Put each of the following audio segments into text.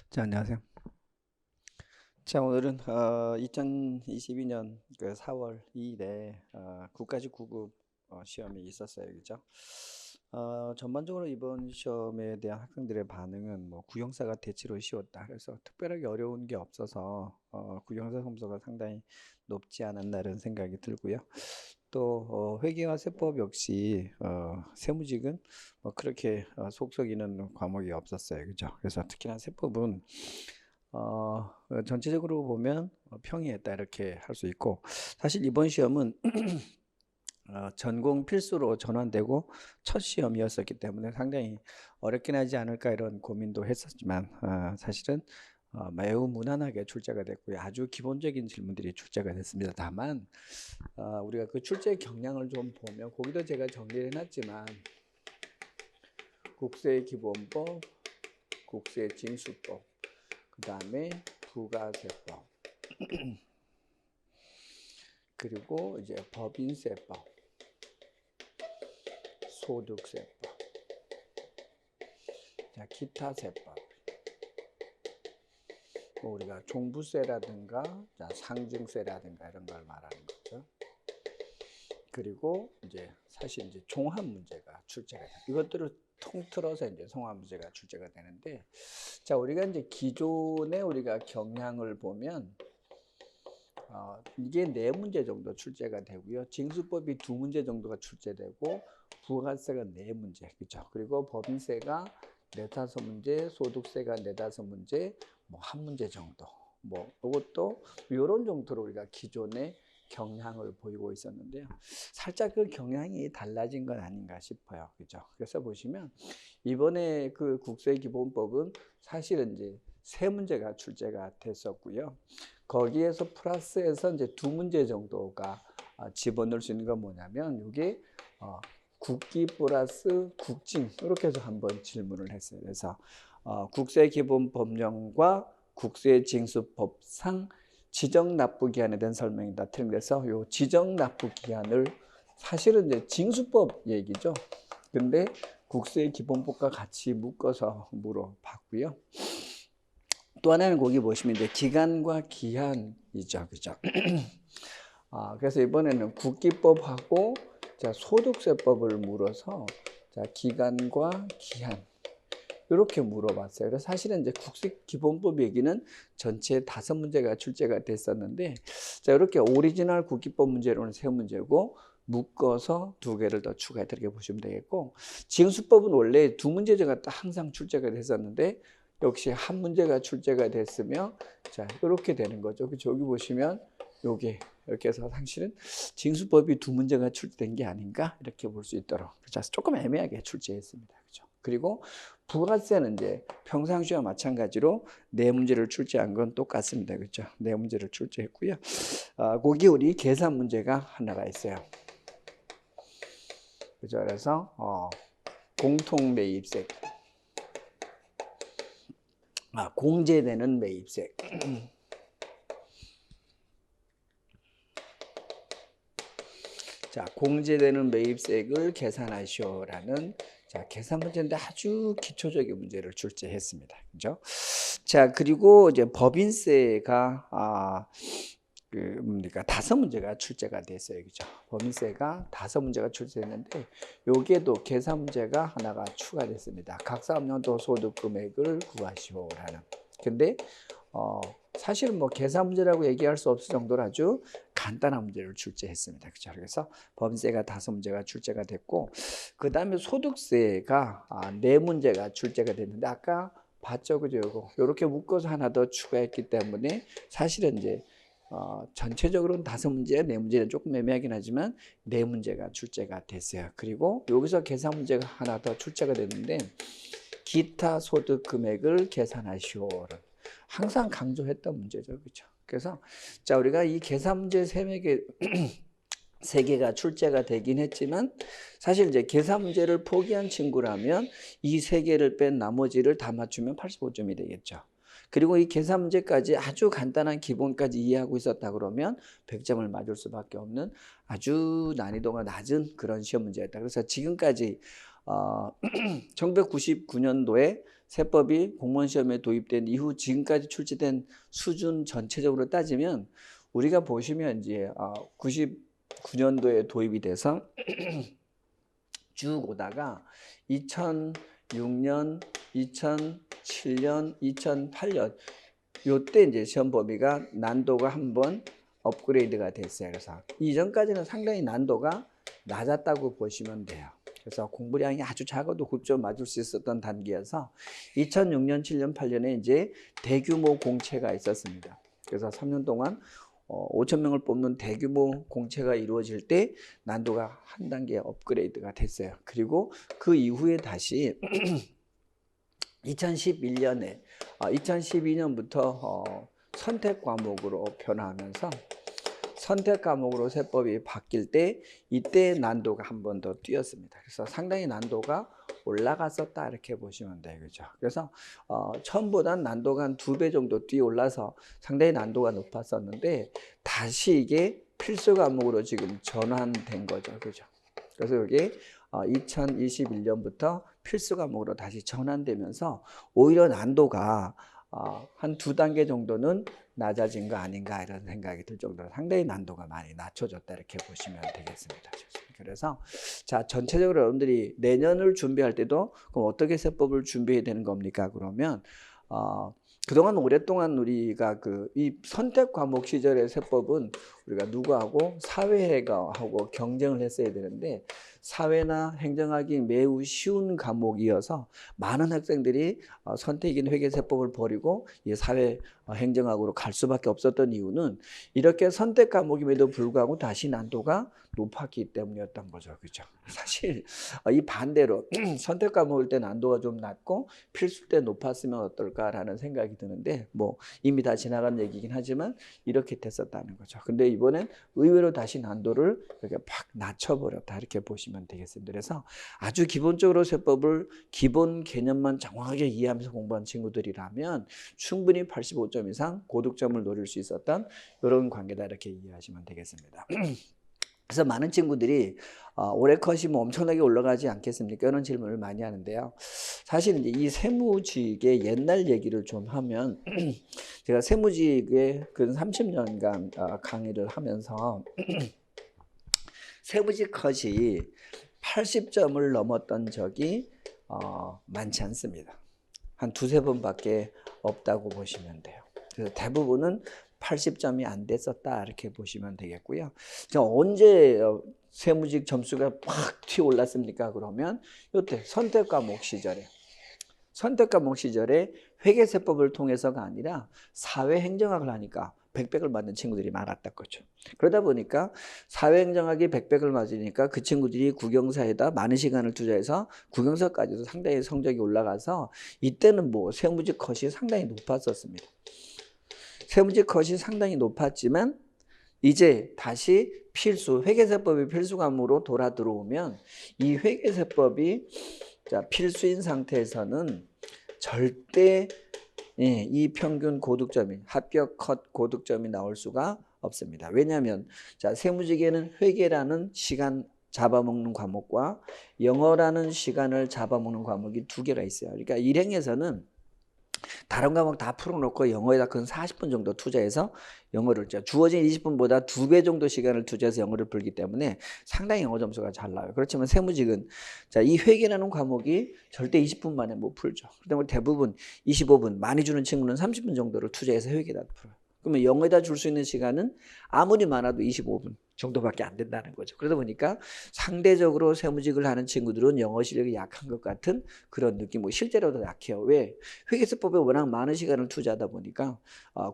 자, 안녕하세요. 자, 오늘은 2022년 그 4월 2일에 국가직 9급 시험이 있었어요, 그죠? 전반적으로 이번 시험에 대한 학생들의 반응은 뭐 구형사가 대체로 쉬웠다. 그래서 특별하게 어려운 게 없어서 구형사 점수가 상당히 높지 않았나라는 생각이 들고요. 또 회계와 세법 역시 세무직은 뭐 그렇게 속 썩이는 과목이 없었어요, 그죠? 그래서 특히나 세법은 전체적으로 보면 평이했다 이렇게 할 수 있고, 사실 이번 시험은 전공 필수로 전환되고 첫 시험이었었기 때문에 상당히 어렵긴 하지 않을까 이런 고민도 했었지만, 사실은 매우 무난하게 출제가 됐고요. 아주 기본적인 질문들이 출제가 됐습니다. 다만 우리가 그 출제 경향을 좀 보면, 거기도 제가 정리를 해놨지만 국세기본법, 국세징수법, 그 다음에 부가세법, 그리고 이제 법인세법, 소득세법, 자, 기타 세법, 뭐 우리가 종부세라든가 자, 상증세라든가 이런 걸 말하는 거죠. 그리고 이제 사실 이제 종합 문제가 출제가 돼요. 이것들을 통틀어서 이제 종합 문제가 출제가 되는데, 자, 우리가 이제 기존에 우리가 경향을 보면 이게 4문제 정도 출제가 되고요. 징수법이 2문제 정도가 출제되고, 부가세가 4문제, 그렇죠? 그리고 법인세가 4, 5문제, 소득세가 4, 5문제, 뭐 1문제 정도. 뭐 이것도 이런 정도로 우리가 기존에 경향을 보이고 있었는데요. 살짝 그 경향이 달라진 건 아닌가 싶어요. 그죠? 그래서 보시면 이번에 그 국세기본법은 사실은 이제 3문제가 출제가 됐었고요. 거기에서 플러스해서 이제 2문제 정도가 집어넣을 수 있는 건 뭐냐면, 이게 국기 플러스 국징, 이렇게 해서 한번 질문을 했어요. 그래서 국세기본법령과 국세징수법상 지정납부기한에 대한 설명이다. 그래서 이 지정납부기한을 사실은 이제 징수법 얘기죠. 근데 국세기본법과 같이 묶어서 물어봤고요. 또 하나는 거기 보시면 이제 기간과 기한이죠, 그죠? 그래서 이번에는 국기법하고 자, 소득세법을 물어서 자, 기간과 기한 이렇게 물어봤어요. 그래서 사실은 이제 국세기본법 얘기는 전체 5문제가 출제가 됐었는데, 자, 이렇게 오리지널 국기법 문제로는 3문제고 묶어서 2개를 더 추가해 드리게 보시면 되겠고, 징수법은 원래 2문제제가 항상 출제가 됐었는데 역시 1문제가 출제가 됐으며, 자, 이렇게 되는 거죠. 여기 보시면 요게 이렇게 해서 사실은 징수법이 2문제가 출제된 게 아닌가 이렇게 볼 수 있도록, 그렇죠? 조금 애매하게 출제했습니다. 그렇죠? 그리고 부가세는 이제 평상시와 마찬가지로 4문제를 출제한 건 똑같습니다. 그렇죠? 4문제를 출제했고요. 거기 우리 계산 문제가 하나가 있어요. 그죠? 그래서 공통 매입세, 공제되는 매입세. 자, 공제되는 매입세액을 계산하시오라는 자, 계산 문제인데 아주 기초적인 문제를 출제했습니다. 그죠? 자, 그리고 이제 법인세가 뭡니까? 5문제가 출제가 됐어요. 그죠? 법인세가 5문제가 출제됐는데 여기에도 계산 문제가 하나가 추가됐습니다. 각 사업연도 소득 금액을 구하시오라는. 근데 사실은 뭐 계산 문제라고 얘기할 수 없을 정도로 아주 간단한 문제를 출제했습니다. 그죠? 그래서 법인세가 5문제가 출제가 됐고, 그 다음에 소득세가 4문제가 출제가 됐는데, 아까 봤죠? 그죠? 요렇게 묶어서 하나 더 추가했기 때문에 사실은 이제 전체적으로는 5문제, 4문제는 조금 애매하긴 하지만 4문제가 출제가 됐어요. 그리고 여기서 계산 문제가 하나 더 출제가 됐는데, 기타 소득 금액을 계산하시오를 항상 강조했던 문제죠. 그렇죠? 그래서 자, 우리가 이 계산 문제 3개가 출제가 되긴 했지만, 사실 이제 계산 문제를 포기한 친구라면 이 3개를 뺀 나머지를 다 맞추면 85점이 되겠죠. 그리고 이 계산 문제까지 아주 간단한 기본까지 이해하고 있었다 그러면 100점을 맞을 수밖에 없는 아주 난이도가 낮은 그런 시험 문제였다. 그래서 지금까지 1999년도에 세법이 공무원 시험에 도입된 이후 지금까지 출제된 수준 전체적으로 따지면 우리가 보시면 이제 99년도에 도입이 돼서 쭉 오다가 2006년, 2007년, 2008년 요때 이제 시험 범위가 난도가 한번 업그레이드가 됐어요. 그래서 이전까지는 상당히 난도가 낮았다고 보시면 돼요. 그래서 공부량이 아주 작아도 굽점 맞을 수 있었던 단계여서 2006년, 7년, 8년에 이제 대규모 공채가 있었습니다. 그래서 3년 동안 5,000명을 뽑는 대규모 공채가 이루어질 때 난도가 한 단계 업그레이드가 됐어요. 그리고 그 이후에 다시 2011년에 2012년부터 선택 과목으로 변화하면서 선택 과목으로 세법이 바뀔 때 이때 난도가 한 번 더 뛰었습니다. 그래서 상당히 난도가 올라갔었다 이렇게 보시면 돼요. 그죠? 그래서 처음보다 난도가 한 2배 정도 뛰어 올라서 상당히 난도가 높았었는데 다시 이게 필수 과목으로 지금 전환된 거죠. 그죠? 그래서 이게 2021년부터 필수 과목으로 다시 전환되면서 오히려 난도가 한 2단계 정도는 낮아진 거 아닌가 이런 생각이 들 정도로 상당히 난도가 많이 낮춰졌다 이렇게 보시면 되겠습니다. 그래서 자 전체적으로 여러분들이 내년을 준비할 때도 그럼 어떻게 세법을 준비해야 되는 겁니까? 그러면 그동안 오랫동안 우리가 이 선택 과목 시절의 세법은 우리가 누구하고 사회하고 경쟁을 했어야 되는데 사회나 행정학이 매우 쉬운 과목이어서 많은 학생들이 선택인 회계세법을 버리고 이 사회 행정학으로 갈 수밖에 없었던 이유는 이렇게 선택 과목임에도 불구하고 다시 난도가 높았기 때문이었던 거죠. 그죠? 사실 이 반대로 선택 과목일 때 난도가 좀 낮고 필수 때 높았으면 어떨까라는 생각이 드는데 뭐 이미 다 지나간 얘기긴 하지만 이렇게 됐었다는 거죠. 근데 이번엔 의외로 다시 난도를 이렇게 팍 낮춰버렸다 이렇게 보시면 되겠습니다. 그래서 아주 기본적으로 세법을 기본 개념만 정확하게 이해하면서 공부한 친구들이라면 충분히 85점 이상 고득점을 노릴 수 있었던 이런 관계다 이렇게 이해하시면 되겠습니다. 그래서 많은 친구들이 올해 컷이 뭐 엄청나게 올라가지 않겠습니까? 이런 질문을 많이 하는데요. 사실 이제 이 세무직의 옛날 얘기를 좀 하면 제가 세무직에 근 30년간 강의를 하면서 세무직 컷이 80점을 넘었던 적이 많지 않습니다. 한 2-3번밖에 없다고 보시면 돼요. 그래서 대부분은 80점이 안 됐었다 이렇게 보시면 되겠고요. 언제 세무직 점수가 팍 튀어 올랐습니까? 그러면 이때 선택 과목 시절에 회계세법을 통해서가 아니라 사회행정학을 하니까 100백을 맞는 친구들이 많았던 거죠. 그러다 보니까 사회행정학이 100백을 맞으니까 그 친구들이 국영사에다 많은 시간을 투자해서 국영사까지도 상당히 성적이 올라가서 이때는 뭐 세무직 컷이 상당히 높았었습니다. 세무직 컷이 상당히 높았지만 이제 다시 회계세법이 필수 과목으로 돌아 들어오면 이 회계세법이 필수인 상태에서는 절대 이 평균 고득점이 합격 컷 고득점이 나올 수가 없습니다. 왜냐하면 세무직에는 회계라는 시간 잡아먹는 과목과 영어라는 시간을 잡아먹는 과목이 2개가 있어요. 그러니까 일행에서는 다른 과목 다 풀어놓고 영어에다 근 40분 정도 투자해서 영어를 주어진 20분보다 2배 정도 시간을 투자해서 영어를 풀기 때문에 상당히 영어 점수가 잘 나와요. 그렇지만 세무직은 이 회계라는 과목이 절대 20분 만에 못 풀죠. 그다음에 대부분 25분, 많이 주는 친구는 30분 정도를 투자해서 회계에다 풀어요. 그러면 영어에다 줄 수 있는 시간은 아무리 많아도 25분 정도밖에 안 된다는 거죠. 그러다 보니까 상대적으로 세무직을 하는 친구들은 영어 실력이 약한 것 같은 그런 느낌, 실제로도 약해요. 왜? 회계세법에 워낙 많은 시간을 투자하다 보니까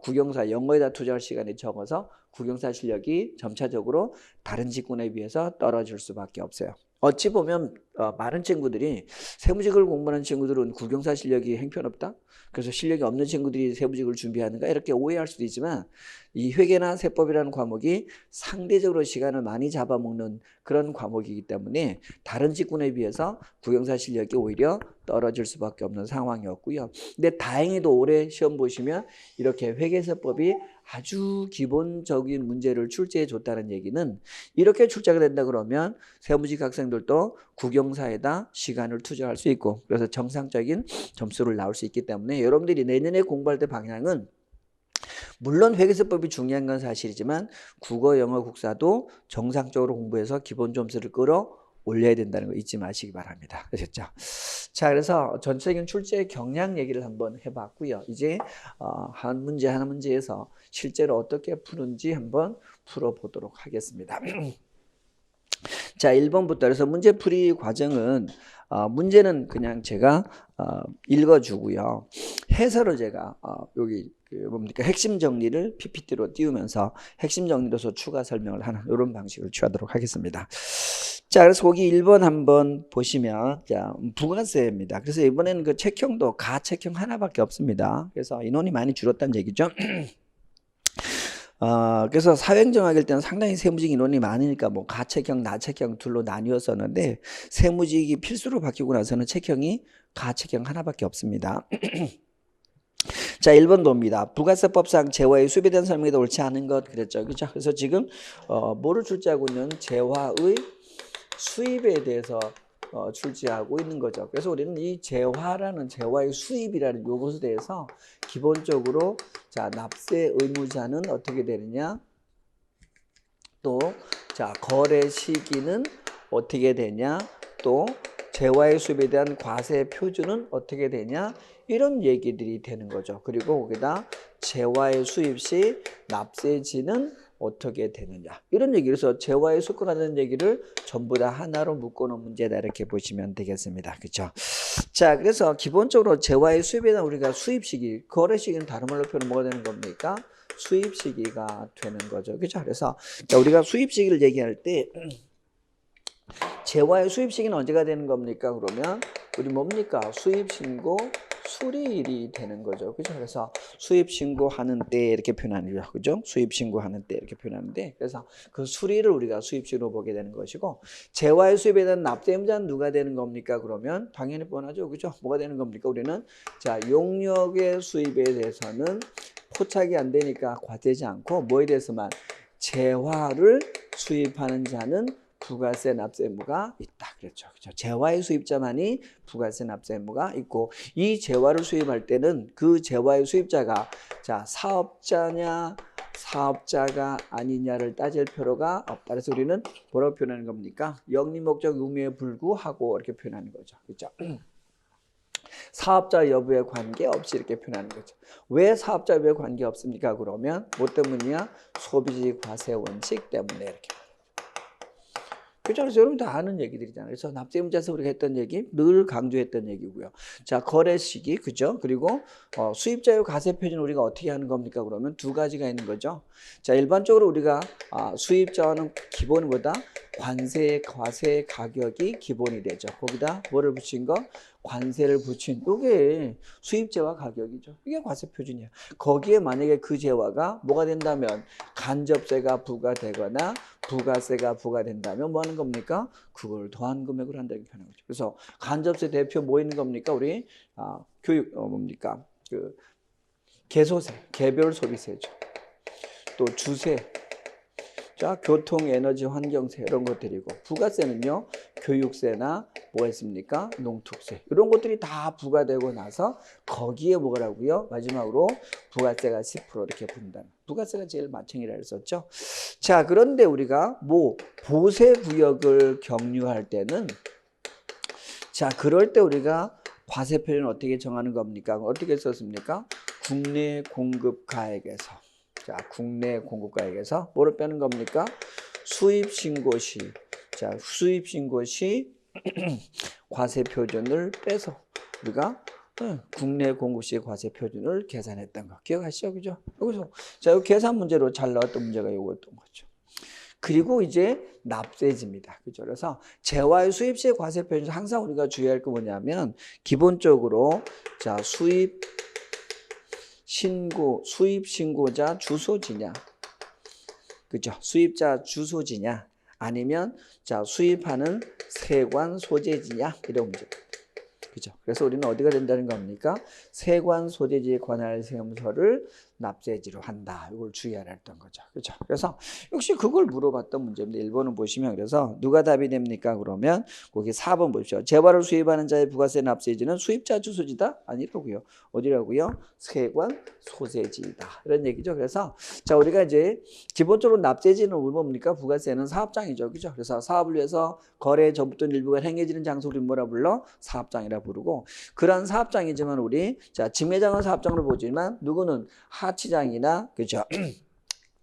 국영사 영어에다 투자할 시간이 적어서 국영사 실력이 점차적으로 다른 직군에 비해서 떨어질 수밖에 없어요. 어찌 보면 많은 친구들이 세무직을 공부하는 친구들은 국영사 실력이 형편없다? 그래서 실력이 없는 친구들이 세무직을 준비하는가? 이렇게 오해할 수도 있지만 이 회계나 세법이라는 과목이 상대적으로 시간을 많이 잡아먹는 그런 과목이기 때문에 다른 직군에 비해서 국영사 실력이 오히려 떨어질 수밖에 없는 상황이었고요. 근데 다행히도 올해 시험 보시면 이렇게 회계세법이 아주 기본적인 문제를 출제해 줬다는 얘기는 이렇게 출제가 된다 그러면 세무직 학생들도 국영 비정사에다 시간을 투자할 수 있고 그래서 정상적인 점수를 나올 수 있기 때문에 여러분들이 내년에 공부할 때 방향은 물론 회계세법이 중요한 건 사실이지만 국어, 영어, 국사도 정상적으로 공부해서 기본 점수를 끌어올려야 된다는 거 잊지 마시기 바랍니다. 아셨죠? 자, 그래서 전체적인 출제 경향 얘기를 한번 해봤고요. 이제 한 문제 한 문제에서 실제로 어떻게 푸는지 한번 풀어보도록 하겠습니다. 자, 1번부터 그래서 문제풀이 과정은 문제는 그냥 제가 읽어주고요. 해설을 제가 여기 뭡니까 핵심 정리를 PPT로 띄우면서 핵심 정리로서 추가 설명을 하는 이런 방식을 취하도록 하겠습니다. 자, 그래서 거기 1번 한번 보시면 자, 부가세입니다. 그래서 이번에는 그 책형도 가책형 하나밖에 없습니다. 그래서 인원이 많이 줄었다는 얘기죠. 그래서 사회행정학일 때는 상당히 세무직 인원이 많으니까 뭐 가책형, 나책형 둘로 나뉘었었는데 세무직이 필수로 바뀌고 나서는 책형이 가책형 하나밖에 없습니다. 자, 1번도입니다. 부가세법상 재화의 수입에 대한 설명이 더 옳지 않은 것 그랬죠. 그렇죠? 그래서 지금 뭐를 출제하고 있는 재화의 수입에 대해서 출제하고 있는 거죠. 그래서 우리는 이 재화라는 재화의 수입이라는 요것에 대해서 기본적으로 자, 납세 의무자는 어떻게 되느냐? 또 자, 거래 시기는 어떻게 되냐? 또 재화의 수입에 대한 과세 표준은 어떻게 되냐? 이런 얘기들이 되는 거죠. 그리고 거기다 재화의 수입 시 납세지는 어떻게 되느냐 이런 얘기를 해서 재화의 수익과는 얘기를 전부 다 하나로 묶어놓은 문제다 이렇게 보시면 되겠습니다. 그렇죠? 자, 그래서 기본적으로 재화의 수입에 대한 우리가 수입 시기, 거래 시기는 다른 말로 표현은 뭐가 되는 겁니까? 수입 시기가 되는 거죠. 그렇죠? 그래서 자, 우리가 수입 시기를 얘기할 때 재화의 수입 시기는 언제가 되는 겁니까? 그러면 우리 뭡니까? 수입 신고 수리일이 되는 거죠. 그죠? 그래서 수입 신고하는 때 이렇게 표현하는 거죠. 그죠? 수입 신고하는 때 이렇게 표현하는데 그래서 그 수리를 우리가 수입시로 보게 되는 것이고 재화의 수입에 대한 납세 의무자는 누가 되는 겁니까? 그러면 당연히 뻔하죠. 그죠? 뭐가 되는 겁니까? 우리는 자, 용역의 수입에 대해서는 포착이 안 되니까 과세지 않고 뭐에 대해서만 재화를 수입하는 자는 부가세 납세 의무가 있다. 그렇죠. 그렇죠. 재화의 수입자만이 부가세 납세 의무가 있고 이 재화를 수입할 때는 그 재화의 수입자가 자, 사업자냐 사업자가 아니냐를 따질 필요가 없다. 그래서 우리는 뭐라고 표현하는 겁니까? 영리 목적 의무에 불구하고 이렇게 표현하는 거죠. 그렇죠? 사업자 여부에 관계없이 이렇게 표현하는 거죠. 왜 사업자 여부에 관계없습니까? 그러면 뭐 때문이야? 소비지 과세 원칙 때문에 이렇게. 그렇죠. 그래서 여러분 다 아는 얘기들이잖아요. 그래서 납세 의무자에서 우리가 했던 얘기 늘 강조했던 얘기고요. 자, 거래 시기 그죠? 그리고 수입자의 과세 표준 우리가 어떻게 하는 겁니까? 그러면 두 가지가 있는 거죠. 자, 일반적으로 우리가 수입자와는 기본보다 관세, 과세 가격이 기본이 되죠. 거기다 뭐를 붙인 거? 관세를 붙인 이게 수입재화 가격이죠. 이게 과세 표준이야. 거기에 만약에 그 재화가 뭐가 된다면 간접세가 부과되거나 부가세가 부과된다면 뭐 하는 겁니까? 그걸 더한 금액으로 한다 이렇게 표현하는 거죠. 그래서 간접세 대표 뭐 있는 겁니까? 우리 교육 뭡니까? 그 개소세, 개별 소비세죠. 또 주세, 자, 교통, 에너지, 환경세 이런 것들이고 부가세는요 교육세나 뭐 했습니까? 농특세 이런 것들이 다 부과되고 나서 거기에 뭐라고요? 마지막으로 부가세가 10% 이렇게 분담. 부가세가 제일 만청이라 했었죠. 자, 그런데 우리가 뭐 보세 구역을 경유할 때는 자, 그럴 때 우리가 과세 표준을 어떻게 정하는 겁니까? 어떻게 썼습니까? 국내 공급가액에서 자, 국내 공급가액에서 뭐를 빼는 겁니까? 수입 신고 시. 자, 수입 신고 시 과세 표준을 빼서 우리가 국내 공급 시 과세 표준을 계산했던 거 기억하시죠? 그죠? 여기서 자, 이 계산 문제로 잘 나왔던 문제가 이거였던 거죠. 그리고 이제 납세지입니다. 그죠? 그래서 재화의 수입 시의 과세 표준 항상 우리가 주의할 게 뭐냐면 기본적으로 자, 수입 신고자 주소지냐, 그죠? 수입자 주소지냐, 아니면 자 수입하는 세관 소재지냐 이런 문제. 그죠? 그래서 우리는 어디가 된다는 겁니까? 세관 소재지에 관할 세무서를 납세지로 한다. 이걸 주의하라 했던 거죠. 그죠? 그래서 역시 그걸 물어봤던 문제입니다. 1번은 보시면 그래서 누가 답이 됩니까? 그러면 거기 4번 보십시오. 재화를 수입하는 자의 부가세 납세지는 수입자 주소지다? 아니라고요. 어디라고요? 세관 소재지이다. 이런 얘기죠. 그래서 자, 우리가 이제 기본적으로 납세지는 뭡니까? 부가세는 사업장이죠. 그죠? 그래서 사업을 위해서 거래에 접붙던 일부가 행해지는 장소를 뭐라 불러? 사업장이라 부르고, 그런 사업장이지만 우리 자, 직매장은 사업장으로 보지만 누구는 하치장이나 그죠?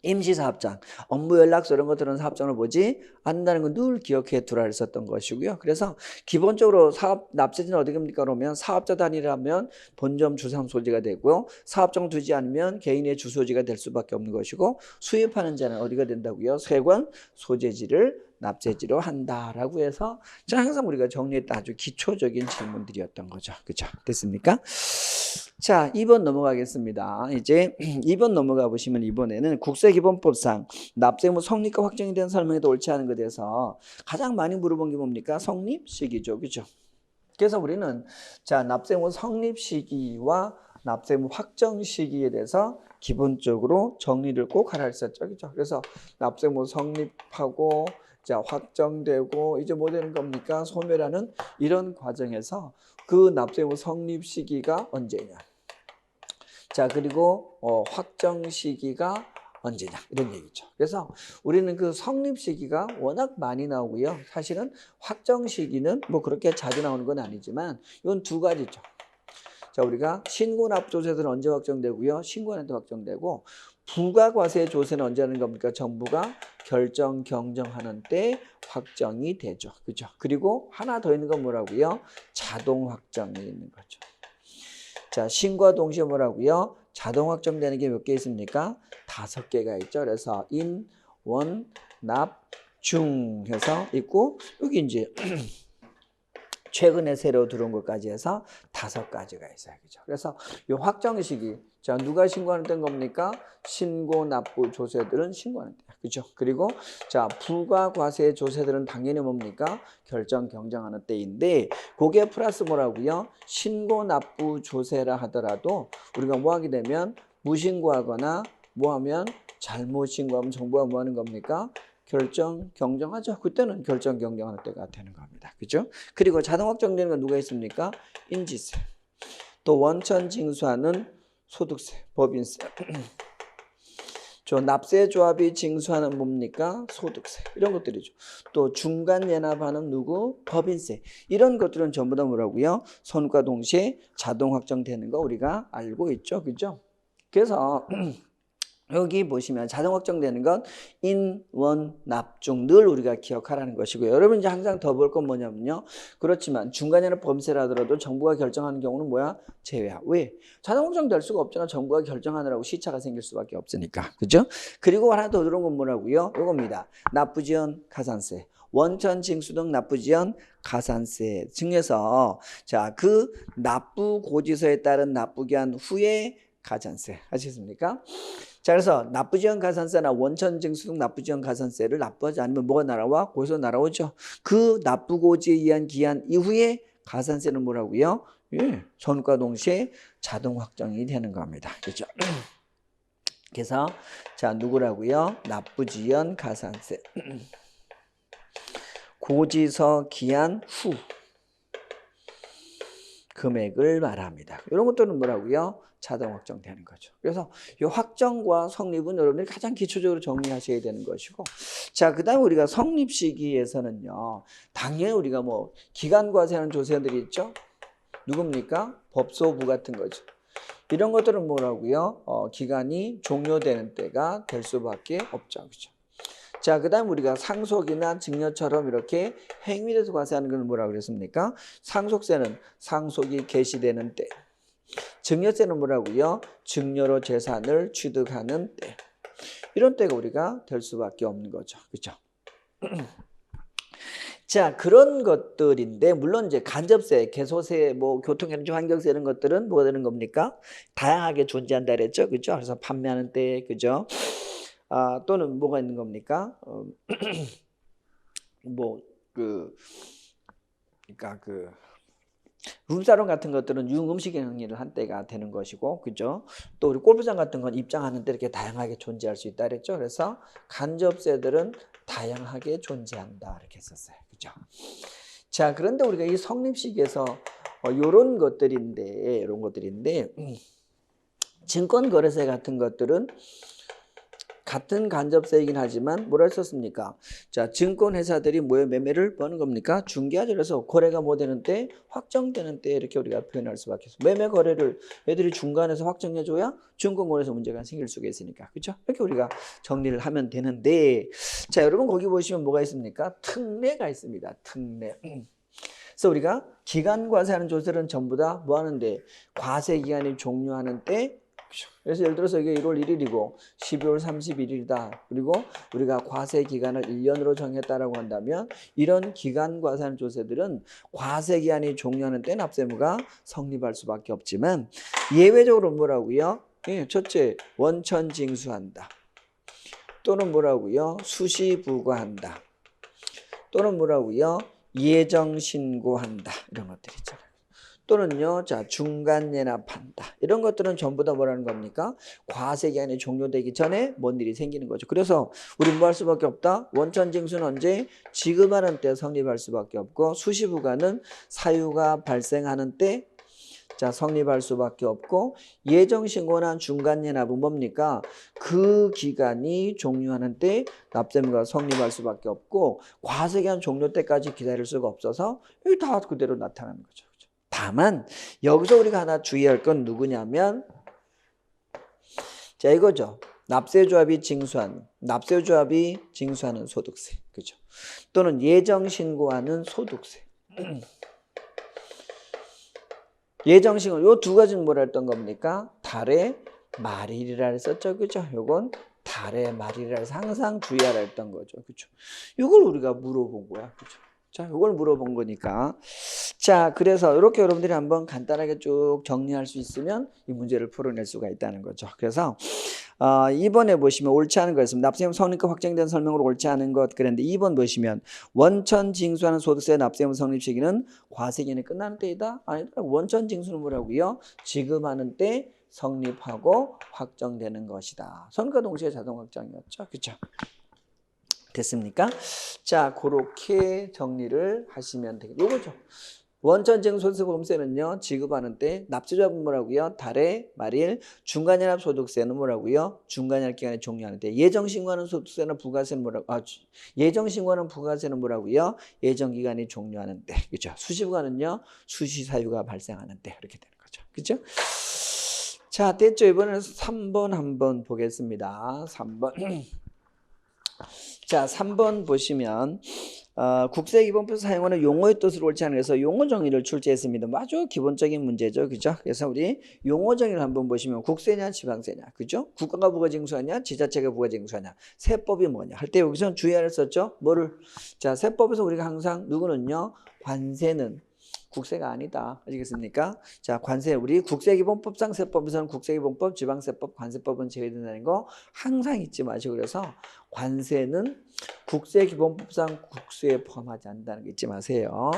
임시사업장, 업무연락서 이런 것들은 사업장을 보지 않는다는 건 늘 기억해 두라 했었던 것이고요. 그래서 기본적으로 사업 납세지는 어디 갑니까? 그러면 사업자 단위라면 본점 주상 소지가 되고요. 사업장 두지 않으면 개인의 주소지가 될 수밖에 없는 것이고, 수입하는 자는 어디가 된다고요? 세관 소재지를 납세지로 한다라고 해서 항상 우리가 정리했던 아주 기초적인 질문들이었던 거죠. 그죠? 됐습니까? 자, 2번 넘어가겠습니다. 이제 2번 넘어가 보시면 이번에는 국세기본법상 납세무 성립과 확정이 된 설명에도 옳지 않은 것에 대해서 가장 많이 물어본 게 뭡니까? 성립 시기죠. 그죠? 그래서 우리는 자, 납세무 성립 시기와 납세무 확정 시기에 대해서 기본적으로 정리를 꼭 하라 했었죠. 그죠? 그래서 납세무 성립하고 자, 확정되고 이제 뭐 되는 겁니까? 소멸하는 이런 과정에서 그 납세무 성립 시기가 언제냐? 자, 그리고 확정 시기가 언제냐? 이런 얘기죠. 그래서 우리는 그 성립 시기가 워낙 많이 나오고요. 사실은 확정 시기는 뭐 그렇게 자주 나오는 건 아니지만 이건 두 가지죠. 자, 우리가 신고납조세는 언제 확정되고요? 신고한테 확정되고, 부가과세 조세는 언제 하는 겁니까? 정부가 결정 경정하는 때 확정이 되죠. 그죠? 그리고 하나 더 있는 건 뭐라고요? 자동 확정이 있는 거죠. 자, 신고와 동시에 뭐라고요? 자동 확정되는 게 몇 개 있습니까? 5개가 있죠. 그래서 인, 원, 납, 중 해서 있고, 여기 이제 최근에 새로 들어온 것까지 해서 5가지가 있어요. 그죠? 그래서 이 확정 시기, 자, 누가 신고하는 때인 겁니까? 신고 납부 조세들은 신고하는 때. 그죠? 그리고 자, 부가과세 조세들은 당연히 뭡니까? 결정 경정하는 때인데, 그게 플러스 뭐라고요? 신고 납부 조세라 하더라도 우리가 뭐 하게 되면 무신고하거나 뭐 하면 잘못 신고하면 정부가 뭐 하는 겁니까? 결정 경정하죠. 그때는 결정 경정하는 때가 되는 겁니다. 그죠? 그리고 자동 확정되는 건 누가 있습니까? 인지세. 또 원천 징수하는 소득세, 법인세. 저 납세 조합이 징수하는 뭡니까? 소득세. 이런 것들이죠. 또 중간 연합하는 누구? 법인세. 이런 것들은 전부 다 뭐라고요? 선과 동시에 자동 확정되는 거 우리가 알고 있죠. 그죠? 그래서 여기 보시면 자동 확정되는 건 인, 원, 납, 중 늘 우리가 기억하라는 것이고요. 여러분 이제 항상 더 볼 건 뭐냐면요. 그렇지만 중간에는 범세라 하더라도 정부가 결정하는 경우는 뭐야? 제외야. 왜? 자동 확정될 수가 없잖아. 정부가 결정하느라고 시차가 생길 수밖에 없으니까. 그죠? 그리고 하나 더 들어온 건 뭐라고요? 이겁니다. 납부지연 가산세. 원천 징수 등 납부지연 가산세 증에서 자, 그 납부 고지서에 따른 납부기한 후에 가산세 하셨습니까? 자, 그래서 납부지연 가산세나 원천 징수 등 납부지연 가산세를 납부하지 않으면 뭐가 날아와? 거기서 날아오죠. 그 납부고지에 의한 기한 이후에 가산세는 뭐라고요? 예, 전과 동시에 자동 확정이 되는 겁니다. 그렇죠? 그래서 자, 누구라고요? 납부지연 가산세. 고지서 기한 후 금액을 말합니다. 이런 것들은 뭐라고요? 자동 확정되는 거죠. 그래서 이 확정과 성립은 여러분들이 가장 기초적으로 정리하셔야 되는 것이고, 자, 그 다음에 우리가 성립 시기에서는요, 당연히 우리가 뭐 기간과세하는 조세들이 있죠. 누굽니까? 법소부 같은 거죠. 이런 것들은 뭐라고요? 기간이 종료되는 때가 될 수밖에 없죠. 그죠? 자, 그 다음 우리가 상속이나 증여처럼 이렇게 행위에서 과세하는 건 뭐라고 그랬습니까? 상속세는 상속이 개시되는 때. 증여세는 뭐라고요? 증여로 재산을 취득하는 때. 이런 때가 우리가 될 수밖에 없는 거죠. 그렇죠? 자, 그런 것들인데 물론 이제 간접세, 개소세, 뭐 교통에너지 환경세 이런 것들은 뭐가 되는 겁니까? 다양하게 존재한다 그랬죠. 그죠? 그래서 판매하는 때, 그죠? 아, 또는 뭐가 있는 겁니까? 그러니까 룸사롱 같은 것들은 유흥음식 행위를 한 때가 되는 것이고, 그죠? 또 우리 골프장 같은 건 입장하는 때 이렇게 다양하게 존재할 수 있다 그랬죠. 그래서 간접세들은 다양하게 존재한다 이렇게 썼어요. 그죠? 자, 그런데 우리가 이 성립식에서 이런 것들인데, 증권거래세 같은 것들은 같은 간접세이긴 하지만 뭐라 썼습니까? 자, 증권회사들이 뭐에 매매를 버는 겁니까? 중개하죠. 그래서 거래가 뭐 되는 때? 확정되는 때 이렇게 우리가 표현할 수밖에 없어요. 매매 거래를 애들이 중간에서 확정해줘야 증권거래에서 문제가 생길 수가 있으니까. 그렇죠? 이렇게 우리가 정리를 하면 되는데, 자, 여러분 거기 보시면 뭐가 있습니까? 특례가 있습니다. 특례. 그래서 우리가 기간 과세하는 조세는 전부 다 뭐 하는데? 과세 기간이 종료하는 때. 그래서 예를 들어서 이게 1월 1일이고 12월 31일이다. 그리고 우리가 과세 기간을 1년으로 정했다라고 한다면 이런 기간 과세하는 조세들은 과세 기한이 종료하는 때 납세무가 성립할 수밖에 없지만 예외적으로 뭐라고요? 예, 첫째, 원천 징수한다. 또는 뭐라고요? 수시 부과한다. 또는 뭐라고요? 예정 신고한다. 이런 것들 있잖아요. 또는요, 자, 중간 연합한다. 이런 것들은 전부 다 뭐라는 겁니까? 과세 기한이 종료되기 전에 뭔 일이 생기는 거죠. 그래서 우리 뭐 할 수밖에 없다? 원천 징수는 언제? 지급하는 때 성립할 수밖에 없고, 수시 부과는 사유가 발생하는 때 자, 성립할 수밖에 없고, 예정 신고나 중간 연합은 뭡니까? 그 기간이 종료하는 때 납세무가 성립할 수밖에 없고, 과세 기한 종료 때까지 기다릴 수가 없어서 여기 다 그대로 나타나는 거죠. 다만 여기서 우리가 하나 주의할 건 누구냐면, 자, 이거죠. 납세조합이 징수하는 소득세, 그죠? 또는 예정 신고하는 소득세. 예정 신고, 요 두 가지는 뭐라 했던 겁니까? 달의 말일이라 했었죠, 그죠? 요건 달의 말일이라 해서 항상 주의하라 했던 거죠, 그죠? 이걸 우리가 물어본 거야, 그죠? 자, 이걸 물어본 거니까. 자, 그래서 이렇게 여러분들이 한번 간단하게 쭉 정리할 수 있으면 이 문제를 풀어낼 수가 있다는 거죠. 그래서 이번에 보시면 옳지 않은 거였습니다. 납세무 성립과 확정된 설명으로 옳지 않은 것 그랬는데 2번 보시면 원천 징수하는 소득세 납세무 성립 시기는 과세기간이 끝나는 때이다? 아니다. 원천 징수는 뭐라고요? 지급하는 때 성립하고 확정되는 것이다. 선과 동시에 자동 확정이었죠. 그렇죠? 됐습니까? 자, 그렇게 정리를 하시면 되겠죠. 요거죠. 원천 징수소득세 보험세는요, 지급하는 때 납세조합은 뭐라고요? 달의 말일. 중간연합 소득세는 뭐라고요? 중간연합 기간에 종료하는 때. 예정 신고하는 소득세나 부가세는 뭐라고? 예정 신고하는 부가세는 뭐라고요? 예정 기간이 종료하는 때. 그죠? 수시 부가는요, 수시 사유가 발생하는 때. 이렇게 되는 거죠. 그죠? 자, 됐죠? 이번에는 3번 한번 보겠습니다. 3번. 자, 3번 보시면 국세기본법 사용하는 용어의 뜻을 옳지 않은 그래서 용어 정의를 출제했습니다. 아주 기본적인 문제죠, 그죠? 그래서 우리 용어 정의를 한번 보시면 국세냐 지방세냐, 그죠? 국가가 부가징수하냐, 지자체가 부가징수하냐, 세법이 뭐냐 할 때 여기서 주의할 썼죠. 뭐를? 자, 세법에서 우리가 항상 누구는요, 관세는 국세가 아니다. 아시겠습니까? 자, 관세, 우리 국세기본법상 세법에서는 국세기본법, 지방세법, 관세법은 제외된다는 거 항상 잊지 마시고, 그래서 관세는 국세기본법상 국세에 포함하지 않는다는 거 잊지 마세요.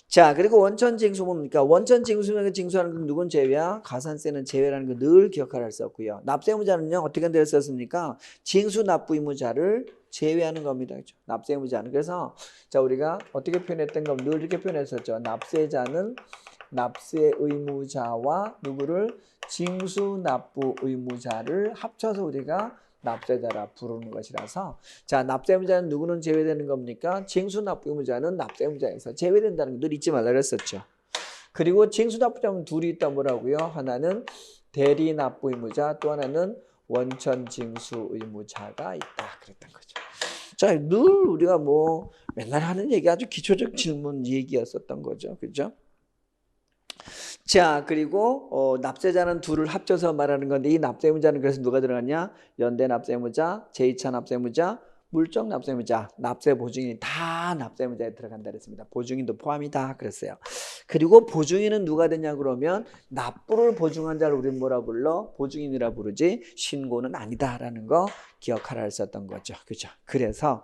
자, 그리고 원천징수 뭡니까? 원천징수면 징수하는 건 누군 제외야? 가산세는 제외라는 거 늘 기억하라 썼고요. 납세의무자는요, 어떻게 되어 썼습니까? 징수 납부 의무자를 제외하는 겁니다. 그렇죠? 납세의무자는. 그래서 자, 우리가 어떻게 표현했던 거 늘 이렇게 표현했었죠. 납세자는 납세의무자와 누구를? 징수 납부 의무자를 합쳐서 우리가 납세자라 부르는 것이라서, 자, 납세의무자는 누구는 제외되는 겁니까? 징수납부의무자는 납세의무자에서 제외된다는 거 늘 잊지 말라 그랬었죠. 그리고 징수납부자는 둘이 있다. 뭐라고요? 하나는 대리납부의무자, 또 하나는 원천징수의무자가 있다 그랬던 거죠. 자, 늘 우리가 뭐 맨날 하는 얘기, 아주 기초적 질문 얘기였었던 거죠, 그죠? 자, 그리고 납세자는 둘을 합쳐서 말하는 건데, 이 납세의무자는 그래서 누가 들어갔냐? 연대 납세의무자, 제2차 납세의무자, 물적 납세의무자, 납세 보증인이 다 납세의무자에 들어간다 그랬습니다. 보증인도 포함이다 그랬어요. 그리고 보증인은 누가 되냐 그러면 납부를 보증한 자를 우리는 뭐라 불러? 보증인이라 부르지 신고는 아니다라는 거 기억하라 했었던 거죠. 그죠? 그래서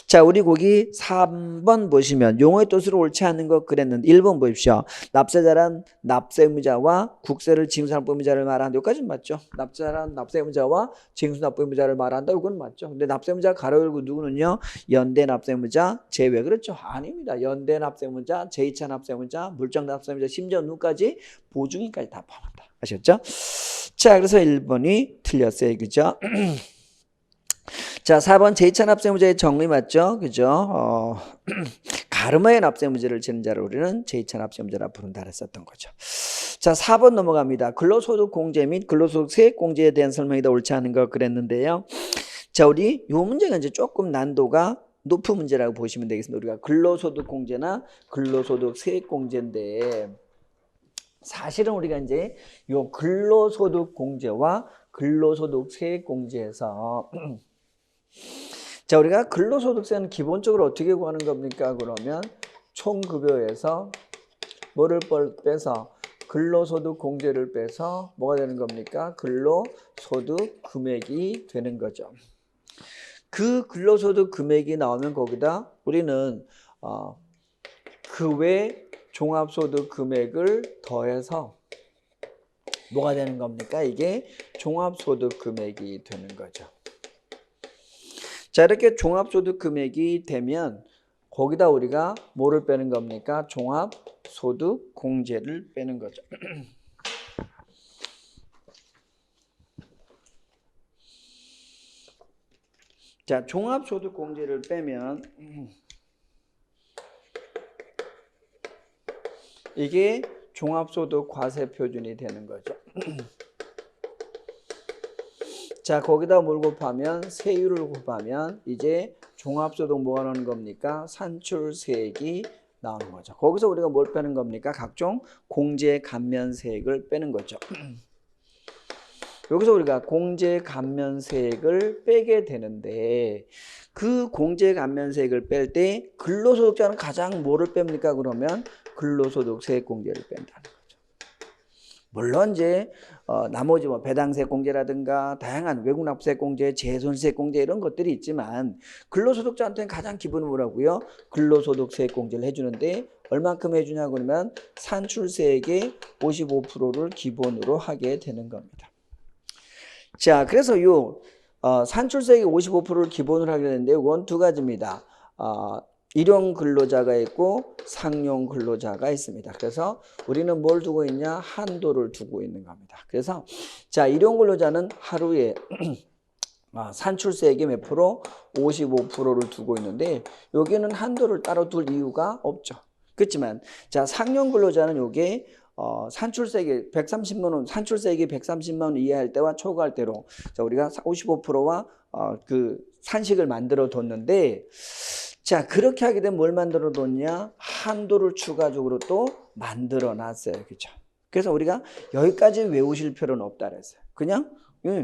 자, 우리 거기 3번 보시면 용어의 뜻으로 옳지 않은 거 그랬는데 1번 보십시오. 납세자란 납세의무자와 국세를 징수한 납부의무자를 말한다. 여기까지는 맞죠? 납세자란 납세의무자와 징수 납부의무자를 말한다. 이건 맞죠? 근데 납세의무자 가로 열고 누구는요? 연대 납세의무자 제외. 그렇죠? 아닙니다. 연대 납세의무자, 제2차 납세의무자, 물적 납세의무자, 심지어 누구까지? 보증인까지 다 포함한다. 아셨죠? 자, 그래서 1번이 틀렸어요. 그죠? 자, 4번 제2차 납세의무자의 정의 맞죠? 그죠? 가름하여 납세의무자를 지는 자를 우리는 제2차 납세의무자라 부른다 했었던 거죠. 자, 4번 넘어갑니다. 근로소득 공제 및 근로소득 세액 공제에 대한 설명이 더 옳지 않은 거 그랬는데요. 자, 우리 요 문제가 이제 조금 난도가 높은 문제라고 보시면 되겠습니다. 우리가 근로소득 공제나 근로소득 세액 공제인데 사실은 우리가 이제 요 근로소득 공제와 근로소득 세액 공제에서 자, 우리가 근로소득세는 기본적으로 어떻게 구하는 겁니까? 그러면 총급여에서 뭐를 빼서 근로소득 공제를 빼서 뭐가 되는 겁니까? 근로소득 금액이 되는 거죠. 그 근로소득 금액이 나오면 거기다 우리는 그 외 종합소득 금액을 더해서 뭐가 되는 겁니까? 이게 종합소득 금액이 되는 거죠. 자, 이렇게 종합소득 금액이 되면 거기다 우리가 뭐를 빼는 겁니까? 종합소득 공제를 빼는 거죠. 자, 종합소득 공제를 빼면 이게 종합소득 과세 표준이 되는 거죠. 자, 거기다 뭘 곱하면 세율을 곱하면 이제 종합소득 뭐가 나오는 겁니까? 산출세액이 나오는 거죠. 거기서 우리가 뭘 빼는 겁니까? 각종 공제 감면세액을 빼는 거죠. 여기서 우리가 공제 감면세액을 빼게 되는데 그 공제 감면세액을 뺄 때 근로소득자는 가장 뭐를 뺍니까? 그러면 근로소득 세액 공제를 뺀다는 거죠. 물론 이제 나머지 뭐 배당세액 공제라든가 다양한 외국납세액 공제, 재손세액 공제 이런 것들이 있지만 근로소득자한테는 가장 기본은 뭐라고요? 근로소득 세액 공제를 해주는데 얼만큼 해주냐 그러면 산출세액의 55%를 기본으로 하게 되는 겁니다. 자, 그래서 요 산출세액의 55%를 기본으로 하게 되는데 이건 두 가지입니다. 일용 근로자가 있고 상용 근로자가 있습니다. 그래서 우리는 뭘 두고 있냐? 한도를 두고 있는 겁니다. 그래서 자, 일용 근로자는 하루에 산출세액의 몇 프로? 55%를 두고 있는데 여기는 한도를 따로 둘 이유가 없죠. 그렇지만 자, 상용 근로자는 요게 산출세액이 130만 원, 산출세액이 130만 원 이하일 때와 초과할 때로 자, 우리가 55%와 그 산식을 만들어 뒀는데 자, 그렇게 하게 되면 뭘 만들어 뒀냐? 한도를 추가적으로 또 만들어 놨어요. 그죠? 그래서 우리가 여기까지 외우실 필요는 없다 그랬어요. 그냥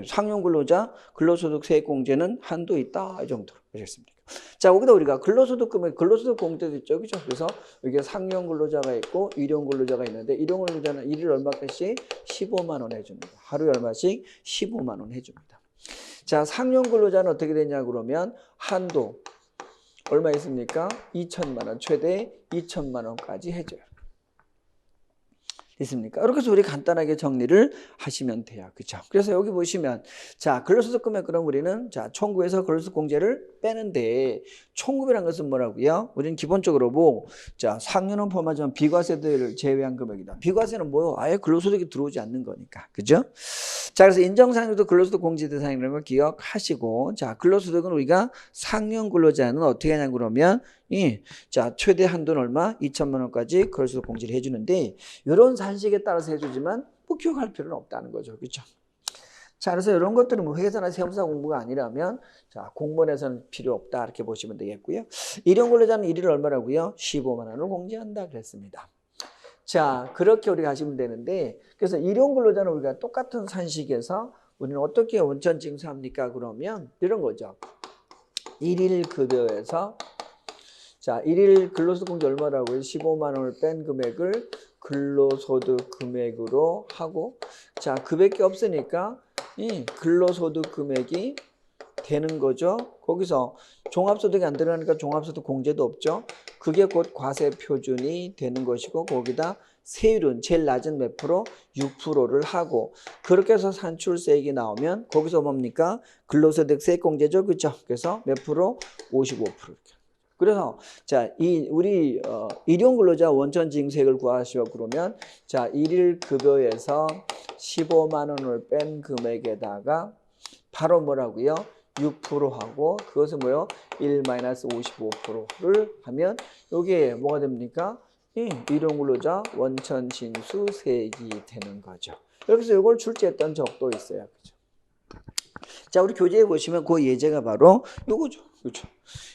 상용 근로자 근로소득 세액 공제는 한도 있다. 이 정도로 보셨습니까? 자, 거기다 우리가 근로소득 금액, 근로소득 공제도 있죠. 그죠? 그래서 여기 상용 근로자가 있고 일용 근로자가 있는데 일용 근로자는 일일 얼마씩 15만 원 해줍니다. 하루에 얼마씩 15만 원 해줍니다. 자, 상용 근로자는 어떻게 되냐 그러면 한도 얼마 있습니까? 2천만 원, 최대 2천만 원까지 해줘요. 됐습니까? 이렇게 해서 우리 간단하게 정리를 하시면 돼요. 그렇죠? 그래서 여기 보시면 자, 근로소득 금액 그럼 우리는 자, 총구에서 근로소득 공제를 빼는데 총구이라는 것은 뭐라고요? 우리는 기본적으로 뭐 자, 상여는 포함하지만 비과세들을 제외한 금액이다. 비과세는 뭐요? 아예 근로소득이 들어오지 않는 거니까. 그죠? 자, 그래서 인정상여도 근로소득 공제 대상이라는 걸 기억하시고 자, 근로소득은 우리가 상용 근로자는 어떻게 하냐 그러면 자, 최대 한도는 얼마? 2천만 원까지 근로소득 공제를 해주는데 이런 산식에 따라서 해주지만 꼭 기억할 필요는 없다는 거죠. 그렇죠? 자, 그래서 이런 것들은 뭐 회계사나 세무사 공부가 아니라면 자, 공무원에서는 필요 없다 이렇게 보시면 되겠고요. 일용 근로자는 일일 얼마라고요? 15만 원을 공제한다 그랬습니다. 자, 그렇게 우리가 하시면 되는데 그래서 일용 근로자는 우리가 똑같은 산식에서 우리는 어떻게 원천 징수합니까? 그러면 이런 거죠. 일일 급여에서 자, 일일 근로소득 공제 얼마라고요? 15만 원을 뺀 금액을 근로소득 금액으로 하고 자, 그밖에 없으니까 이 근로소득 금액이 되는 거죠. 거기서 종합소득이 안 들어가니까 종합소득 공제도 없죠. 그게 곧 과세 표준이 되는 것이고 거기다 세율은 제일 낮은 몇 프로? 6%를 하고 그렇게 해서 산출세액이 나오면 거기서 뭡니까? 근로소득 세액공제죠. 그렇죠? 그래서 몇 프로? 55%. 그래서 자, 우리 일용 근로자 원천 징수액을 구하시오 그러면 자, 일일 급여에서 15만 원을 뺀 금액에다가 바로 뭐라고요? 6%하고 그것은 뭐요? 1-55%를 하면 이게 뭐가 됩니까? 일용 근로자 원천 징수세액이 되는 거죠. 여기서 이걸 출제했던 적도 있어요. 그렇죠? 자, 우리 교재에 보시면 그 예제가 바로 이거죠. 그렇죠?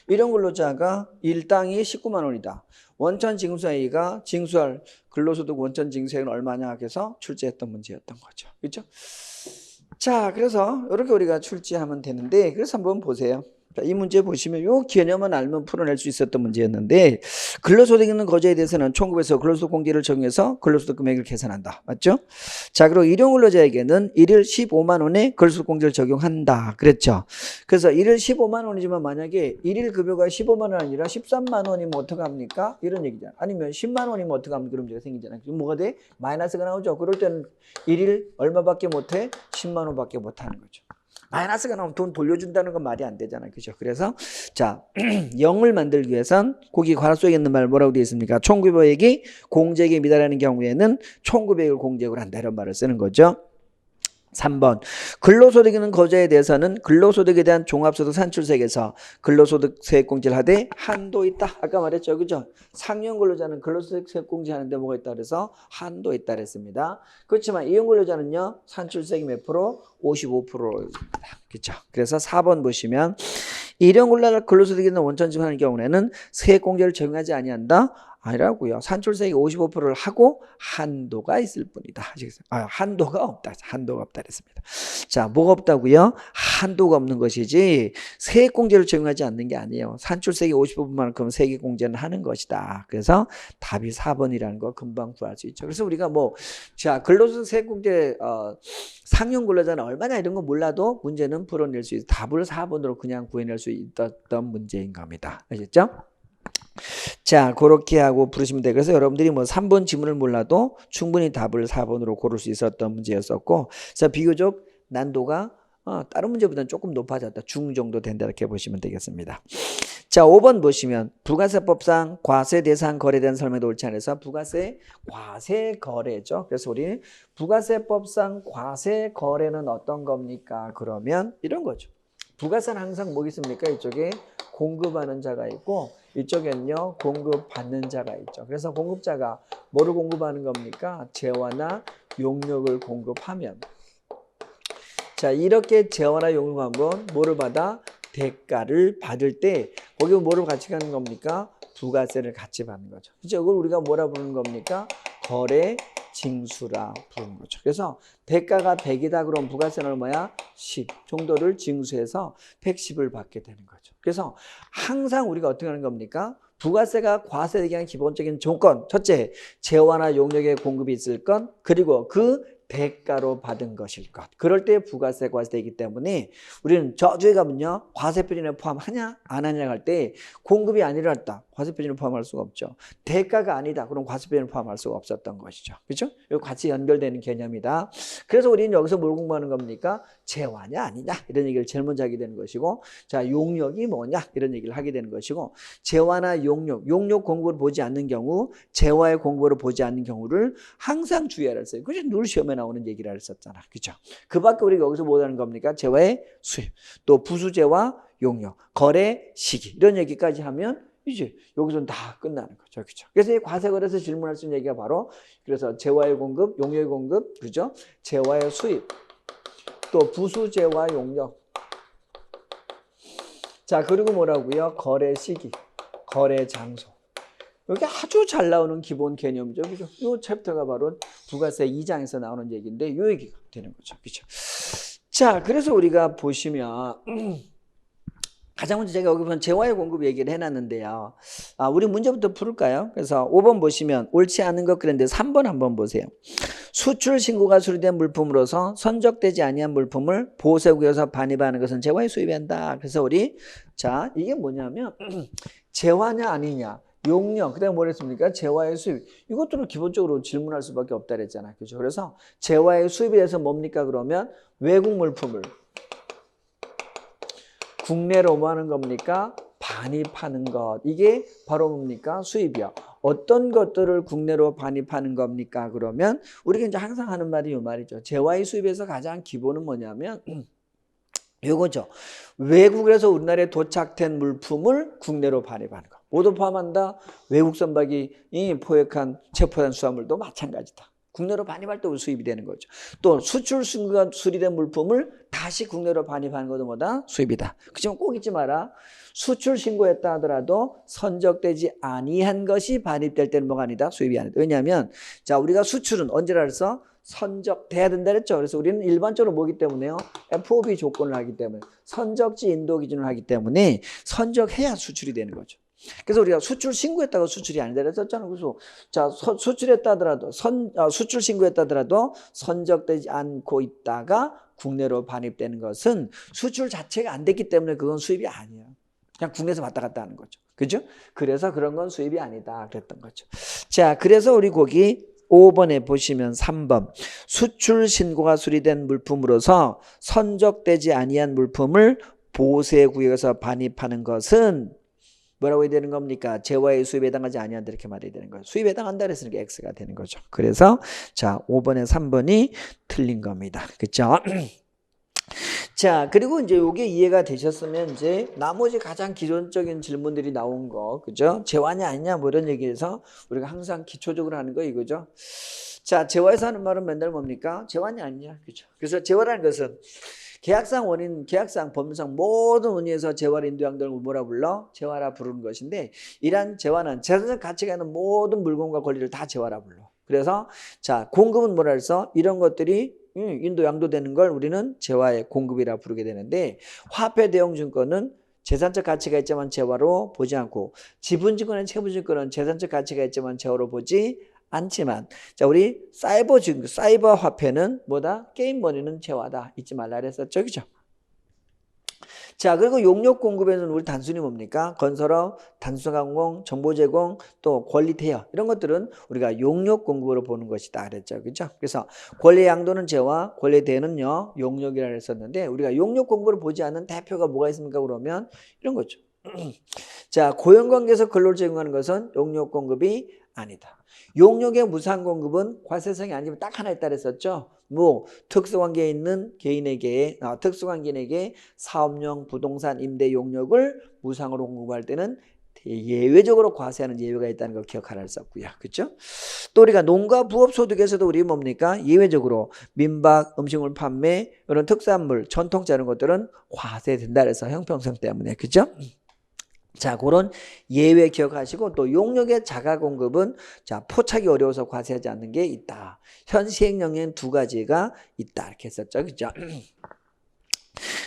일용 근로자가 일당이 19만 원이다. 원천 징수액이가 징수할 근로소득 원천 징수액은 얼마냐 해서 출제했던 문제였던 거죠. 그렇죠? 자, 그래서 이렇게 우리가 출제하면 되는데 그래서 한번 보세요. 자, 이 문제 보시면 이 개념만 알면 풀어낼 수 있었던 문제였는데 근로소득 있는 거제에 대해서는 총급에서 근로소득 공제를 적용해서 근로소득 금액을 계산한다. 맞죠? 자, 그리고 일용 근로자에게는 일일 15만 원의 근로소득 공제를 적용한다. 그랬죠? 그래서 일일 15만 원이지만 만약에 일일 급여가 15만 원 아니라 13만 원이면 어떡합니까? 이런 얘기잖아. 아니면 10만 원이면 어떡합니까? 그런 문제가 생기잖아요. 그럼 뭐가 돼? 마이너스가 나오죠. 그럴 때는 일일 얼마밖에 못해? 10만 원밖에 못하는 거죠. 마이너스가 나오면 돈 돌려준다는 건 말이 안 되잖아요. 그죠? 그래서, 자, 0을 만들기 위해선 거기 괄호 속에 있는 말 뭐라고 되어 있습니까? 총급여액이 공제액에 미달하는 경우에는 총급여액을 공제액으로 한다. 이런 말을 쓰는 거죠. 3번 근로소득 있는 거제에 대해서는 근로소득에 대한 종합소득 산출세액에서 근로소득 세액공제를 하되 한도 있다. 아까 말했죠. 그죠? 상용 근로자는 근로소득 세액공제하는데 뭐가 있다 그래서 한도 있다 그랬습니다. 그렇지만 이용 근로자는요. 산출세액이 몇 프로? 55%입니다. 그렇죠? 그래서 4번 보시면 일용 근로소득 있는 원천 징수하는 경우에는 세액공제를 적용하지 아니한다. 아니라고요. 산출세액이 55%를 하고 한도가 있을 뿐이다. 한도가 없다. 한도가 없다 그랬습니다. 자, 뭐가 없다고요? 한도가 없는 것이지 세액공제를 적용하지 않는 게 아니에요. 산출세액이 55%만큼 세액공제는 하는 것이다. 그래서 답이 4번이라는 거 금방 구할 수 있죠. 그래서 우리가 자, 근로소득 세액공제 상용 근로자는 얼마냐 이런 거 몰라도 문제는 풀어낼 수 있어요. 답을 4번으로 그냥 구해낼 수 있었던 문제인 겁니다. 아셨죠? 자, 그렇게 하고 부르시면 돼요. 그래서 여러분들이 3번 지문을 몰라도 충분히 답을 4번으로 고를 수 있었던 문제였었고, 자, 비교적 난도가 다른 문제보다는 조금 높아졌다. 중 정도 된다. 이렇게 보시면 되겠습니다. 자, 5번 보시면 부가세법상 과세 대상 거래에 대한 설명도 옳지 않아서 부가세 과세 거래죠. 그래서 우리 부가세법상 과세 거래는 어떤 겁니까? 그러면 이런 거죠. 부가세는 항상 뭐 있습니까? 이쪽에 공급하는 자가 있고 이쪽에는요 공급받는 자가 있죠. 그래서 공급자가 뭐를 공급하는 겁니까? 재화나 용역을 공급하면 자 이렇게 재화나 용역하면 뭐를 받아? 대가를 받을 때 거기 뭐를 같이 가는 겁니까? 부가세를 같이 받는 거죠. 그죠? 이걸 우리가 뭐라 부르는 겁니까? 거래 징수라 부르는 거죠. 그래서 대가가 100이다 그러면 부가세는 얼마야? 10 정도를 징수해서 110을 받게 되는 거죠. 그래서 항상 우리가 어떻게 하는 겁니까? 부가세가 과세되기 위한 기본적인 조건. 첫째, 재화나 용역의 공급이 있을 것. 그리고 그 대가로 받은 것일 것. 그럴 때 부가세 과세되기 때문에 우리는 저주에 가면요. 과세표준에 포함하냐 안 하냐 할 때 공급이 안 일어났다. 과세표준에 포함할 수가 없죠. 대가가 아니다. 그럼 과세표준에 포함할 수가 없었던 것이죠. 그렇죠? 이거 같이 연결되는 개념이다. 그래서 우리는 여기서 뭘 공부하는 겁니까? 재화냐 아니냐 이런 얘기를 제일 먼저 하게 되는 것이고 자 용역이 뭐냐 이런 얘기를 하게 되는 것이고 재화나 용역 공급을 보지 않는 경우 재화의 공급을 보지 않는 경우를 항상 주의하라 했어요. 그래서 늘 시험에 나오는 얘기를 했었잖아. 그렇죠? 그 밖에 우리가 여기서 뭐 하는 겁니까? 재화의 수입, 또 부수재화, 용역, 거래 시기 이런 얘기까지 하면 이제 여기서는 다 끝나는 거죠. 그렇죠? 그래서 이 과세거래에서 질문할 수 있는 얘기가 바로 그래서 재화의 공급, 용역의 공급, 그죠? 재화의 수입, 또 부수재화, 용역. 자, 그리고 뭐라고요? 거래 시기, 거래 장소. 여기 아주 잘 나오는 기본 개념이죠. 그죠? 이 챕터가 바로 부가세 2장에서 나오는 얘기인데 이 얘기가 되는 거죠. 그죠? 자, 그래서 우리가 보시면 가장 먼저 제가 여기 보면 재화의 공급 얘기를 해놨는데요. 우리 문제부터 풀을까요? 그래서 5번 보시면 옳지 않은 것 그런데 3번 한번 보세요. 수출 신고가 수리된 물품으로서 선적되지 아니한 물품을 보세구에서 반입하는 것은 재화에 수입한다. 그래서 우리 자 이게 뭐냐면 재화냐 아니냐, 용역, 그다음에 뭐랬습니까? 재화의 수입. 이것들을 기본적으로 질문할 수밖에 없다 그랬잖아요. 그죠? 그래서 재화의 수입에 대해서 뭡니까? 그러면 외국 물품을 국내로 뭐 하는 겁니까? 반입하는 것. 이게 바로 뭡니까? 수입이요. 어떤 것들을 국내로 반입하는 겁니까? 그러면 우리가 이제 항상 하는 말이 이 말이죠. 재화의 수입에서 가장 기본은 뭐냐면 요거죠. 외국에서 우리나라에 도착된 물품을 국내로 반입하는 거. 모두 포함한다. 외국 선박이 포획한 체포한 수화물도 마찬가지다. 국내로 반입할 때 수입이 되는 거죠. 또 수출 신고가 수리된 물품을 다시 국내로 반입하는 것도 뭐다? 수입이다. 그렇지만 꼭 잊지 마라. 수출 신고했다 하더라도 선적되지 아니한 것이 반입될 때는 뭐가 아니다? 수입이 아니다. 왜냐하면 자 우리가 수출은 언제라 해서 선적돼야 된다 그랬죠. 그래서 우리는 일반적으로 뭐기 때문에요? FOB 조건을 하기 때문에 선적지 인도 기준을 하기 때문에 선적해야 수출이 되는 거죠. 그래서 우리가 수출 신고했다고 수출이 아니다 그랬었잖아요. 그래서 자 수출했다 하더라도 수출 신고했다 하더라도 선적되지 않고 있다가 국내로 반입되는 것은 수출 자체가 안 됐기 때문에 그건 수입이 아니에요. 그냥 국내에서 왔다 갔다 하는 거죠. 그죠? 그래서 그런 건 수입이 아니다 그랬던 거죠. 자 그래서 우리 거기 5번에 보시면 3번 수출 신고가 수리된 물품으로서 선적되지 아니한 물품을 보세구역에서 반입하는 것은 뭐라고 해야 되는 겁니까? 재화의 수입에 해당하지 아니한다 이렇게 말해야 되는 거예요. 수입에 해당한다 그래서 X가 되는 거죠. 그래서 자 5번에 3번이 틀린 겁니다. 그렇죠? 자 그리고 이제 요게 이해가 되셨으면 이제 나머지 가장 기본적인 질문들이 나온 거 그죠? 재화냐 아니냐 뭐 이런 얘기에서 우리가 항상 기초적으로 하는 거 이거죠. 자 재화에서 하는 말은 맨날 뭡니까? 재화냐 아니냐 그죠? 그래서 재화라는 것은 계약상 원인, 계약상 법률상 모든 원인에서 재화를 인도하는 걸 뭐라 불러? 재화라 부르는 것인데 이러한 재화는 재산적 가치가 있는 모든 물건과 권리를 다 재화라 불러. 그래서 자 공급은 뭐라 해서 이런 것들이 인도 양도되는 걸 우리는 재화의 공급이라 부르게 되는데 화폐 대용 증권은 재산적 가치가 있지만 재화로 보지 않고 지분증권의 채무증권은 재산적 가치가 있지만 재화로 보지 않지만 자 우리 사이버 화폐는 뭐다? 게임 머니는 재화다. 잊지 말라 그랬었죠. 그죠? 자 그리고 용역 공급에는 우리 단순히 뭡니까? 건설업, 단순 항공, 정보 제공, 또 권리 대여 이런 것들은 우리가 용역 공급으로 보는 것이다 그랬죠. 그죠? 그래서 권리 양도는 재화, 권리 대여는요 용역이라 했었는데 우리가 용역 공급을 보지 않는 대표가 뭐가 있습니까? 그러면 이런 거죠. 자 고용관계에서 근로를 제공하는 것은 용역 공급이 아니다. 용역의 무상 공급은 과세성이 아니면 딱 하나 있다 그랬었죠. 뭐 특수관계에 있는 개인에게 특수관계인에게 사업용 부동산 임대 용역을 무상으로 공급할 때는 예외적으로 과세하는 예외가 있다는 걸 기억하라 했었고요. 그렇죠? 또 우리가 농가 부업 소득에서도 우리 뭡니까? 예외적으로 민박, 음식물 판매 이런 특산물, 전통자 이런 것들은 과세된다 그래서 형평성 때문에. 그렇죠? 자, 그런 예외 기억하시고 또 용역의 자가 공급은 자 포착이 어려워서 과세하지 않는 게 있다. 현 시행령에는 두 가지가 있다 이렇게 했었죠, 그죠?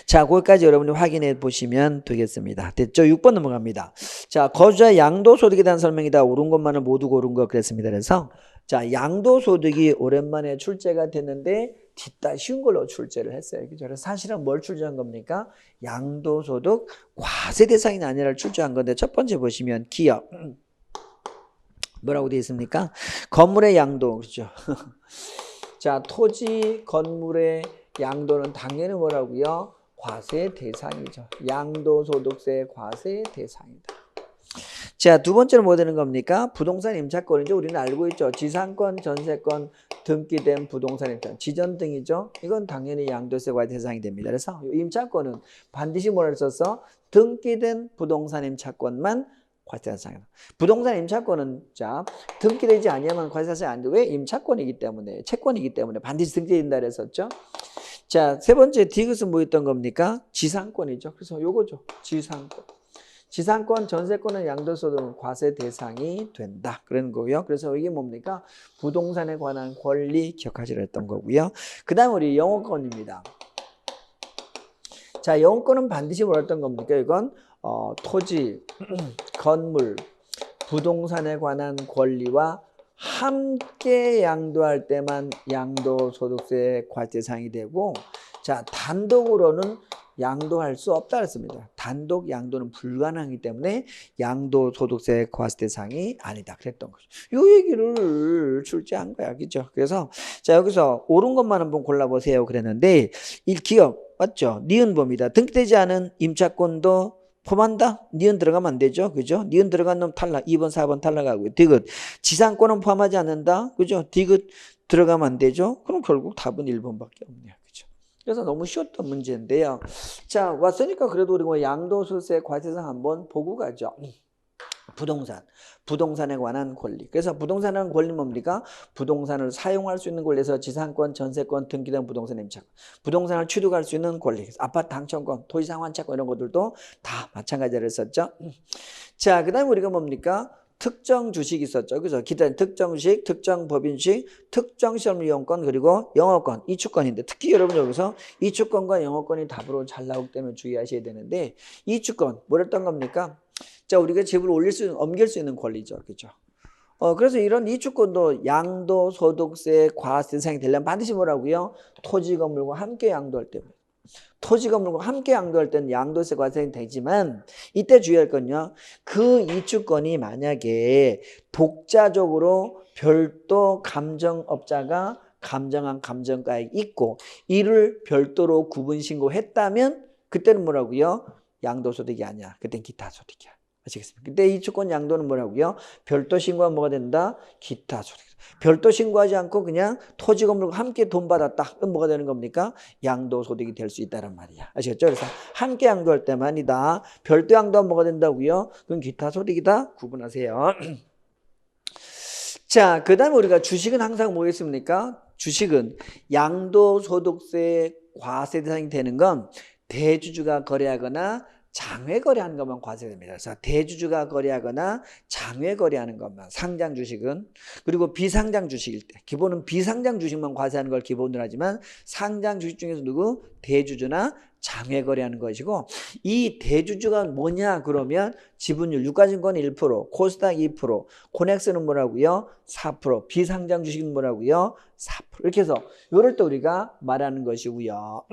자, 거기까지 여러분이 확인해 보시면 되겠습니다. 됐죠? 6번 넘어갑니다. 자, 거주자 양도소득에 대한 설명이다. 옳은 것만을 모두 고른 거 그랬습니다. 그래서 자, 양도소득이 오랜만에 출제가 됐는데 뒷다 쉬운 걸로 출제를 했어요. 그죠? 그래서 사실은 뭘 출제한 겁니까? 양도소득 과세 대상이 아니라 출제한 건데 첫 번째 보시면 기업 뭐라고 되어 있습니까? 건물의 양도 그렇죠? 자, 토지 건물의 양도는 당연히 뭐라고요? 과세 대상이죠. 양도소득세 과세 대상이다. 자, 두 번째는 뭐 되는 겁니까? 부동산 임차권이죠. 우리는 알고 있죠. 지상권, 전세권, 등기된 부동산 임차, 지전 등이죠. 이건 당연히 양도세 과세 대상이 됩니다. 그래서 임차권은 반드시 뭐라 써서 등기된 부동산 임차권만 과세 대상이다. 부동산 임차권은 자 등기되지 아니하면 과세 대상이 안 돼. 왜? 임차권이기 때문에, 채권이기 때문에 반드시 등기된다 그랬었죠. 자, 세 번째 디귿은 뭐였던 겁니까? 지상권이죠. 그래서 요거죠. 지상권. 지상권, 전세권은 양도소득 과세 대상이 된다. 그런 거고요. 그래서 이게 뭡니까? 부동산에 관한 권리 기억하시라 했던 거고요. 그 다음 우리 영어권입니다. 자, 영권은 반드시 뭐랬던 겁니까? 이건 토지, 건물, 부동산에 관한 권리와 함께 양도할 때만 양도소득세 과세상이 되고, 자, 단독으로는 양도할 수 없다 그랬습니다. 단독 양도는 불가능하기 때문에 양도소득세 과세 대상이 아니다 그랬던 거죠. 이 얘기를 출제한 거야, 그죠? 그래서 자, 여기서 옳은 것만 한번 골라보세요 그랬는데, 기억 맞죠? 니은범위다. 등기되지 않은 임차권도 포함한다? 니은 들어가면 안 되죠, 그죠? 니은 들어간 놈 탈락. 2번 4번 탈락하고요. 디귿 지상권은 포함하지 않는다, 그죠? 디귿 들어가면 안 되죠. 그럼 결국 답은 1번밖에 없네요, 그죠? 그래서 너무 쉬웠던 문제인데요. 자, 왔으니까 그래도 우리 뭐 양도소득세 과세상 한번 보고 가죠. 부동산에 관한 권리. 그래서 부동산에 관한 권리 뭡니까? 부동산을 사용할 수 있는 권리에서 지상권, 전세권, 등기된 부동산 임차권, 부동산을 취득할 수 있는 권리, 아파트 당첨권, 토지상 환차권 이런 것들도 다 마찬가지로 했었죠. 자, 그 다음에 우리가 뭡니까? 특정 주식이 있었죠. 그래서 기타 특정 주식, 특정 법인주식, 특정 시험 이용권, 그리고 영업권, 이주권인데, 특히 여러분 여기서 이주권과 영업권이 답으로 잘 나오기 때문에 주의하셔야 되는데, 이주권 뭐랬던 겁니까? 자, 우리가 집을 옮길 수 있는 권리죠, 그죠? 그래서 이런 이주권도 양도소득세 과세 대상이 되려면 반드시 뭐라고요? 토지 건물과 함께 양도할 때. 토지 건물과 함께 양도할 때는 양도세 과세는 되지만, 이때 주의할 건요, 그 이주권이 만약에 독자적으로 별도 감정업자가 감정한 감정가액이 있고 이를 별도로 구분 신고했다면 그때는 뭐라고요? 양도소득이 아니야. 그땐 기타소득이야. 아시겠습니까? 그때 이주권 양도는 뭐라고요? 별도 신고하면 뭐가 된다? 기타소득. 별도 신고하지 않고 그냥 토지 건물과 함께 돈 받았다. 그럼 뭐가 되는 겁니까? 양도소득이 될 수 있다란 말이야. 아시겠죠? 그래서 함께 양도할 때만이다. 별도 양도하면 뭐가 된다고요? 그건 기타소득이다. 구분하세요. 자, 그 다음에 우리가 주식은 항상 뭐겠습니까? 주식은 양도소득세 과세 대상이 되는 건 대주주가 거래하거나 장외 거래하는 것만 과세됩니다. 그래서 대주주가 거래하거나 장외 거래하는 것만, 상장 주식은. 그리고 비상장 주식일 때, 기본은 비상장 주식만 과세하는 걸 기본으로 하지만 상장 주식 중에서 누구? 대주주나 장외 거래하는 것이고, 이 대주주가 뭐냐 그러면 지분율, 유가증권 1%, 코스닥 2%, 코넥스는 뭐라고요? 4%, 비상장 주식은 뭐라고요? 4%. 이렇게 해서 이럴 때 우리가 말하는 것이고요.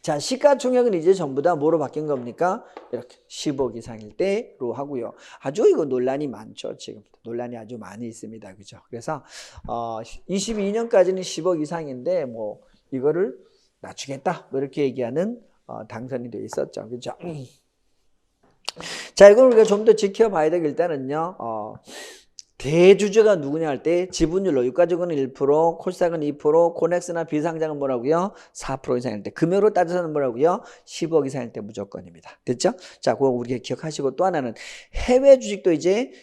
자, 시가총액은 이제 전부 다 뭐로 바뀐 겁니까? 이렇게 10억 이상일 때로 하고요. 아주 이거 논란이 많죠. 지금 논란이 아주 많이 있습니다. 그죠? 그래서 22년까지는 10억 이상인데 뭐 이거를 낮추겠다 뭐 이렇게 얘기하는 당선이 돼 있었죠. 그죠? 자, 이걸 우리가 좀 더 지켜봐야 되겠 일단은요. 대주주가 누구냐 할 때 지분율로 유가증권은 1%, 코스닥은 2%, 코넥스나 비상장은 뭐라고요? 4% 이상일 때. 금액으로 따져서는 뭐라고요? 10억 이상일 때 무조건입니다. 됐죠? 자, 그거 우리가 기억하시고, 또 하나는 해외 주식도 이제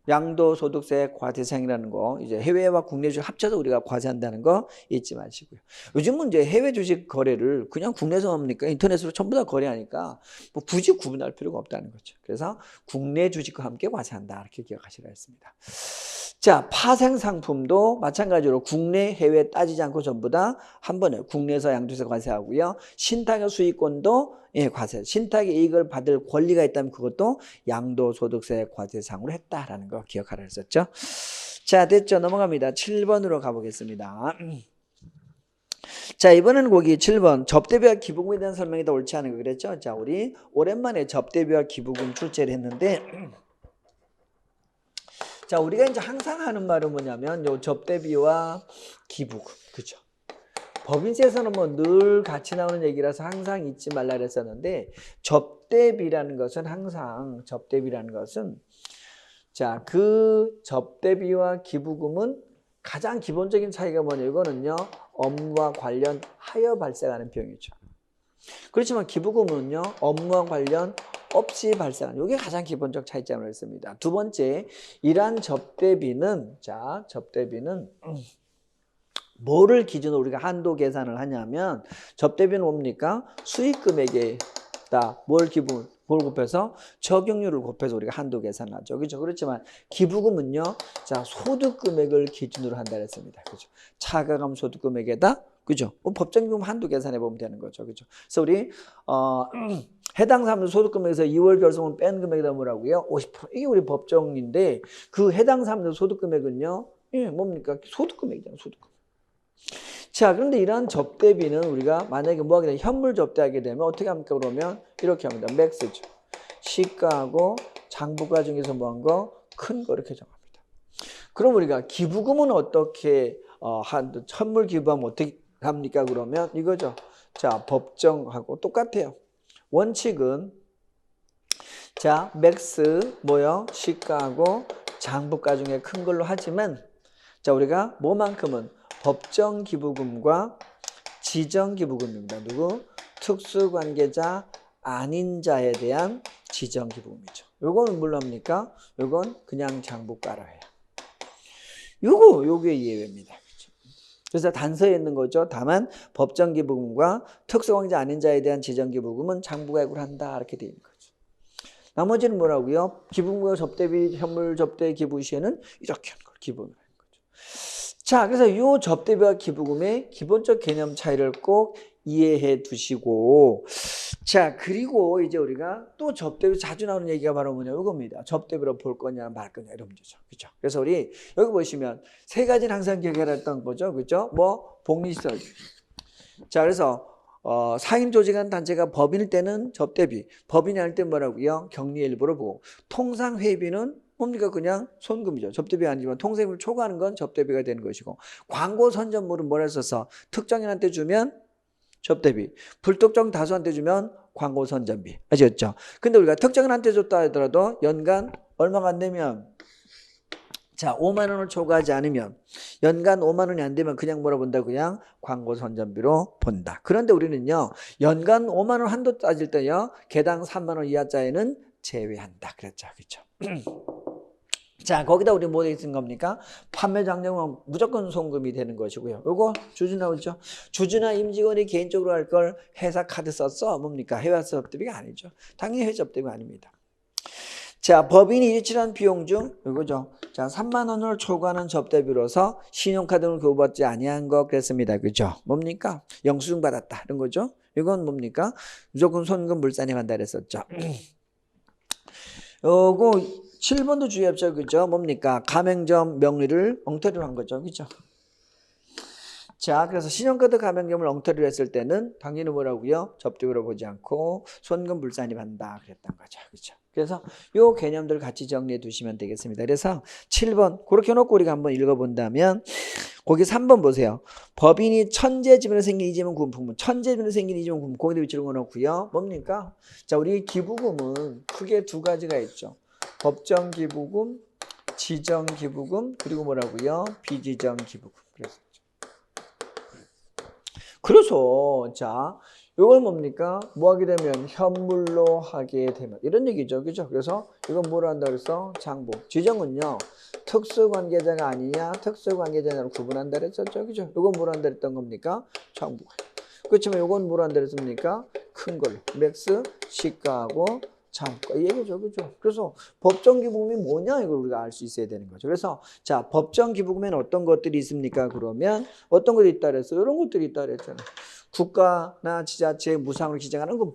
양도소득세 과세상이라는 거, 이제 해외와 국내 주식 합쳐서 우리가 과세한다는 거 잊지 마시고요. 요즘은 이제 해외 주식 거래를 그냥 국내에서 합니까? 인터넷으로 전부 다 거래하니까 뭐 굳이 구분할 필요가 없다는 거죠. 그래서 국내 주식과 함께 과세한다. 이렇게 기억하시라 했습니다. 자, 파생 상품도 마찬가지로 국내, 해외 따지지 않고 전부 다 한 번에 국내에서 양도세 과세하고요. 신탁의 수익권도 과세, 신탁의 이익을 받을 권리가 있다면 그것도 양도소득세 과세상으로 했다라는 거 기억하라 했었죠. 자, 됐죠? 넘어갑니다. 7번으로 가보겠습니다. 자, 이번에는 거기 7번 접대비와 기부금에 대한 설명이 더 옳지 않은 거 그랬죠? 자, 우리 오랜만에 접대비와 기부금 출제를 했는데, 자, 우리가 이제 항상 하는 말은 뭐냐면 요 접대비와 기부금, 그죠? 법인세에서는 뭐 늘 같이 나오는 얘기라서 항상 잊지 말라 그랬었는데, 접대비라는 것은 자, 그 접대비와 기부금은 가장 기본적인 차이가 뭐냐, 이거는요 업무와 관련하여 발생하는 비용이죠. 그렇지만 기부금은요 업무와 관련 없이 발생하는, 이게 가장 기본적 차이점을 했습니다. 두 번째, 이러한 접대비는 뭐를 기준으로 우리가 한도 계산을 하냐면, 접대비는 뭡니까? 수익금액에다 뭘 곱해서 적용률을 곱해서 우리가 한도 계산을 하죠. 그렇죠? 그렇지만 기부금은요, 자, 소득금액을 기준으로 한다 그랬습니다. 그렇죠? 차가감 소득금액에다 그죠? 법정 기부금 한도 계산해 보면 되는 거죠. 그죠? 그래서 우리 해당 사람들 소득금액에서 2월 결손금 뺀 금액이다 뭐라고요? 50%. 이게 우리 법정인데 그 해당 사람들 소득금액은요. 예, 뭡니까? 소득금액이잖아요. 소득금. 자, 그런데 이러한 접대비는 우리가 만약에 뭐 하게 되면 현물 접대하게 되면 어떻게 합니까? 그러면 이렇게 합니다. 맥스죠. 시가하고 장부가 중에서 뭐 한 거? 큰 거 이렇게 정합니다. 그럼 우리가 기부금은 어떻게 현물 기부하면 어떻게 합니까? 그러면 이거죠. 자, 법정하고 똑같아요. 원칙은 자, 맥스 뭐요? 시가하고 장부가 중에 큰 걸로 하지만 자, 우리가 뭐만큼은 법정 기부금과 지정 기부금입니다. 누구? 특수관계자 아닌 자에 대한 지정 기부금이죠. 요거는 뭘합니까? 요건 그냥 장부가로 해요. 요게 예외입니다. 그래서 단서에 있는 거죠. 다만 법정 기부금과 특수관계자 아닌 자에 대한 지정 기부금은 장부가액으로 한다. 이렇게 되어 있는 거죠. 나머지는 뭐라고요? 기부금과 접대비, 현물 접대 기부 시에는 이렇게 하는 걸 기본으로 하는 거죠. 자, 그래서 이 접대비와 기부금의 기본적 개념 차이를 꼭 이해해 두시고, 자, 그리고 이제 우리가 또 접대비 자주 나오는 얘기가 바로 뭐냐, 이겁니다. 접대비로 볼 거냐 말 거냐 이런 문제죠. 그죠? 그래서 우리 여기 보시면 세 가지는 항상 기억해놨던 거죠. 그죠? 뭐 복리시설. 자, 그래서 사인 조직한 단체가 법인일 때는 접대비, 법인이 아닐 때 뭐라고요? 격리일부로 보고, 통상 회비는 뭡니까? 그냥 손금이죠. 접대비 아니지만 통상회비를 초과하는 건 접대비가 되는 것이고, 광고 선전물은 뭐라 써서 특정인한테 주면 접대비, 불특정 다수한테 주면 광고 선전비. 아시겠죠? 근데 우리가 특정인한테 줬다 하더라도 연간 얼마가 안 되면, 자, 5만 원을 초과하지 않으면, 연간 5만 원이 안 되면 그냥 뭐라 본다? 그냥 광고 선전비로 본다. 그런데 우리는요, 연간 5만 원 한도 따질 때요, 개당 3만 원 이하자에는 제외한다. 그랬죠. 그렇죠? 자, 거기다 우리 뭐 있는 겁니까? 판매 장려금은 무조건 송금이 되는 것이고요. 요거 주주 나오죠? 주주나 임직원이 개인적으로 할 걸 회사 카드 썼어? 뭡니까? 해외 접대비가 아니죠. 당연히 해외 접대비가 아닙니다. 자, 법인이 일치한 비용 중 이거죠. 자, 3만 원을 초과하는 접대비로서 신용카드를 교부받지 아니한 거 그랬습니다. 그죠? 뭡니까? 영수증 받았다. 이런 거죠. 이건 뭡니까? 무조건 손금 물산이 한다 그랬었죠. 요거 7번도 주의합죠. 그죠? 뭡니까? 가맹점 명의를 엉터리로 한 거죠. 그죠? 자, 그래서 신용카드 가맹점을 엉터리로 했을 때는 당연히 뭐라고요? 접대비로 보지 않고 손금 불산입한다 그랬던 거죠. 그죠? 그래서 요 개념들 같이 정리해 두시면 되겠습니다. 그래서 7번 그렇게 해놓고 우리가 한번 읽어본다면 거기 3번 보세요. 법인이 천재지변으로 생긴 이재명 구분품은 천재지변으로 생긴 이재명 구분 거기다 위치를 넣어놓고요. 뭡니까? 자, 우리 기부금은 크게 두 가지가 있죠. 법정 기부금, 지정 기부금, 그리고 뭐라고요? 비지정 기부금. 그래서 자, 이걸 뭡니까? 뭐 하게 되면 현물로 하게 되면 이런 얘기죠. 그죠? 그래서 이건 뭐로 한다 그랬어? 장부. 지정은요. 특수관계자가 아니냐, 특수관계자냐로 구분한다 그랬었죠. 그죠? 이건 뭐로 한다 그랬던 겁니까? 장부. 그렇지만 이건 뭐로 한다 그랬습니까? 큰 걸로. 맥스, 시가하고 장부가 이 얘기죠. 그죠? 그래서 법정 기부금이 뭐냐 이걸 우리가 알 수 있어야 되는 거죠. 그래서 자, 법정 기부금에는 어떤 것들이 있습니까? 그러면 어떤 것들이 있다 그랬어요? 이런 것들이 있다 그랬잖아요. 국가나 지자체의 무상으로 기증하는 금품,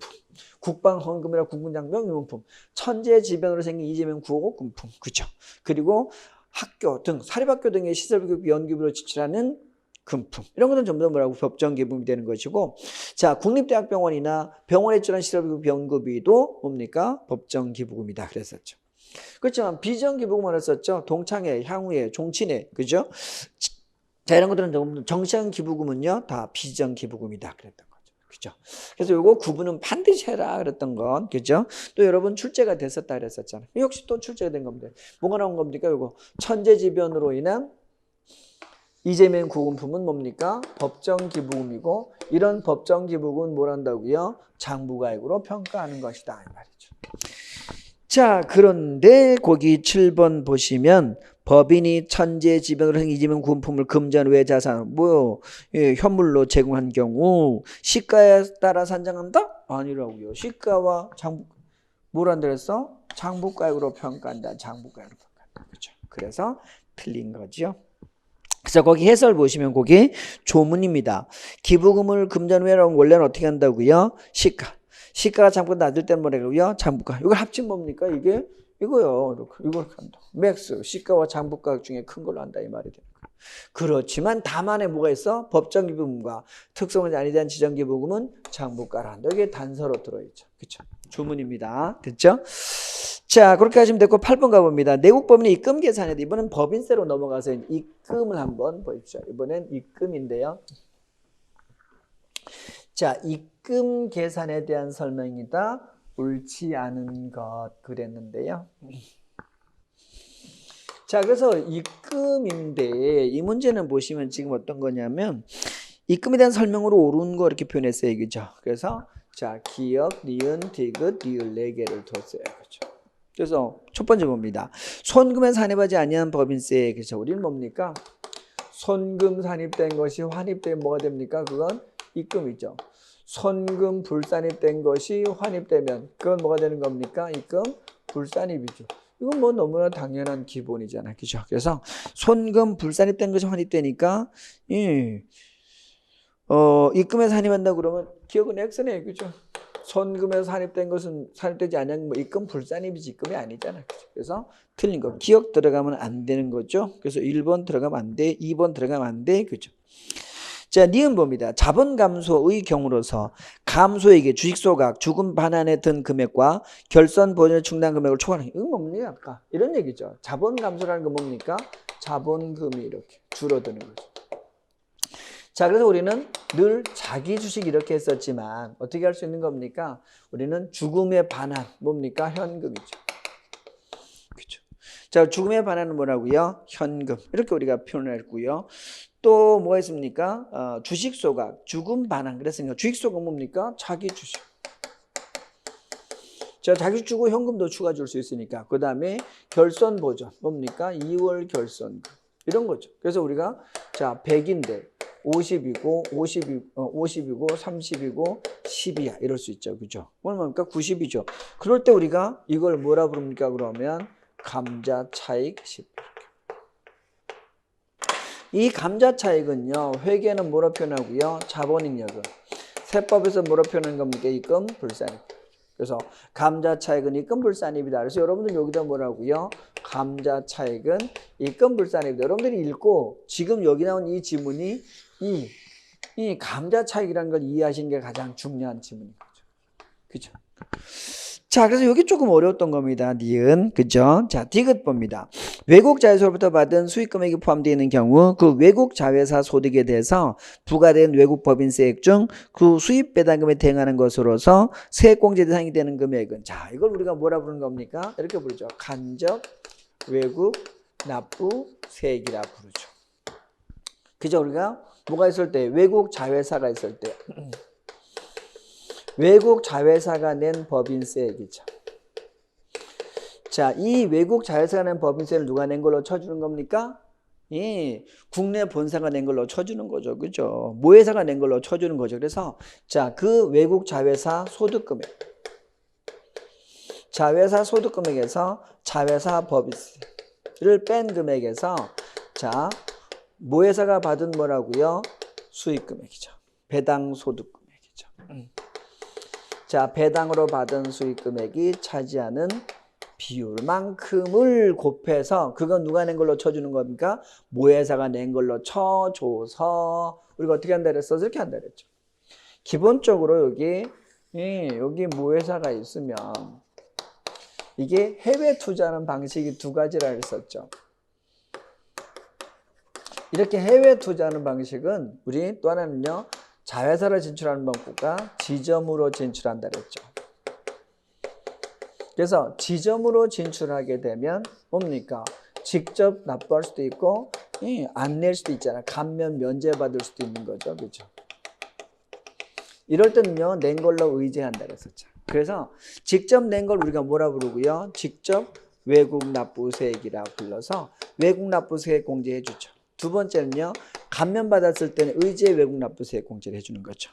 국방 헌금이나 국군장병 유문품, 천재지변으로 생긴 이재명 구호고 금품, 그죠? 그리고 학교 등 사립학교 등의 시설교육 연구비로 지출하는 금품, 이런 것은 전부 다 뭐라고? 법정 기부금이 되는 것이고, 자, 국립대학병원이나 병원에 지출한 시설교육 연구비도 뭡니까? 법정 기부금이다 그랬었죠. 그렇지만 비정 기부금을 했었죠. 동창회, 향후회, 종친회, 그죠? 자, 이런 것들은 전부 정시형 기부금은요, 다 비정 기부금이다 그랬던 거죠. 그죠? 그래서 요거 구분은 반드시 해라 그랬던 건, 그죠? 또 여러분 출제가 됐었다 그랬었잖아요. 역시 또 출제가 된 겁니다. 뭐가 나온 겁니까? 요거 천재지변으로 인한 이재명 구금품은 뭡니까? 법정 기부금이고, 이런 법정 기부금은 뭘 한다고요? 장부가액으로 평가하는 것이다 이 말이죠. 자, 그런데 거기 7번 보시면 법인이 천재지변으로 생긴 이재명 구금품을 금전 외 자산 현물로 제공한 경우 시가에 따라 산정한다? 아니라고요. 시가와 장부 뭘 한다 그랬어? 장부가액으로 평가한다. 장부가액으로 평가한다. 그렇죠? 그래서 틀린 거죠. 그래서 거기 해설 보시면 거기 조문입니다. 기부금을 금전후에는 원래는 어떻게 한다고요? 시가. 시가가 잠깐 낮을 때는 뭐라고요? 장부가. 이걸 합친 뭡니까? 이게 이거요. 이걸 한다. 맥스. 시가와 장부가 중에 큰 걸로 한다 이 말이 되는 거예요. 그렇지만 다만에 뭐가 있어? 법정 기부금과 특성을 아니에 대한 지정 기부금은 장부가라 한다. 이게 단서로 들어있죠. 그렇죠? 조문입니다. 됐죠? 자, 그렇게 하시면 됐고 8번 가봅니다. 내국법인의 입금 계산에 이번엔 법인세로 넘어가서 입금을 한번 보십시오. 이번엔 입금인데요. 자, 입금 계산에 대한 설명이다. 옳지 않은 것 그랬는데요. 자, 그래서 입금인데 이 문제는 보시면 지금 어떤 거냐면 입금에 대한 설명으로 옳은 거 이렇게 표현했어요. 그죠? 그래서 자, 기역, 니은, 디귿, 리을 4개를 뒀어요. 그렇죠? 그래서 첫 번째 봅니다. 손금에 산입하지 아니한 법인세. 그래서 우리는 뭡니까? 손금 산입된 것이 환입되면 뭐가 됩니까? 그건 입금이죠. 손금 불산입된 것이 환입되면 그건 뭐가 되는 겁니까? 입금 불산입이죠. 이건 뭐 너무나 당연한 기본이잖아요. 그죠? 그래서 손금 불산입된 것이 환입되니까 입금에 산입한다 그러면 기억은 X네. 그죠? 손금에서 산입된 것은 산입되지 않은 뭐 입금 불산입이지 입금이 아니잖아. 그래서 틀린 거. 기억 들어가면 안 되는 거죠. 그래서 1번 들어가면 안 돼. 2번 들어가면 안 돼. 그죠? 자, 니은 봅니다. 자본 감소의 경우로서 감소액의 주식 소각, 주금 반환에 든 금액과 결선 보존 충당 금액을 초과하는 이건 뭡니까? 아까 이런 얘기죠. 자본 감소라는 건 뭡니까? 자본금이 이렇게 줄어드는 거죠. 자, 그래서 우리는 늘 자기 주식 이렇게 했었지만 어떻게 할 수 있는 겁니까? 우리는 죽음의 반환 뭡니까? 현금이죠. 그렇죠. 자, 죽음의 반환은 뭐라고요? 현금. 이렇게 우리가 표현했고요. 또 뭐가 있습니까? 주식 소각, 죽음 반환. 그랬으니까 주식 소각 뭡니까? 자기 주식. 자, 자기 주고 현금도 추가 줄 수 있으니까. 그 다음에 결선 보전 뭡니까? 2월 결선금. 이런 거죠. 그래서 우리가 자 100인데 50이고 50이고 30이고 10이야 이럴 수 있죠. 그죠? 얼마입니까? 90이죠. 그럴 때 우리가 이걸 뭐라 부릅니까? 그러면 감자 차익 10. 이 감자 차익은요. 회계는 뭐로 표현하고요? 자본잉여금. 세법에서 뭐로 표현하는 겁니까? 입금 불산입. 그래서 감자 차익은 입금 불산입이다. 그래서 여러분들 여기다 뭐라고요? 감자 차익은 입금 불산입이다. 여러분들이 읽고 지금 여기 나온 이 지문이 이 감자 차익이라는 걸 이해하시는 게 가장 중요한 지문인 거죠. 그죠? 자, 그래서 여기 조금 어려웠던 겁니다. 니은. 그죠? 자, 디귿 봅니다. 외국 자회사로부터 받은 수익 금액이 포함되어 있는 경우 그 외국 자회사 소득에 대해서 부과된 외국 법인세액 중 그 수입 배당금에 대응하는 것으로서 세액공제 대상이 되는 금액은 자, 이걸 우리가 뭐라 부르는 겁니까? 이렇게 부르죠. 간접 외국 납부세액이라 부르죠. 그죠? 우리가 뭐가 있을 때 외국 자회사가 있을 때 외국 자회사가 낸 법인세액이죠. 자, 이 외국 자회사가 낸 법인세를 누가 낸 걸로 쳐주는 겁니까? 예, 국내 본사가 낸 걸로 쳐주는 거죠. 그죠? 모회사가 낸 걸로 쳐주는 거죠. 그래서 자, 그 외국 자회사 소득금액. 자회사 소득금액에서 자회사 법인세를 뺀 금액에서 자, 모회사가 받은 뭐라고요? 수익금액이죠. 배당 소득금액이죠. 자, 배당으로 받은 수익금액이 차지하는 비율만큼을 곱해서 그건 누가 낸 걸로 쳐주는 겁니까? 모회사가 낸 걸로 쳐줘서 우리가 어떻게 한다 그랬어? 이렇게 한다 그랬죠. 기본적으로 여기 모회사가 있으면 이게 해외 투자하는 방식이 두 가지라 했었죠. 이렇게 해외 투자하는 방식은 우리 또 하나는요. 자회사로 진출하는 방법과 지점으로 진출한다 그랬죠. 그래서 지점으로 진출하게 되면 뭡니까? 직접 납부할 수도 있고 안 낼 수도 있잖아요. 감면 면제받을 수도 있는 거죠. 그렇죠? 이럴 때는요. 낸 걸로 의제한다 그랬었죠. 그래서 직접 낸 걸 우리가 뭐라 부르고요? 직접 외국 납부세액이라 불러서 외국 납부세액 공제해 주죠. 두 번째는요. 감면받았을 때는 의제 외국 납부세액 공제를 해주는 거죠.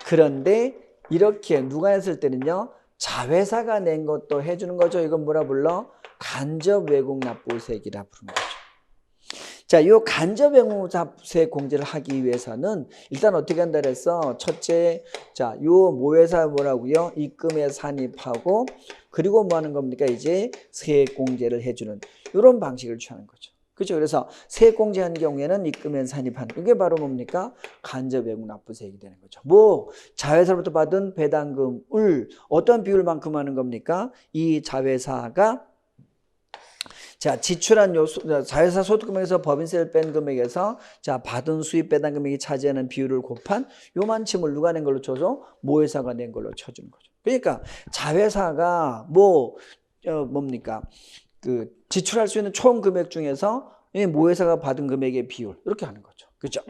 그런데 이렇게 누가 했을 때는요. 자회사가 낸 것도 해주는 거죠. 이건 뭐라 불러? 간접 외국 납부세액이라 부르는 거죠. 자, 요 간접행무납세 공제를 하기 위해서는 일단 어떻게 한다 그랬어? 첫째, 자, 요 모회사 뭐라고요? 입금에 산입하고 그리고 뭐 하는 겁니까? 이제 세액 공제를 해주는 이런 방식을 취하는 거죠. 그렇죠? 그래서 세액 공제한 경우에는 입금에 산입하는 이게 바로 뭡니까? 간접외국납부세액이 되는 거죠. 뭐 자회사로부터 받은 배당금을 어떤 비율만큼 하는 겁니까? 이 자회사가 자, 지출한 자회사 소득금액에서 법인세를 뺀 금액에서 자, 받은 수입 배당 금액이 차지하는 비율을 곱한 요만큼을 누가 낸 걸로 쳐줘? 모회사가 낸 걸로 쳐주는 거죠. 그러니까 자회사가 뭡니까? 그 지출할 수 있는 총 금액 중에서 이 모회사가 받은 금액의 비율 이렇게 하는 거죠. 그렇죠?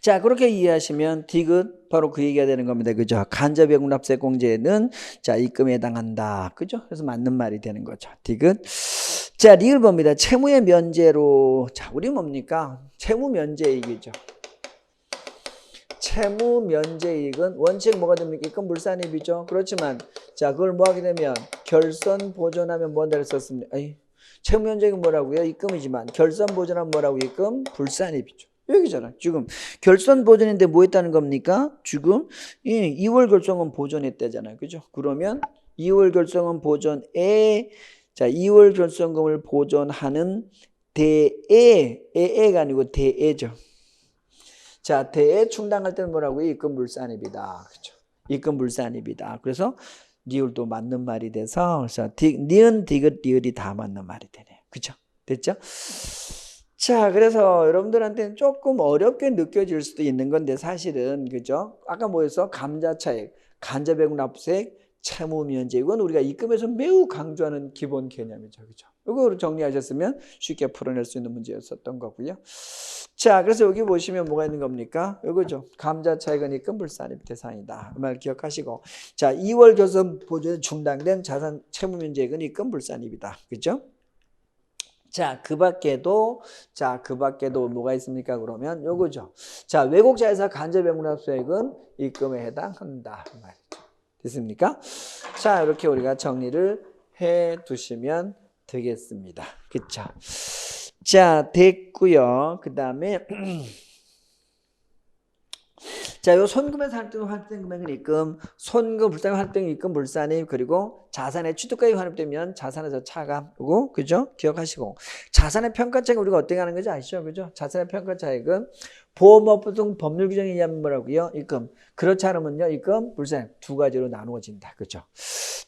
자, 그렇게 이해하시면 디귿 바로 그 얘기가 되는 겁니다. 그죠? 간접외국납세 공제는 자, 입금에 해당한다. 그죠? 그래서 맞는 말이 되는 거죠. 디귿. 자, 리을 봅니다. 채무의 면제로. 자, 우리 뭡니까? 채무 면제이익이죠. 채무 면제이익은 원칙 뭐가 됩니까? 입금 불산입이죠. 그렇지만 자, 그걸 뭐 하게 되면 결선 보존하면 뭔가를 썼습니다. 채무 면제이익은 뭐라고요? 입금이지만 결선 보존하면 뭐라고? 입금 불산입이죠. 여기잖아. 지금 결선 보존인데 뭐 했다는 겁니까? 지금 2월 결성은 보존했다잖아요. 그죠? 그러면 2월 결성은 보존에 자, 2월 결성금을 보존하는 대에가 아니고 대에죠. 자, 대에 충당할 때는 뭐라고요? 입금 불산입이다. 그죠? 입금 불산입이다. 그래서 리을도 맞는 말이 돼서 그래서 니은 디귿 리을이 다 맞는 말이 되네요. 그죠? 됐죠? 자, 그래서 여러분들한테는 조금 어렵게 느껴질 수도 있는 건데 사실은 그죠? 아까 뭐였어? 감자차익, 간접외국납부세액, 채무면제 이건 우리가 입금에서 매우 강조하는 기본 개념이죠. 그죠? 이거 정리하셨으면 쉽게 풀어낼 수 있는 문제였었던 거고요. 자, 그래서 여기 보시면 뭐가 있는 겁니까? 이거죠. 감자차익은 입금 불산입 대상이다. 그 말 기억하시고. 자, 2월 결선 보존에 충당된 자산 채무면제액은 입금 불산입이다. 그죠? 자, 그 밖에도 뭐가 있습니까? 그러면 요거죠. 자, 외국 자회사 간접외국납부세액은 입금에 해당한다. 됐습니까? 자, 이렇게 우리가 정리를 해 두시면 되겠습니다. 그쵸? 자, 됐고요. 그 다음에 자, 요 손금에서 환입된 금액은 입금, 손금 불산입 환입된 입금 불산입, 그리고 자산의 취득가액이 환입되면 자산에서 차감, 요거 그죠? 기억하시고 자산의 평가차익 우리가 어떻게 하는 건지 아시죠? 그죠? 자산의 평가차익은 보험업부 등 법률 규정에 의하면 뭐라고요? 입금. 그렇지 않으면요, 입금 불산입 두 가지로 나누어진다. 그죠?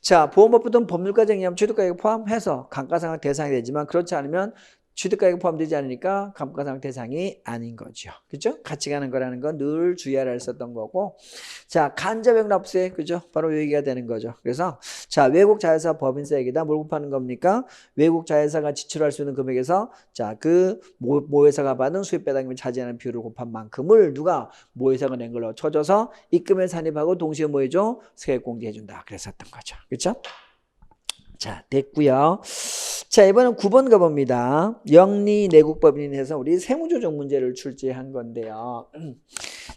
자, 보험업부 등 법률 규정에 의하면 취득가액 포함해서 감가상각 대상이 되지만 그렇지 않으면 취득가액이 포함되지 않으니까 감가상각 대상이 아닌 거죠. 그죠? 같이 가는 거라는 건 늘 주의하라 했었던 거고. 자, 간접외국납부세, 그죠? 바로 이 얘기가 되는 거죠. 그래서, 자, 외국 자회사 법인세액이다. 뭘 곱하는 겁니까? 외국 자회사가 지출할 수 있는 금액에서, 자, 그 모회사가 받은 수입 배당금이 차지하는 비율을 곱한 만큼을 누가 모회사가 낸 걸로 쳐줘서 입금에 산입하고 동시에 뭐 해줘? 세액 공제해준다. 그랬었던 거죠. 그죠? 자, 됐고요. 자, 이번엔 9번 가봅니다. 영리내국법인에서 우리 세무조정 문제를 출제한 건데요.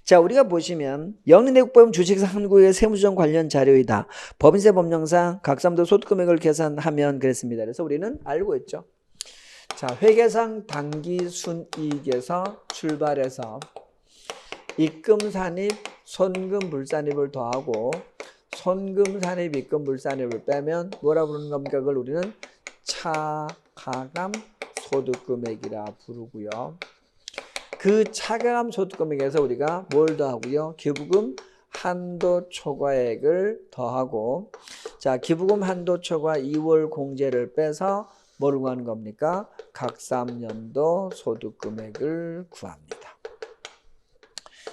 자, 우리가 보시면 영리내국법인 주식회사 한국의 세무조정 관련 자료이다. 법인세 법령상 각사무소 소득금액을 계산하면 그랬습니다. 그래서 우리는 알고 있죠. 자, 회계상 당기순이익에서 출발해서 입금산입, 손금불산입을 더하고 손금산입, 입금불산입을 빼면 뭐라 부르는 겁니까? 그걸 우리는 차가감 소득금액이라 부르고요. 그 차가감 소득금액에서 우리가 뭘 더하고요? 기부금 한도 초과액을 더하고 자, 기부금 한도 초과 2월 공제를 빼서 뭐를 구하는 겁니까? 각 3년도 소득금액을 구합니다.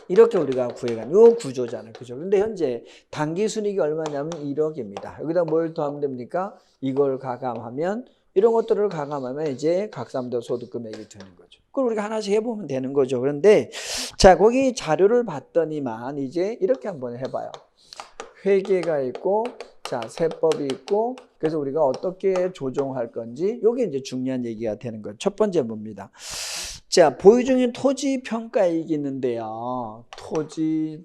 이렇게 우리가 구해간 요 구조잖아요. 그죠? 근데 현재 당기순이익이 얼마냐면 1억입니다. 여기다 뭘 더하면 됩니까? 이걸 가감하면 이런 것들을 가감하면 이제 각삼도 소득금액이 되는 거죠. 그걸 우리가 하나씩 해보면 되는 거죠. 그런데 자, 거기 자료를 봤더니만 이제 이렇게 한번 해봐요. 회계가 있고 자, 세법이 있고 그래서 우리가 어떻게 조정할 건지 이게 이제 중요한 얘기가 되는 거예요. 첫 번째 뭡니다. 자, 보유 중인 토지 평가이익이 있는데요. 토지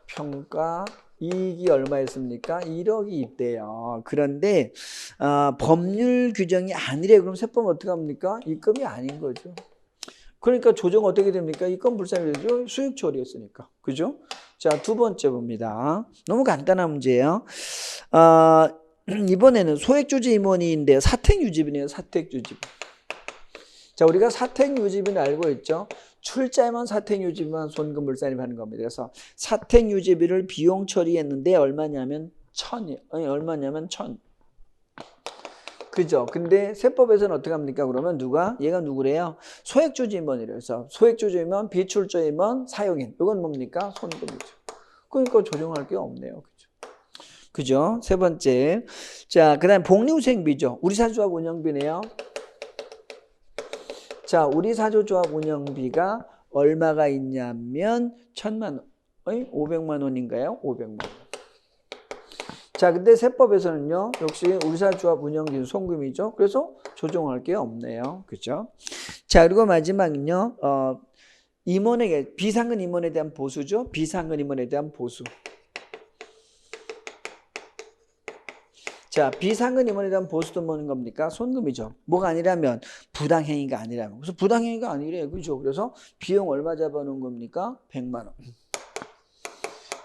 평가이익. 이익이 얼마였습니까? 1억이 있대요. 그런데 법률 규정이 아니래. 그럼 세법 어떻게 합니까? 입금이 아닌 거죠. 그러니까 조정 어떻게 됩니까? 입금 불산이 되죠. 수익 처리였으니까. 그죠? 자, 두 번째 봅니다. 너무 간단한 문제예요. 이번에는 소액주주 임원인데요. 사택유지비네요. 사택유지비. 자, 우리가 사택유지비는 알고 있죠. 출자임원 사택유지비만 손금불산입하는 겁니다. 그래서 사택유지비를 비용 처리했는데 얼마냐면 1,000. 그죠? 근데 세법에서는 어떻게 합니까? 그러면 얘가 누구래요? 소액주주임원이래요. 그래서 소액주주임원, 비출자임원, 사용인. 이건 뭡니까? 손금이죠. 그러니까 조정할 게 없네요. 그죠? 세 번째. 자, 그 다음에 복리후생비죠. 우리 사조합 운영비네요. 자, 우리 사조조합 운영비가 얼마가 있냐면 1,000만 원, 500만 원인가요? 500만 원. 자, 근데 세법에서는요, 역시 우리 사조합 운영비는 송금이죠. 그래서 조정할 게 없네요. 그죠? 자, 그리고 마지막은요, 임원에게 비상근 임원에 대한 보수죠. 비상근 임원에 대한 보수. 자, 비상근 임원에 대한 보수도 뭐는 겁니까? 손금이죠. 뭐가 아니라면 부당행위가 아니라면. 그래서 부당행위가 아니래요. 그죠? 그래서 비용 얼마 잡아놓은 겁니까? 100만 원.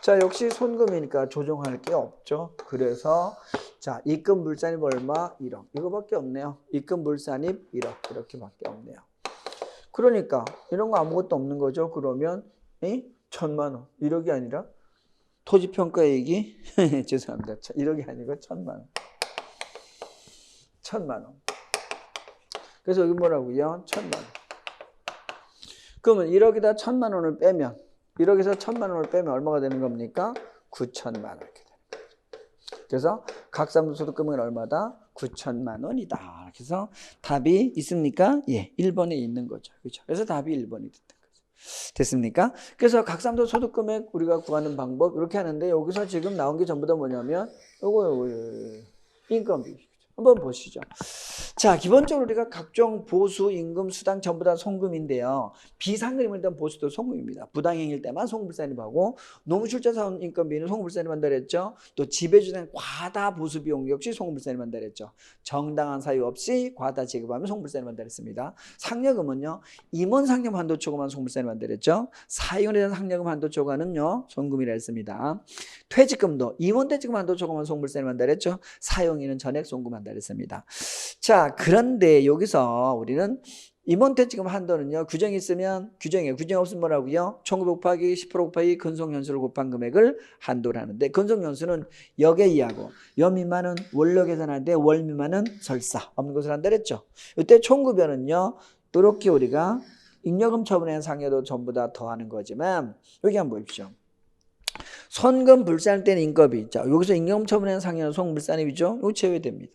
자, 역시 손금이니까 조정할 게 없죠. 그래서 자, 입금 불산입 얼마? 1억. 이거밖에 없네요. 입금 불산입 1억. 이렇게밖에 없네요. 그러니까 이런 거 아무것도 없는 거죠. 그러면 1,000만 원. 1억이 아니라 토지평가액이 죄송합니다. 1억이 아니고 1,000만 원. 1,000만 원. 그래서 여기 뭐라고요? 1,000만 원. 그러면 1억에다 1,000만 원을 빼면 1억에서 1,000만 원을 빼면 얼마가 되는 겁니까? 9,000만 원 이렇게 되는 거죠. 그래서 각사무소득금은 얼마다? 9,000만 원이다. 그래서 답이 있습니까? 예, 1번에 있는 거죠. 그렇죠? 그래서 답이 1번이 됐다. 됐습니까? 그래서 각삼도 소득금액 우리가 구하는 방법 이렇게 하는데 여기서 지금 나온 게 전부 다 뭐냐면 요거 인건비 한번 보시죠. 자, 기본적으로 우리가 각종 보수, 임금, 수당 전부 다 송금인데요. 비상근임에 대한 보수도 송금입니다. 부당행위일 때만 송금불산입하고 노무출자사원 인건비는 송금불산입한다 그랬죠. 또 지배주된 과다 보수 비용 역시 송금불산입한다 그랬죠. 정당한 사유 없이 과다 지급하면 송금불산입한다 그랬습니다. 상여금은요. 임원 상여금 한도 초과만 송금불산입한다 그랬죠. 사용에 대한 상여금 한도 초과는요. 송금이라 했습니다. 퇴직금도 임원 퇴직금 한도 초과만 송금불산입한다 그랬죠. 사용인은 전액 송금한다 그랬습니다. 자, 그런데 여기서 우리는 임원퇴직금 한도는요, 규정이 있으면 규정이에요. 규정 없으면 뭐라고요? 1,900 곱하기 10% 곱하기 근속연수를 곱한 금액을 한도를 하는데, 근속연수는 역에 의하고 연미만은 원료 계산하는데 월미만은 설사 없는 것을 한다 그랬죠. 이때 총급여는요, 이렇게 우리가 잉여금 처분에 상여도 전부 다 더하는 거지만 여기 한번 보십시오. 손금 불산일 때는 인건비. 자, 여기서 잉여금 처분에 상여는 송불산입이죠. 이거 제외됩니다.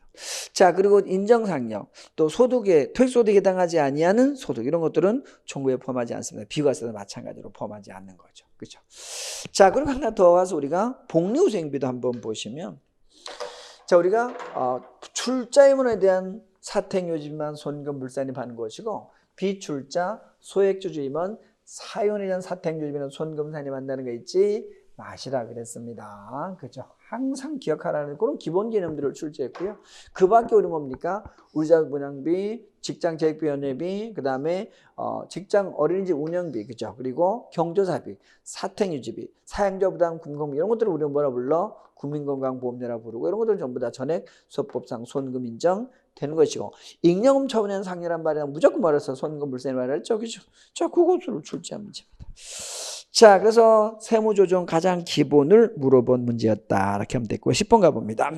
자, 그리고 인정상여, 또 소득에 퇴소득에 해당하지 아니하는 소득 이런 것들은 총부에 포함하지 않습니다. 비과세도 마찬가지로 포함하지 않는 거죠. 그렇죠? 자, 그리고 하나 더 가서 우리가 복리후생비도 한번 보시면, 자, 우리가 출자임원에 대한 사택유지비만 손금불산입하는 것이고 비출자 소액주주임원 사용에 대한 사택유지비는 손금산입한다는 거 있지 마시라 그랬습니다. 그죠? 항상 기억하라는 그런 기본 개념들을 출제했고요. 그 밖에 우리 뭡니까? 우리자격 운영비, 직장 재직비 연회비, 그 다음에 직장 어린이집 운영비, 그죠? 그리고 경조사비, 사택유지비, 사용자 부담 금공비 이런 것들을 우리가 뭐라 불러? 국민건강보험료라고 부르고 이런 것들은 전부 다 전액 소법상 손금 인정 되는 것이고 잉여금 처분에는 상여란 말이랑 무조건 말해서 손금 불산이 말했죠. 그죠? 자, 그것으로 출제한 문제입니다. 자, 그래서 세무조정 가장 기본을 물어본 문제였다. 이렇게 하면 됐고 10번 가봅니다.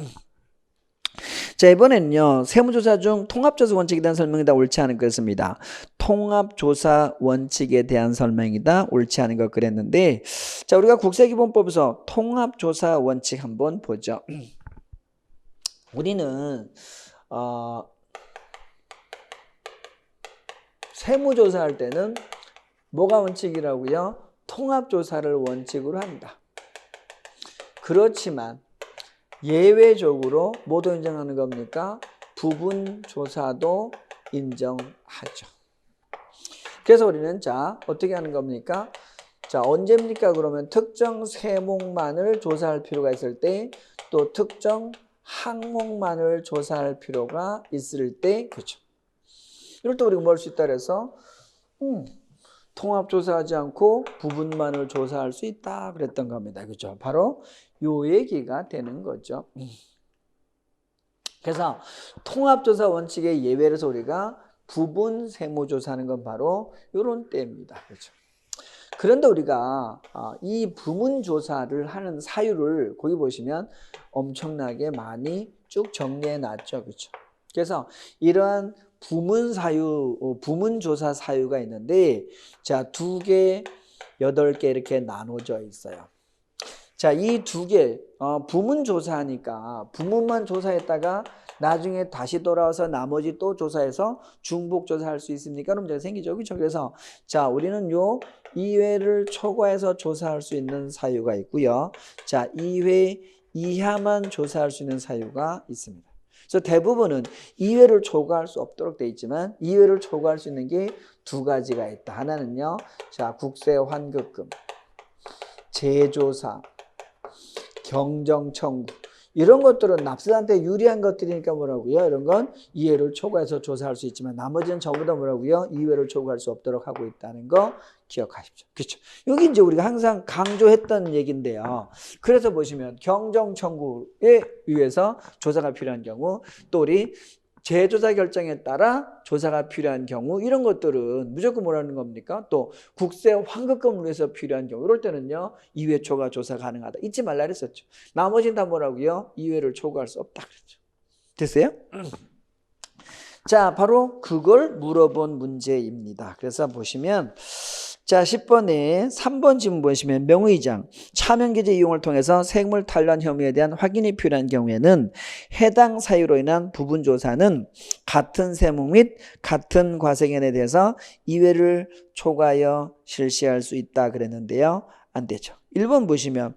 자, 이번에는요. 세무조사 중 통합조사 원칙에 대한 설명이다. 옳지 않은 것입니다. 통합조사 원칙에 대한 설명이다. 옳지 않은 것 그랬는데 자, 우리가 국세기본법에서 통합조사 원칙 한번 보죠. 우리는 세무조사할 때는 뭐가 원칙이라고요? 통합조사를 원칙으로 한다. 그렇지만 예외적으로 뭐도 인정하는 겁니까? 부분조사도 인정하죠. 그래서 우리는 자 어떻게 하는 겁니까? 자, 언제입니까? 그러면 특정 세목만을 조사할 필요가 있을 때, 또 특정 항목만을 조사할 필요가 있을 때, 그렇죠. 이럴 때 우리가 뭘 할 수 있다 그래서 통합 조사하지 않고 부분만을 조사할 수 있다 그랬던 겁니다. 그렇죠? 바로 요 얘기가 되는 거죠. 그래서 통합조사 원칙의 예외로 해서 우리가 부분 세무조사하는 건 바로 이런 때입니다. 그렇죠? 그런데 우리가 이 부문조사를 하는 사유를 거기 보시면 엄청나게 많이 쭉 정리해 놨죠. 그렇죠? 그래서 이러한 부문조사 사유가 있는데, 자, 2개, 8개 이렇게 나눠져 있어요. 자, 이 2개, 부문조사하니까 부문만 조사했다가 나중에 다시 돌아와서 나머지 또 조사해서 중복 조사할 수 있습니까? 그럼 문제가 생기죠. 그렇죠? 그래서 자, 우리는 요 2회를 초과해서 조사할 수 있는 사유가 있고요. 자, 2회 이하만 조사할 수 있는 사유가 있습니다. 그래서 대부분은 2회를 초과할 수 없도록 돼 있지만 2회를 초과할 수 있는 게 2가지가 있다. 하나는요, 자, 국세 환급금, 재조사, 경정 청구, 이런 것들은 납세자한테 유리한 것들이니까 뭐라고요? 이런 건 2회를 초과해서 조사할 수 있지만 나머지는 전부 다 뭐라고요? 2회를 초과할 수 없도록 하고 있다는 거 기억하십시오. 그렇죠? 여기 이제 우리가 항상 강조했던 얘기인데요. 그래서 보시면 경정 청구에 의해서 조사가 필요한 경우, 또 우리 재조사 결정에 따라 조사가 필요한 경우, 이런 것들은 무조건 뭐라는 겁니까? 또 국세 환급금을 위해서 필요한 경우, 이럴 때는요 2회 초과 조사 가능하다. 잊지 말라 그랬었죠. 나머지는 다 뭐라고요? 2회를 초과할 수 없다 그랬죠. 됐어요? 자, 바로 그걸 물어본 문제입니다. 그래서 보시면 자, 10번에 3번 지문 보시면 명의장, 차명계좌 이용을 통해서 세금을 탈루한 혐의에 대한 확인이 필요한 경우에는 해당 사유로 인한 부분조사는 같은 세목 및 같은 과세견에 대해서 2회를 초과하여 실시할 수 있다 그랬는데요. 안 되죠. 1번 보시면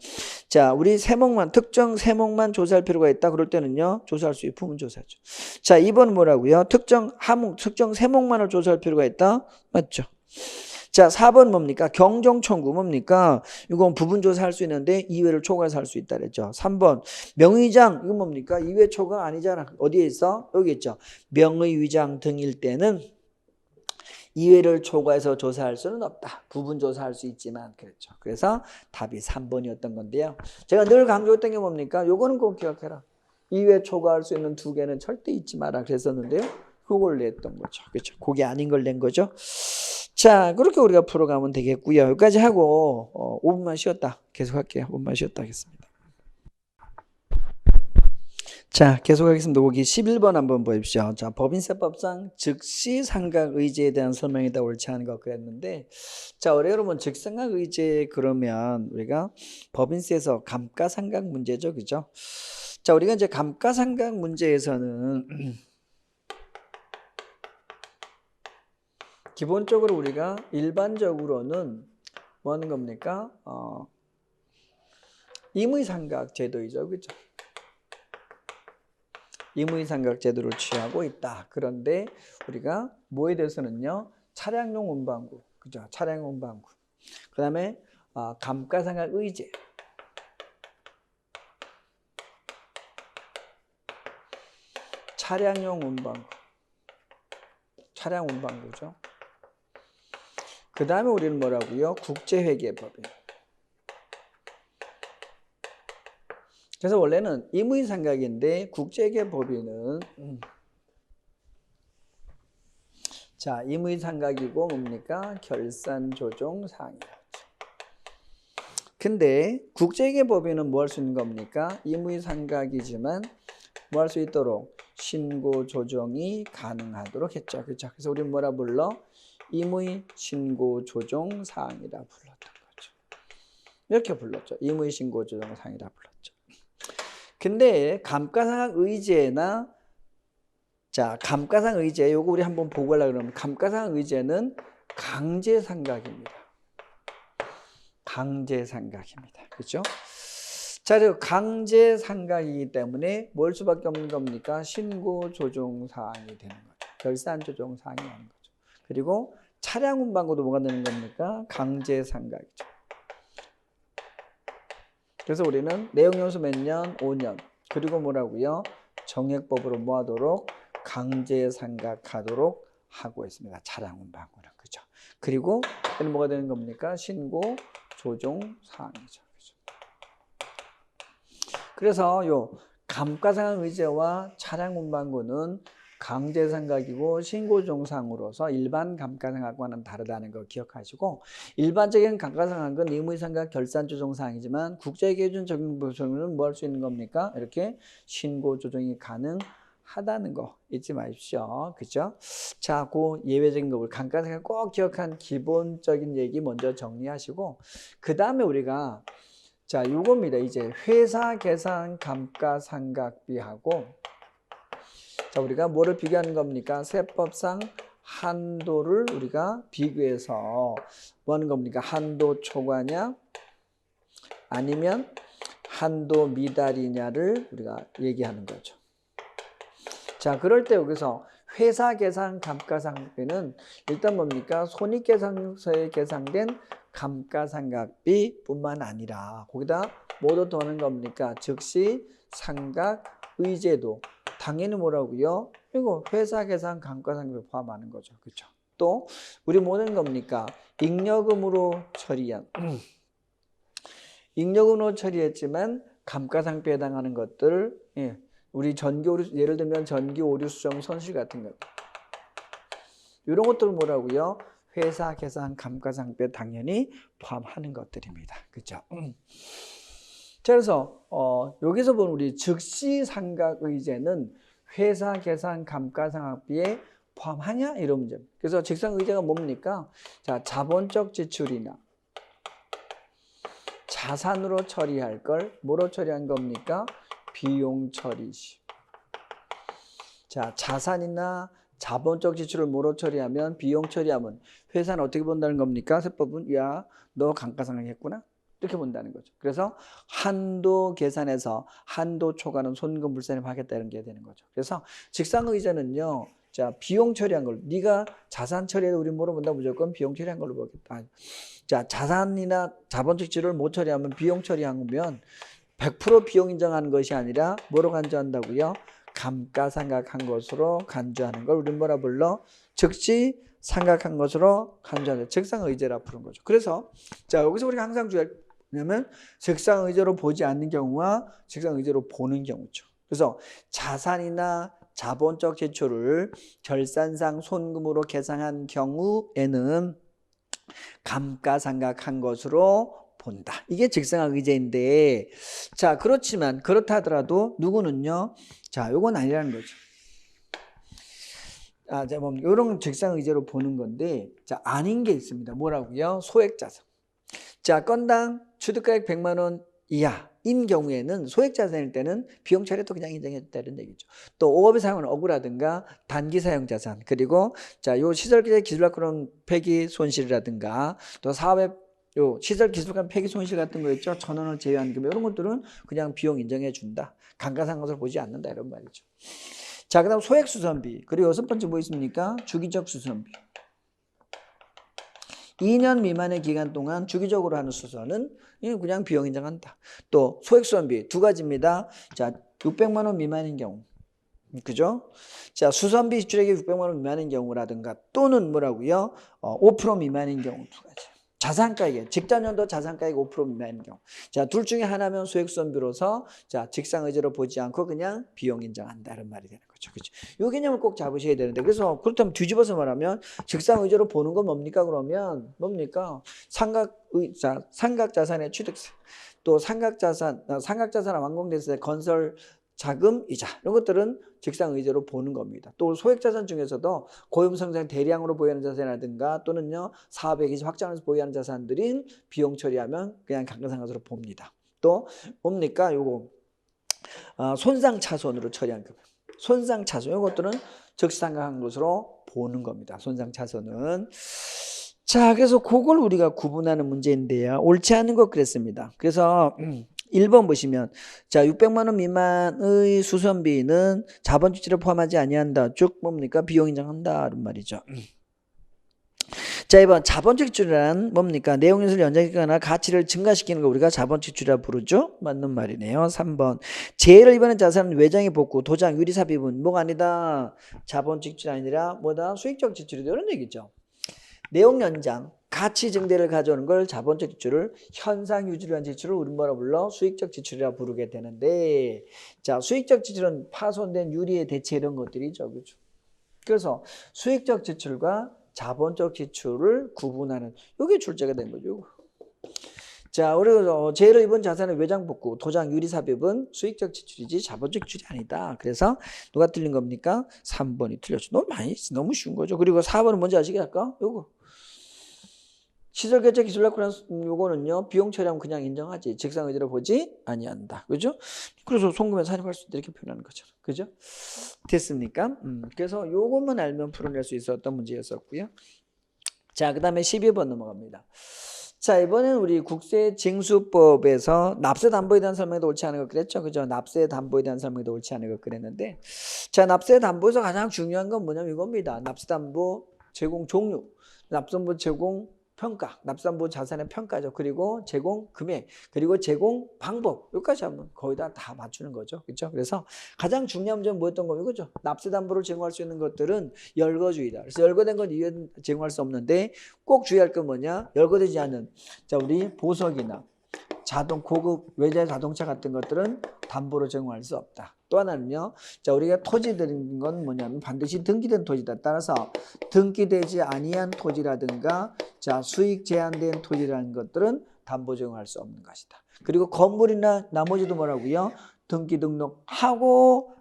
자, 우리 세목만, 특정 세목만 조사할 필요가 있다 그럴 때는요 조사할 수 있는 부분조사죠. 자, 2번 뭐라고요? 특정 항목, 특정 세목만을 조사할 필요가 있다. 맞죠? 자, 4번 뭡니까? 경정 청구 뭡니까? 이건 부분 조사할 수 있는데 2회를 초과해서 할 수 있다 그랬죠. 3번 명의장, 이건 뭡니까? 2회 초과 아니잖아. 어디에 있어? 여기 있죠. 명의위장 등일 때는 2회를 초과해서 조사할 수는 없다. 부분 조사할 수 있지만 그랬죠. 그래서 답이 3번이었던 건데요. 제가 늘 강조했던 게 뭡니까? 요거는 꼭 기억해라. 2회 초과할 수 있는 2개는 절대 잊지 마라 그랬었는데요. 그걸 냈던 거죠. 그렇죠. 그게 아닌 걸 낸 거죠. 자, 그렇게 우리가 풀어가면 되겠고요. 여기까지 하고 5분만 쉬었다. 계속 할게요. 5분만 쉬었다 하겠습니다. 자, 계속하겠습니다. 거기 11번 한번 보십시오. 자, 법인세법상 즉시 상각 의제에 대한 설명이다 옳지 않은 것 그랬는데, 자, 우리 여러분 즉상각 의제 그러면 우리가 법인세에서 감가상각 문제죠, 그죠? 자, 우리가 이제 감가상각 문제에서는 기본적으로 우리가 일반적으로는 뭐 하는 겁니까? 임의상각 제도이죠, 그죠? 임의상각 제도를 취하고 있다. 그런데 우리가 뭐에 대해서는요, 차량용 운반구, 그죠? 차량용 운반구. 그 다음에 감가상각 의제. 차량용 운반구. 차량 운반구죠. 그 다음에 우리는 뭐라고요? 국제회계법인. 그래서 원래는 임의상각인데 국제회계법인은 자, 임의상각이고 뭡니까? 결산조정사항이죠. 근데 국제회계법인은 뭐 할 수 있는 겁니까? 임의상각이지만 뭐 할 수 있도록 신고조정이 가능하도록 했죠. 그렇죠? 그래서 우리는 뭐라 불러? 임의 신고 조정 사항이라 불렀던 거죠. 이렇게 불렀죠. 임의 신고 조정 사항이라 불렀죠. 근데 감가상각 의제나 자, 감가상각 의제 요거 우리 한번 보고 가려고 그러면 감가상각 의제는 강제상각입니다. 강제상각입니다. 그렇죠? 자, 그리고 강제상각이기 때문에 뭘 수밖에 없는 겁니까? 신고 조정 사항이 되는 거죠. 결산 조정 사항이 되는 거죠. 그리고 차량 운반구도 뭐가 되는 겁니까? 강제상각이죠. 그래서 우리는 내용연수 몇 년? 5년. 그리고 뭐라고요? 정액법으로 뭐하도록? 강제상각하도록 하고 있습니다. 차량운반구는. 그죠? 그리고 얘는 뭐가 되는 겁니까? 신고 조정 사항이죠. 그죠? 그래서 요 감가상각 의제와 차량운반구는 강제상각이고 신고조정상으로서 일반 감가상각과는 다르다는 거 기억하시고, 일반적인 감가상각은 의무상각 결산조정사항이지만 국제기준 적용보증은 뭐 할 수 있는 겁니까? 이렇게 신고조정이 가능하다는 거 잊지 마십시오. 그죠? 자, 그 예외적인 거, 감가상각 꼭 기억한 기본적인 얘기 먼저 정리하시고, 그 다음에 우리가 자, 요겁니다. 이제 회사 계산 감가상각비하고, 자, 우리가 뭐를 비교하는 겁니까? 세법상 한도를 우리가 비교해서 뭐 하는 겁니까? 한도 초과냐? 아니면 한도 미달이냐를 우리가 얘기하는 거죠. 자, 그럴 때 여기서 회사 계산 감가상각비는 일단 뭡니까? 손익계산서에 계산된 감가상각비뿐만 아니라 거기다 뭐도 더하는 겁니까? 즉시 상각 의제도 당연히 뭐라고요? 이거 회사 계산 감가상각비 포함하는 거죠. 그렇죠? 또 우리 뭐는 겁니까? 잉여금으로 처리한 잉여금으로 처리했지만 감가상각비에 해당하는 것들, 예. 우리 전기 오류, 예를 들면 전기 오류 수정 손실 같은 것, 이런 것들 뭐라고요? 회사 계산 감가상각비에 당연히 포함하는 것들입니다. 그렇죠? 자, 그래서 여기서 보는 우리 즉시 상각 의제는 회사 계산 감가상각비에 포함하냐 이런 문제. 그래서 직상 의제가 뭡니까? 자, 자본적 지출이나 자산으로 처리할 걸 뭐로 처리한 겁니까? 비용 처리시. 자, 자산이나 자본적 지출을 뭐로 처리하면, 비용 처리하면 회사는 어떻게 본다는 겁니까? 세법은 야, 너 감가상각 했구나? 이렇게 본다는 거죠. 그래서 한도 계산에서 한도 초과는 손금불산에 하겠다는 게 되는 거죠. 그래서 직상의제는요, 자, 비용 처리한 걸, 네가 자산 처리해도 우리 뭐로 본다? 무조건 비용 처리한 걸로 보겠다. 자, 자산이나 자본적 지출을 못 처리하면 비용 처리한 거면 100% 비용 인정하는 것이 아니라 뭐로 간주한다고요? 감가상각한 것으로 간주하는 걸 우리 뭐라 불러? 즉시 상각한 것으로 간주하는 직상의제라 부른 거죠. 그래서 자, 여기서 우리가 항상 주의할 냐면 직상의제로 보지 않는 경우와 직상의제로 보는 경우죠. 그래서 자산이나 자본적 지출을 결산상 손금으로 계산한 경우에는 감가상각한 것으로 본다. 이게 직상학 의제인데, 자, 그렇지만 그렇다 하더라도 누구는요? 자, 요건 아니라는 거죠. 아, 자, 뭐 요런 직상학 의제로 보는 건데, 자, 아닌 게 있습니다. 뭐라고요? 소액자산. 자, 건당 취득가액 100만 원 이하인 경우에는 소액자산일 때는 비용 처리도 그냥 인정했다는 얘기죠. 또 5업에 사용하는 어구라든가 단기 사용 자산, 그리고 자, 요 시설기재 기술학그런 폐기 손실이라든가 또 사업의 요 시설 기술관 폐기 손실 같은 거 있죠. 1,000원을 제외한 금액, 이런 것들은 그냥 비용 인정해 준다. 감가상각을 보지 않는다, 이런 말이죠. 자, 그다음 소액 수선비. 그리고 여섯 번째 뭐 있습니까? 주기적 수선비. 2년 미만의 기간 동안 주기적으로 하는 수선은 그냥 비용 인정한다. 또 소액 수선비 두 가지입니다. 자, 600만 원 미만인 경우, 그죠? 자, 수선비 지출액이 600만 원 미만인 경우라든가 또는 뭐라고요? 5% 미만인 경우 두 가지. 자산가액, 직전년도 자산가액 5% 미만인 경우. 자, 둘 중에 하나면 소액수선비로서 자, 직상의제로 보지 않고 그냥 비용 인정한다, 이런 말이 되는 거죠. 그렇죠? 이 개념을 꼭 잡으셔야 되는데, 그래서 그렇다면 뒤집어서 말하면 직상의제로 보는 건 뭡니까? 그러면 뭡니까? 상각자산의 취득세, 또 상각자산 완공됐을 때 건설 자금, 이자, 이런 것들은 직상의제로 보는 겁니다. 또 소액자산 중에서도 고용성장 대량으로 보유하는 자산이라든가 또는요 사업액이 확장해서 보유하는 자산들인 비용 처리하면 그냥 감가상각으로 봅니다. 또 뭡니까? 요거 손상차손으로 처리한 금액, 손상차손, 이것들은 즉시상각한 것으로 보는 겁니다. 손상차손은. 자, 그래서 그걸 우리가 구분하는 문제인데요, 옳지 않은 것 그랬습니다. 그래서 1번 보시면 자, 600만 원 미만의 수선비는 자본 지출에 포함하지 아니한다. 쭉 뭡니까? 비용 인정한다, 이런 말이죠. 자, 이번 자본적 지출이란 뭡니까? 내용 요소를 연장시키거나 가치를 증가시키는 거 우리가 자본적 지출이라 부르죠? 맞는 말이네요. 3번. 재해를 입은 자산은 외장의 복구, 도장, 유리 삽입은 뭐가 아니다. 자본적 지출이 아니라 뭐다? 수익적 지출이다. 이런 얘기죠. 내용 연장, 가치 증대를 가져오는 걸 자본적 지출을, 현상 유지를 위한 지출을 우리 뭐라 불러? 수익적 지출이라 부르게 되는데, 자, 수익적 지출은 파손된 유리의 대체 이런 것들이죠. 그죠? 그래서 수익적 지출과 자본적 지출을 구분하는 이게 출제가 된 거죠. 자, 우리가 재해를 입은 자산의 외장 복구, 도장, 유리 삽입은 수익적 지출이지 자본적 지출이 아니다. 그래서 누가 틀린 겁니까? 3번이 틀렸죠. 너무 쉬운 거죠. 그리고 4번은 뭔지 아시겠습니까? 요거. 시설 개체 기술 낙후란 요거는요. 비용 처리하면 그냥 인정하지. 직상 의지로 보지 아니한다. 그죠? 그래서 송금에 산입할 수 있다 이렇게 표현하는 거죠. 그죠? 됐습니까? 그래서 요것만 알면 풀어낼 수 있었던 문제였었고요. 자, 그다음에 12번 넘어갑니다. 자, 이번엔 우리 국세징수법에서 납세 담보에 대한 설명도 옳지 않은 것 그랬죠. 그죠? 납세 담보에 대한 설명도 옳지 않은 것 그랬는데, 자, 납세 담보에서 가장 중요한 건 뭐냐면 이겁니다. 납세 담보 제공 종류, 납세 담보 제공 평가, 납세담보 자산의 평가죠. 그리고 제공 금액, 그리고 제공 방법, 여기까지 하면 거의 다 맞추는 거죠. 그렇죠? 그래서 가장 중요한 점은 뭐였던 거예요? 그죠? 납세담보를 제공할 수 있는 것들은 열거주의다. 그래서 열거된 건 이외에 제공할 수 없는데 꼭 주의할 건 뭐냐? 열거되지 않은, 자, 우리 보석이나 고급 외제 자동차 같은 것들은 담보로 제공할 수 없다. 또 하나는요. 자, 우리가 토지 드린 건 뭐냐면 반드시 등기된 토지다. 따라서 등기되지 아니한 토지라든가 자, 수익 제한된 토지라는 것들은 담보 제공할 수 없는 것이다. 그리고 건물이나 나머지도 뭐라고요? 등기 등록하고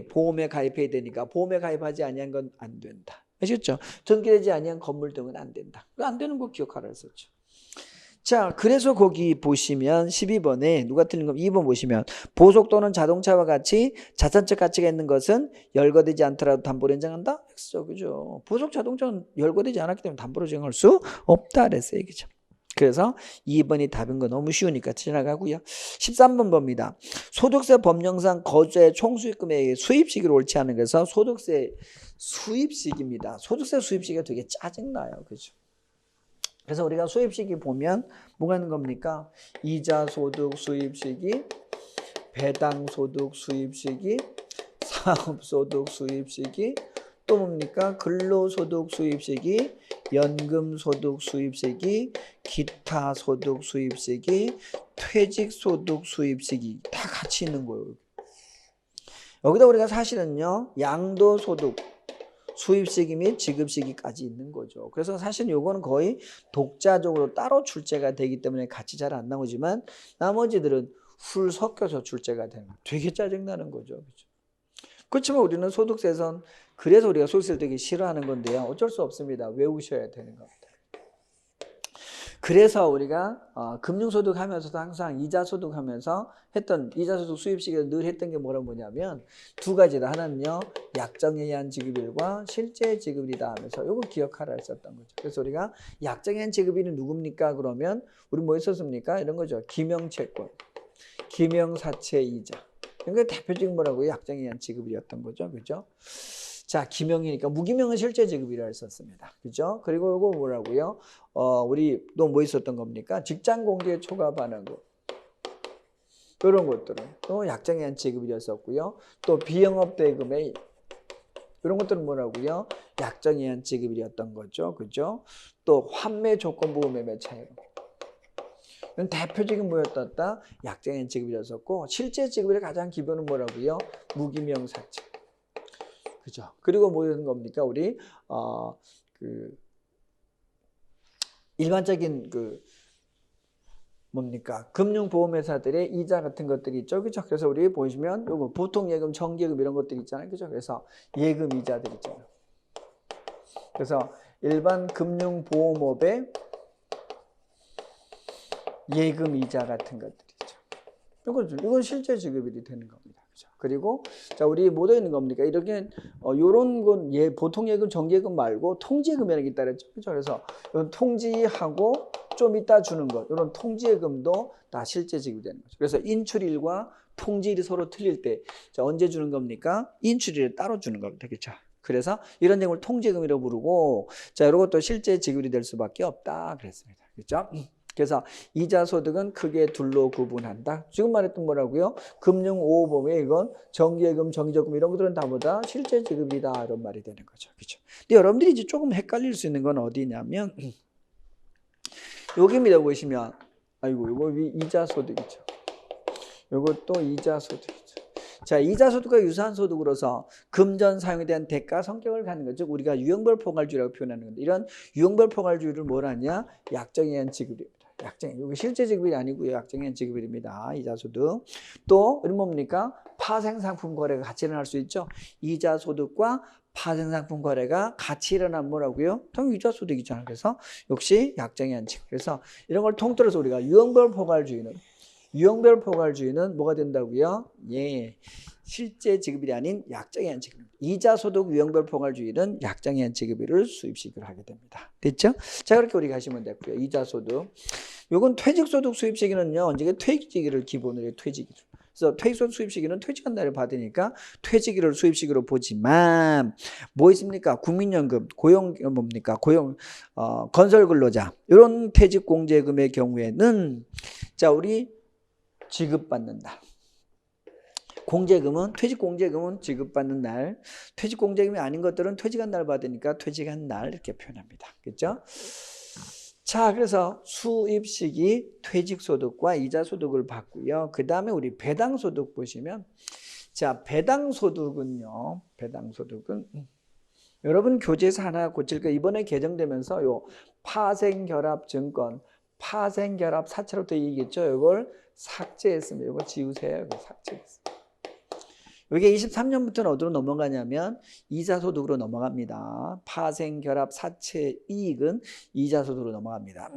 보험에 가입해야 되니까 보험에 가입하지 아니한 건 안 된다. 아시겠죠? 등기되지 아니한 건물 등은 안 된다. 안 되는 거 기억하라 했었죠. 자, 그래서 거기 보시면 12번에 누가 틀린 거 2번 보시면 보석 또는 자동차와 같이 자산적 가치가 있는 것은 열거되지 않더라도 담보로 인정한다? X죠. 그죠? 보석 자동차는 열거되지 않았기 때문에 담보로 인정할 수 없다 그랬어요. 그죠? 그래서 2번이 답인 거 너무 쉬우니까 지나가고요. 13번 봅니다. 소득세 법령상 거주의 총수익금의 수입 시기를 옳지 않은 것에서 소득세 수입 시기입니다. 소득세 수입 시기가 되게 짜증나요. 그죠? 그래서 우리가 수입 시기 보면 뭐가 있는 겁니까? 이자 소득 수입 시기, 배당 소득 수입 시기, 사업 소득 수입 시기, 또 뭡니까? 근로소득 수입 시기, 연금 소득 수입 시기, 기타 소득 수입 시기, 퇴직 소득 수입 시기 다 같이 있는 거예요. 여기다 우리가 사실은요. 양도 소득 수입 시기 및 지급 시기까지 있는 거죠. 그래서 사실 요거는 거의 독자적으로 따로 출제가 되기 때문에 같이 잘 안 나오지만 나머지들은 훌 섞여서 출제가 되는 거예요. 되게 짜증나는 거죠. 그렇죠? 그렇지만 우리는 소득세선 그래서 우리가 소득세를 되게 싫어하는 건데요. 어쩔 수 없습니다. 외우셔야 되는 겁니다. 그래서 우리가 금융소득 하면서도 항상 이자소득 하면서 했던 이자소득 수입시기를 늘 했던 게 뭐냐면 두 가지다. 하나는요. 약정에 의한 지급일과 실제 지급이다 하면서 이거 기억하라 했었던 거죠. 그래서 우리가 약정에 의한 지급일은 누굽니까? 그러면 우리 뭐 했었습니까? 이런 거죠. 기명채권, 기명사채이자. 이게 대표적인 뭐라고요? 약정에 의한 지급이었던 거죠. 그죠? 자, 기명이니까 무기명은 실제 지급이라 했었습니다. 그죠? 그리고 이거 뭐라고요? 우리 또 뭐 있었던 겁니까? 직장 공개 초과하는 거. 이런 것들은 또 약정에 의한 지급이었었고요. 또 비영업 대금의 이런 것들은 뭐라고요? 약정에 의한 지급이었던 거죠. 그죠? 또 환매 조건부 매매 차익. 이건 대표적인 뭐였다? 약정에 의한 지급이었었고 실제 지급의 가장 기본은 뭐라고요? 무기명 사채. 그죠? 그리고 뭐였는 겁니까? 우리 일반적인 뭡니까? 금융보험회사들의 이자 같은 것들이 있죠. 그죠? 그래서 우리 보시면 요거 보통예금, 정기예금 이런 것들이 있잖아요. 그죠? 그래서 예금 이자들 있잖아요. 그래서 일반 금융보험업의 예금 이자 같은 것들이죠. 이건 실제 지급일이 되는 겁니다. 그죠? 그리고 자, 우리 뭐 되어 있는 겁니까? 이렇게 요런 건 보통 예금, 정기예금 말고 통지예금이라는 게 있다 그랬죠. 그죠? 그래서 이런 통지하고 좀 이따 주는 것, 이런 통지예금도 다 실제 지급이 되는 거죠. 그래서 인출일과 통지일이 서로 틀릴 때 자, 언제 주는 겁니까? 인출일을 따로 주는 겁니다. 그렇죠? 그래서 이런 내용을 통지금이라고 부르고, 자, 이런 것도 실제 지급이 될 수밖에 없다 그랬습니다. 그렇죠? 그래서 이자 소득은 크게 둘로 구분한다. 지금 말했던 뭐라고요? 금융 5호범위 이건 정기예금, 정기적금 이런 것들은 다 뭐다? 실제 지급이다 이런 말이 되는 거죠. 그렇죠? 근데 여러분들이 이제 조금 헷갈릴 수 있는 건 어디냐면 여기입니다. 보시면 아이고 이거 이자 소득이죠. 이것도 이자 소득이죠. 자, 이자 소득과 유사한 소득으로서 금전 사용에 대한 대가 성격을 갖는 거죠. 우리가 유형별 포괄주의라고 표현하는 건데 이런 유형별 포괄주의를 뭘 하냐? 약정에 의한 지급입니다. 약정에 이게 실제 지급이 아니고요. 약정에 의한 지급입니다. 이자 소득. 또 이런 뭡니까? 파생 상품 거래가 같이 일어날 수 있죠. 이자 소득과 파생 상품 거래가 같이 일어나면 뭐라고요? 당연히 이자 소득이잖아요. 그래서 역시 약정에 의한 지급. 그래서 이런 걸 통틀어서 우리가 유형별 포괄주의는 뭐가 된다고요? 예, 실제 지급이 아닌 약정에 의한 지급. 이자 소득 유형별 포괄주의는 약정에 의한 지급을 수입식으로 하게 됩니다. 됐죠? 자, 그렇게 우리가 하시면 됐고요. 이자 소득. 요건 퇴직 소득 수입 시기는요. 언제 퇴직 시기를 기본으로 해요. 퇴직일. 그래서 퇴직 소득 수입 시기는 퇴직한 날을 받으니까 퇴직일을 수입 시기로 보지만 뭐 있습니까? 국민연금, 고용 뭡니까? 고용 건설 근로자 이런 퇴직 공제금의 경우에는 자, 우리 지급받는 날. 공제금은 퇴직 공제금은 지급받는 날, 퇴직 공제금이 아닌 것들은 퇴직한 날 받으니까 퇴직한 날 이렇게 표현합니다. 그렇죠? 자, 그래서 수입 시기 퇴직 소득과 이자 소득을 받고요. 그 다음에 우리 배당 소득 보시면 자, 배당 소득은 여러분 교재에서 하나 고칠 거 이번에 개정되면서 요 파생결합 증권, 파생결합 사채로부터 얘기했죠. 이걸 삭제했습니다. 이거 지우세요. 이거 삭제했습니다. 이게 23년부터는 어디로 넘어가냐면 이자소득으로 넘어갑니다. 파생결합 사채 이익은 이자소득으로 넘어갑니다.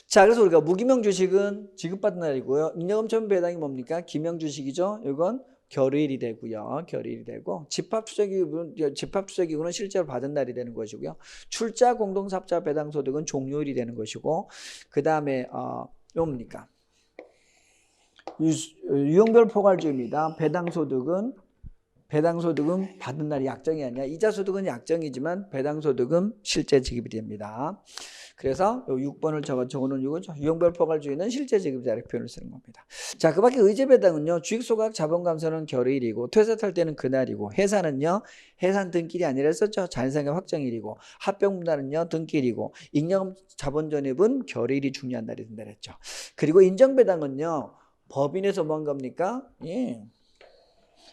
자, 그래서 우리가 무기명 주식은 지급받은 날이고요. 잉여금처분 배당이 뭡니까? 기명 주식이죠. 이건 결의일이 되고요. 결의일이 되고 집합투자기구는 실제로 받은 날이 되는 것이고요. 출자 공동사업자 배당소득은 종료일이 되는 것이고 그 다음에 뭡니까? 유형별 포괄주의입니다. 배당소득은 받은 날이 약정이 아니야. 이자소득은 약정이지만 배당소득은 실제 지급이 됩니다. 그래서 6번을 적어놓은 이거죠. 유형별 포괄주의는 실제 지급자 이렇게 표현을 쓰는 겁니다. 자, 그 밖에 의제배당은요. 주식소각 자본감사는 결의일이고 퇴사 탈 때는 그날이고 해산은요. 해산 등기일이 아니라 했었죠. 자연상의 확정일이고 합병분할은요. 등기일이고 잉여금 자본전입은 결의일이 중요한 날이 된다 그랬죠. 그리고 인정배당은요. 법인에서 뭔 겁니까? 예.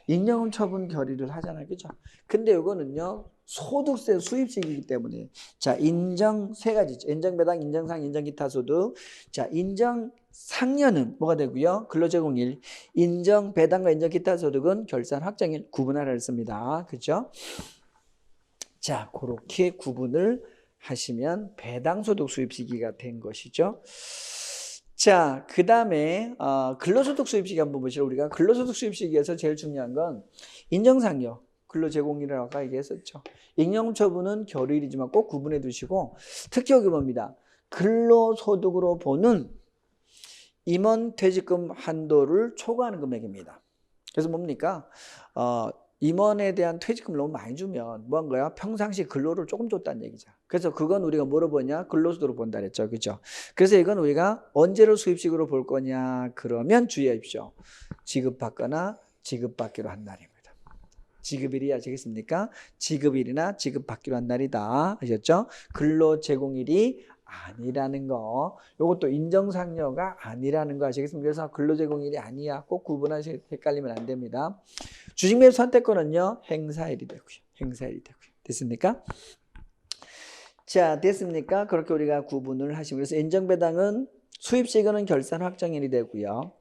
잉여금 처분 결의를 하잖아요. 그죠? 근데 이거는요. 소득세 수입식이기 때문에 자, 인정 세 가지죠. 인정배당, 인정상, 인정기타소득. 자, 인정상여는 뭐가 되고요? 근로제공일. 인정배당과 인정기타소득은 결산 확정일 구분하라 했습니다. 그죠? 자, 그렇게 구분을 하시면 배당소득 수입시기가 된 것이죠. 자, 그 다음에 근로소득 수입시기 한번 보시죠. 우리가 근로소득 수입시기에서 제일 중요한 건 인정상여, 근로제공일이라고 아까 얘기했었죠. 잉여금 처분은 결의일이지만 꼭 구분해 두시고 특히 여기 봅니다. 근로소득으로 보는 임원퇴직금 한도를 초과하는 금액입니다. 그래서 뭡니까? 임원에 대한 퇴직금을 너무 많이 주면 뭐 한 거야? 평상시 근로를 조금 줬다는 얘기죠. 그래서 그건 우리가 뭐로 보냐? 근로소득으로 본다 그랬죠. 그죠? 그래서 이건 우리가 언제로 수입식으로 볼 거냐? 그러면 주의하십시오. 지급받거나 지급받기로 한 날입니다. 지급일이 아시겠습니까? 지급일이나 지급받기로 한 날이다. 아셨죠? 근로제공일이 아니라는 거. 요것도 인정상여가 아니라는 거 아시겠습니까? 그래서 근로제공일이 아니야. 꼭 구분하시 헷갈리면 안 됩니다. 주식 매입 선택권은요. 행사일이 되고요. 행사일이 되고요. 됐습니까? 자, 됐습니까? 그렇게 우리가 구분을 하시고 그래서 인정배당은 수입시기는 결산 확정일이 되고요.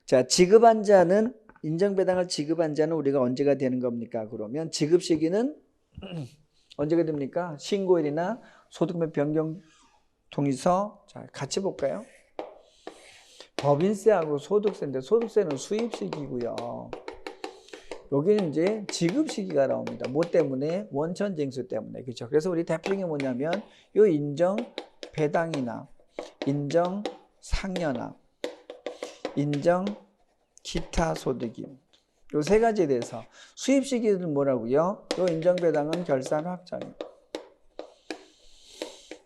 자, 지급한 자는 인정배당을 지급한 자는 우리가 언제가 되는 겁니까? 그러면 지급 시기는 언제가 됩니까? 신고일이나 소득매 변경 동의서. 자, 같이 볼까요? 법인세하고 소득세인데 소득세는 수입 시기고요. 여기는 이제 지급 시기가 나옵니다. 뭐 때문에? 원천 징수 때문에. 그렇죠? 그래서 우리 대표적인 게 뭐냐면 요 인정 배당이나 인정 상여나 인정 기타 소득이 요 세 가지에 대해서 수입 시기는 뭐라고요? 요 인정배당은 결산 확정입니다.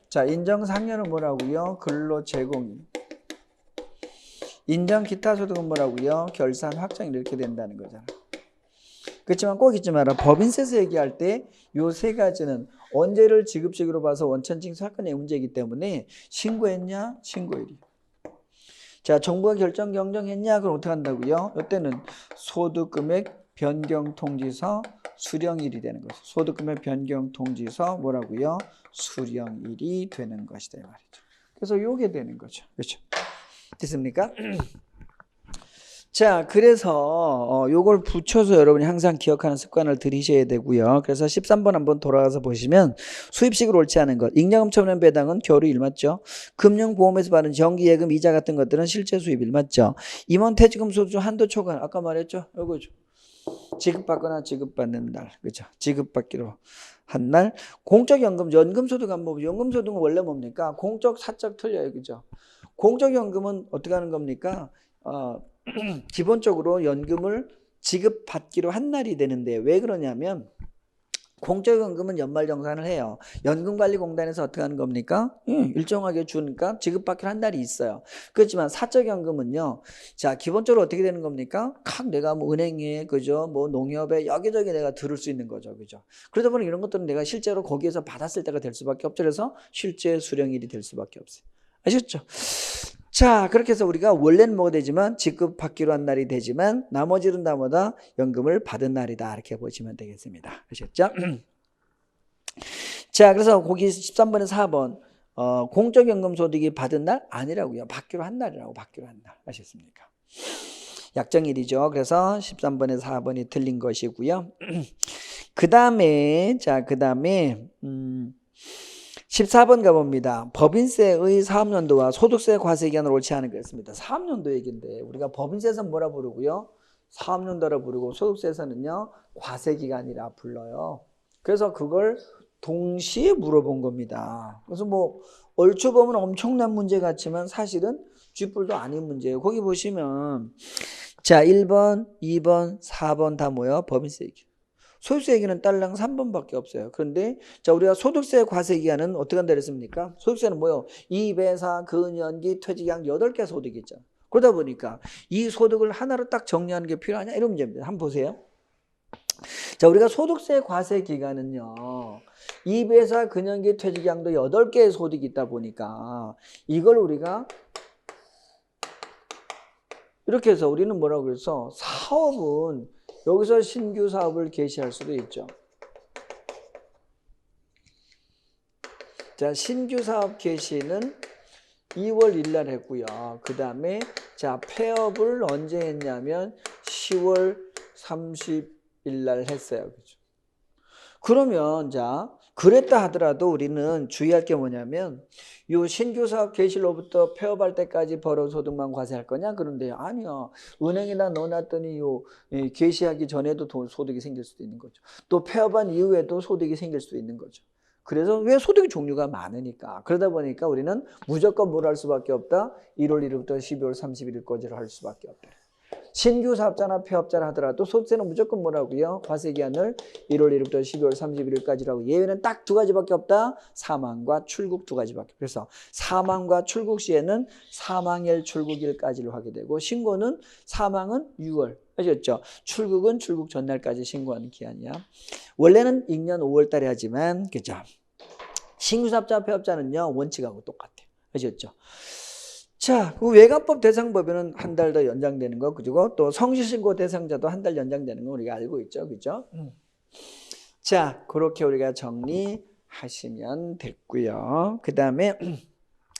자, 인정 상여는 뭐라고요? 근로 제공입니다. 인정 기타 소득은 뭐라고요? 결산 확정 이렇게 된다는 거잖아. 그렇지만 꼭 잊지 마라. 법인세에서 얘기할 때 요 세 가지는 언제를 지급식으로 봐서 원천징수 사건의 문제이기 때문에 신고했냐? 신고일이. 자, 정부가 결정 경정했냐? 그럼 어떻게 한다고요? 이때는 소득금액 변경통지서 수령일이 되는 거죠. 소득금액 변경통지서 뭐라고요? 수령일이 되는 것이다 이 말이죠. 그래서 요게 되는 거죠. 그렇죠? 됐습니까? 자, 그래서 요걸 붙여서 여러분이 항상 기억하는 습관을 들이셔야 되고요. 그래서 13번 한번 돌아가서 보시면 수입식으로 옳지 않은 것. 잉여금 처분한 배당은 교류일 맞죠? 금융보험에서 받은 정기예금, 이자 같은 것들은 실제 수입일 맞죠? 임원 퇴직금 소득 한도 초과 아까 말했죠? 요거죠. 지급받거나 지급받는 날. 그죠? 지급받기로 한 날. 공적 연금, 연금 소득은 뭐 연금 소득은 원래 뭡니까? 공적 사적 틀려요. 그죠? 공적 연금은 어떻게 하는 겁니까? 기본적으로 연금을 지급받기로 한 날이 되는데 왜 그러냐면 공적연금은 연말정산을 해요. 연금관리공단에서 어떻게 하는 겁니까? 일정하게 주니까 지급받기로 한 날이 있어요. 그렇지만 사적연금은요. 자, 기본적으로 어떻게 되는 겁니까? 각 내가 뭐 은행에 그죠? 뭐 농협에 여기저기 내가 들을 수 있는 거죠. 그죠? 그러다 보니 이런 것들은 내가 실제로 거기에서 받았을 때가 될 수밖에 없죠. 그래서 실제 수령일이 될 수밖에 없어요. 아셨죠? 자, 그렇게 해서 우리가 원래는 뭐가 되지만 지급받기로 한 날이 되지만 나머지는 다마다 연금을 받은 날이다 이렇게 보시면 되겠습니다. 아셨죠? 자, 그래서 거기 13번에 4번 공적연금 소득이 받은 날 아니라고요. 받기로 한 날이라고. 받기로 한 날. 아셨습니까? 약정일이죠. 그래서 13번에 4번이 틀린 것이고요. 그 다음에 14번 가봅니다. 법인세의 사업연도와 소득세 과세기간을 옳지 않은 것입니다. 사업연도 얘기인데 우리가 법인세에서는 뭐라 부르고요? 사업연도라 부르고 소득세에서는요 과세기간이라 불러요. 그래서 그걸 동시에 물어본 겁니다. 그래서 뭐 얼추 보면 엄청난 문제 같지만 사실은 쥐뿔도 아닌 문제예요. 거기 보시면 자 1번, 2번, 4번 다 뭐예요? 법인세 얘기. 소득세 얘기는 딸랑 3번밖에 없어요. 그런데 자 우리가 소득세 과세기간은 어떻게 한다 그랬습니까? 소득세는 뭐요? 이배사, 근연기, 퇴직양 8개 소득이 있죠. 그러다 보니까 이 소득을 하나로 딱 정리하는 게 필요하냐? 이런 문제입니다. 한번 보세요. 자 우리가 소득세 과세기간은요. 이배사, 근연기, 퇴직양도 8개의 소득이 있다 보니까 이걸 우리가 이렇게 해서 우리는 뭐라고 그래서 사업은 여기서 신규 사업을 개시할 수도 있죠. 자, 신규 사업 개시는 2월 1일 날 했고요. 그 다음에 자, 폐업을 언제 했냐면 10월 30일 날 했어요. 그죠? 그러면 자, 그랬다 하더라도 우리는 주의할 게 뭐냐면 요 신규 사업 개시로부터 폐업할 때까지 벌어온 소득만 과세할 거냐? 그런데 아니요. 은행에다 넣어놨더니 요 개시하기 전에도 소득이 생길 수도 있는 거죠. 또 폐업한 이후에도 소득이 생길 수도 있는 거죠. 그래서 왜 소득의 종류가 많으니까. 그러다 보니까 우리는 무조건 뭘 할 수밖에 없다. 1월 1일부터 12월 31일까지를 할 수밖에 없다. 신규 사업자나 폐업자를 하더라도 소득세는 무조건 뭐라고요? 과세기한을 1월 1일부터 12월 31일까지라고. 예외는 딱 2가지밖에 없다. 사망과 출국 2가지밖에. 그래서 사망과 출국 시에는 사망일 출국일까지를 하게 되고 신고는 사망은 6월. 아셨죠? 출국은 출국 전날까지 신고하는 기한이야. 원래는 익년 5월 달에 하지만 그죠? 신규 사업자 폐업자는요. 원칙하고 똑같아요. 아셨죠? 자, 그 외관법 대상법에는 한 달 더 연장되는 거, 그리고 또 성실신고 대상자도 한 달 연장되는 거 우리가 알고 있죠, 그죠? 자, 그렇게 우리가 정리하시면 됐고요. 그 다음에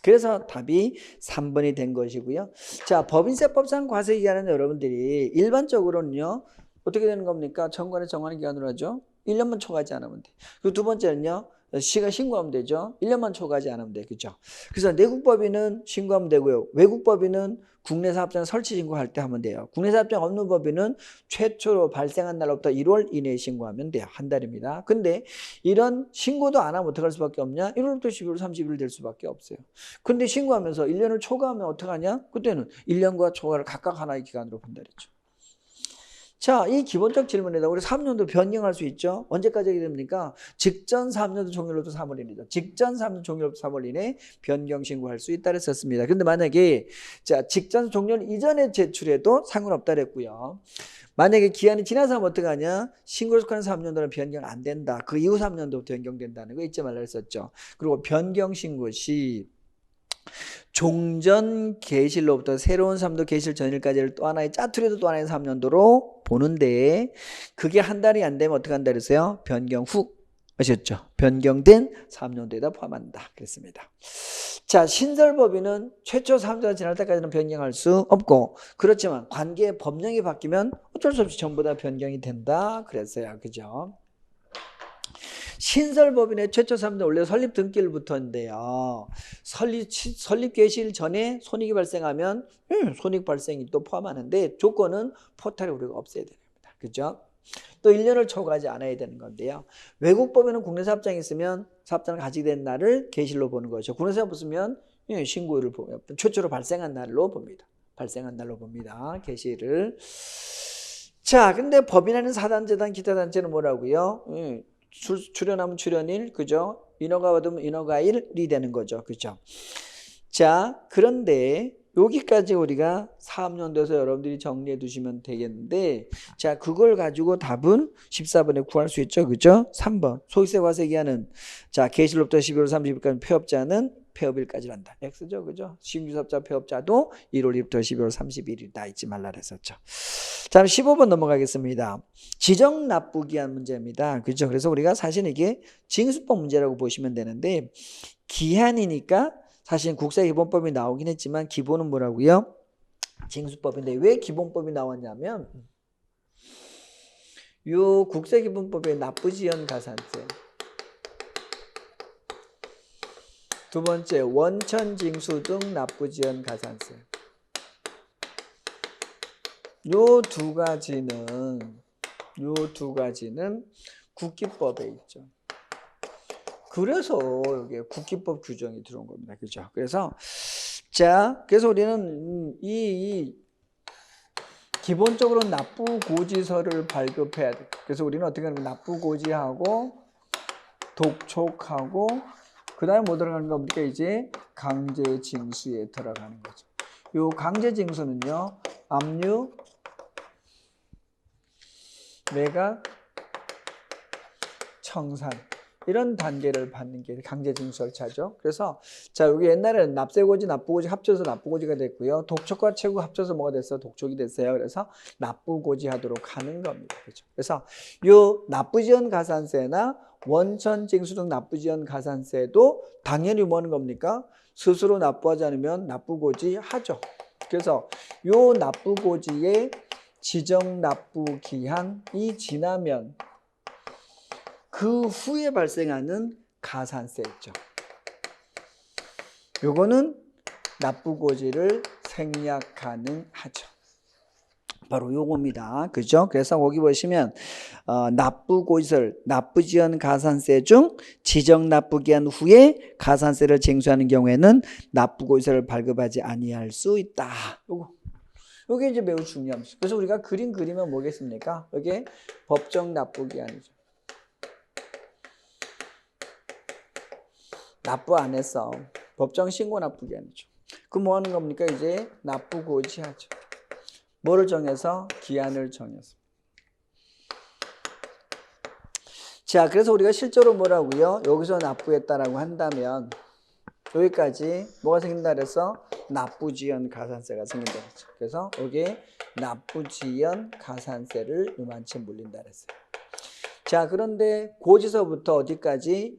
그래서 답이 3번이 된 것이고요. 자, 법인세법상 과세기간은 여러분들이 일반적으로는요, 어떻게 되는 겁니까? 정관에 정하는 기간으로 하죠. 1년만 초과하지 않으면 돼. 그리고 두 번째는요. 시가 신고하면 되죠. 1년만 초과하지 않으면 돼. 그죠? 그래서 내국법인은 신고하면 되고요. 외국법인은 국내 사업장 설치 신고할 때 하면 돼요. 국내 사업장 없는 법인은 최초로 발생한 날로부터 1월 이내에 신고하면 돼요. 한 달입니다. 근데 이런 신고도 안 하면 어떡할 수밖에 없냐? 1월부터 12월 30일 될 수밖에 없어요. 근데 신고하면서 1년을 초과하면 어떡하냐? 그때는 1년과 초과를 각각 하나의 기간으로 본다 그랬죠. 자, 이 기본적 질문에다 우리 3년도 변경할 수 있죠. 언제까지 하게 됩니까? 직전 3년도 종료로부터 3월 1일이죠. 직전 3년 종료로부터 3월 이내에 변경 신고할 수 있다 그랬었습니다. 근데 만약에 자, 직전 종료 이전에 제출해도 상관없다 그랬고요. 만약에 기한이 지나서 하면 어떡하냐? 신고를 속하는 3년도는 변경 안 된다. 그 이후 3년도부터 변경된다는 거 잊지 말라 했었죠. 그리고 변경 신고 시 종전 개시일로부터 새로운 3도 개시일 전일까지를 또 하나의 짜투리도 또 하나의 3년도로 보는데 그게 한 달이 안 되면 어떻게 한다 그랬어요? 변경 후 아셨죠? 변경된 3년도에다 포함한다 그랬습니다. 자, 신설법인은 최초 3년도가 지날 때까지는 변경할 수 없고 그렇지만 관계의 법령이 바뀌면 어쩔 수 없이 전부 다 변경이 된다 그랬어요. 그죠? 신설법인의 최초 3년 원래 설립 등기를 붙었는데요. 설립 개시일 전에 손익이 발생하면 손익 발생이 또 포함하는데 조건은 포탈을 우리가 없애야 됩니다. 그죠? 또 1년을 초과하지 않아야 되는 건데요. 외국 법인은 국내 사업장이 있으면 사업장을 가지게 된 날을 개시일로 보는 거죠. 국내 사업 없으면 신고일을 최초로 발생한 날로 봅니다. 발생한 날로 봅니다. 개시일을. 자, 근데 법인하는 사단재단 기타 단체는 뭐라고요? 출연하면 출연일, 그죠? 인허가 받으면 인허가일이 되는 거죠. 그죠? 자, 그런데 여기까지 우리가 사업연도에서 여러분들이 정리해 두시면 되겠는데, 자, 그걸 가지고 답은 14번에 구할 수 있죠. 그죠? 3번. 소득세 과세 기한은, 자, 개시일로부터 12월 30일까지 폐업자는 폐업일까지란다. X죠. 그죠? 신규사업자 폐업자도 1월 1일부터 12월 31일이다. 잊지 말라 그랬었죠. 자, 15번 넘어가겠습니다. 지정 납부 기한 문제입니다. 그죠? 그래서 우리가 사실 이게 징수법 문제라고 보시면 되는데, 기한이니까 사실 국세기본법이 나오긴 했지만 기본은 뭐라고요? 징수법인데 왜 기본법이 나왔냐면 요 국세기본법에 납부지연 가산세, 두 번째 원천징수 등 납부지연 가산세, 요 두 가지는 국기법에 있죠. 그래서 여기 국기법 규정이 들어온 겁니다. 그죠? 그래서 그래서 우리는 이 기본적으로 납부고지서를 발급해야 돼. 그래서 우리는 어떻게 하냐면 납부고지하고 독촉하고 그다음에 뭐 들어가는 겁니까? 이제 강제징수에 들어가는 거죠. 요 강제징수는요, 압류, 매각, 청산 이런 단계를 받는 게 강제징수 절차죠. 그래서 자, 여기 옛날에는 납세고지, 납부고지 합쳐서 납부고지가 됐고요. 독촉과 채무 합쳐서 뭐가 됐어요? 독촉이 됐어요. 그래서 납부고지 하도록 하는 겁니다. 그렇죠? 그래서 요 납부지연 가산세나 원천징수 등 납부지연 가산세도 당연히 뭐 하는 겁니까? 스스로 납부하지 않으면 납부고지 하죠. 그래서 요 납부고지의 지정 납부 기한이 지나면 그 후에 발생하는 가산세 있죠. 요거는 납부고지를 생략 가능하죠. 바로 요겁니다. 그죠? 그래서 거기 보시면 납부고지서를 납부지연 가산세 중 지정 납부기한 후에 가산세를 징수하는 경우에는 납부고지서를 발급하지 아니할 수 있다. 요게 이제 매우 중요합니다. 그래서 우리가 그리면 뭐겠습니까? 이게 법정 납부기한이죠. 납부 안 했어. 법정 신고 납부기한이죠. 그럼 뭐 하는 겁니까? 이제 납부고지하죠. 뭐를 정해서? 기한을 정해서. 자, 그래서 우리가 실제로 뭐라고요? 여기서 납부했다라고 한다면 여기까지 뭐가 생긴다 그래서 납부지연 가산세가 생긴다 그랬죠. 그래서 여기에 납부지연 가산세를 요만큼 물린다 그랬어요. 자, 그런데 고지서부터 어디까지?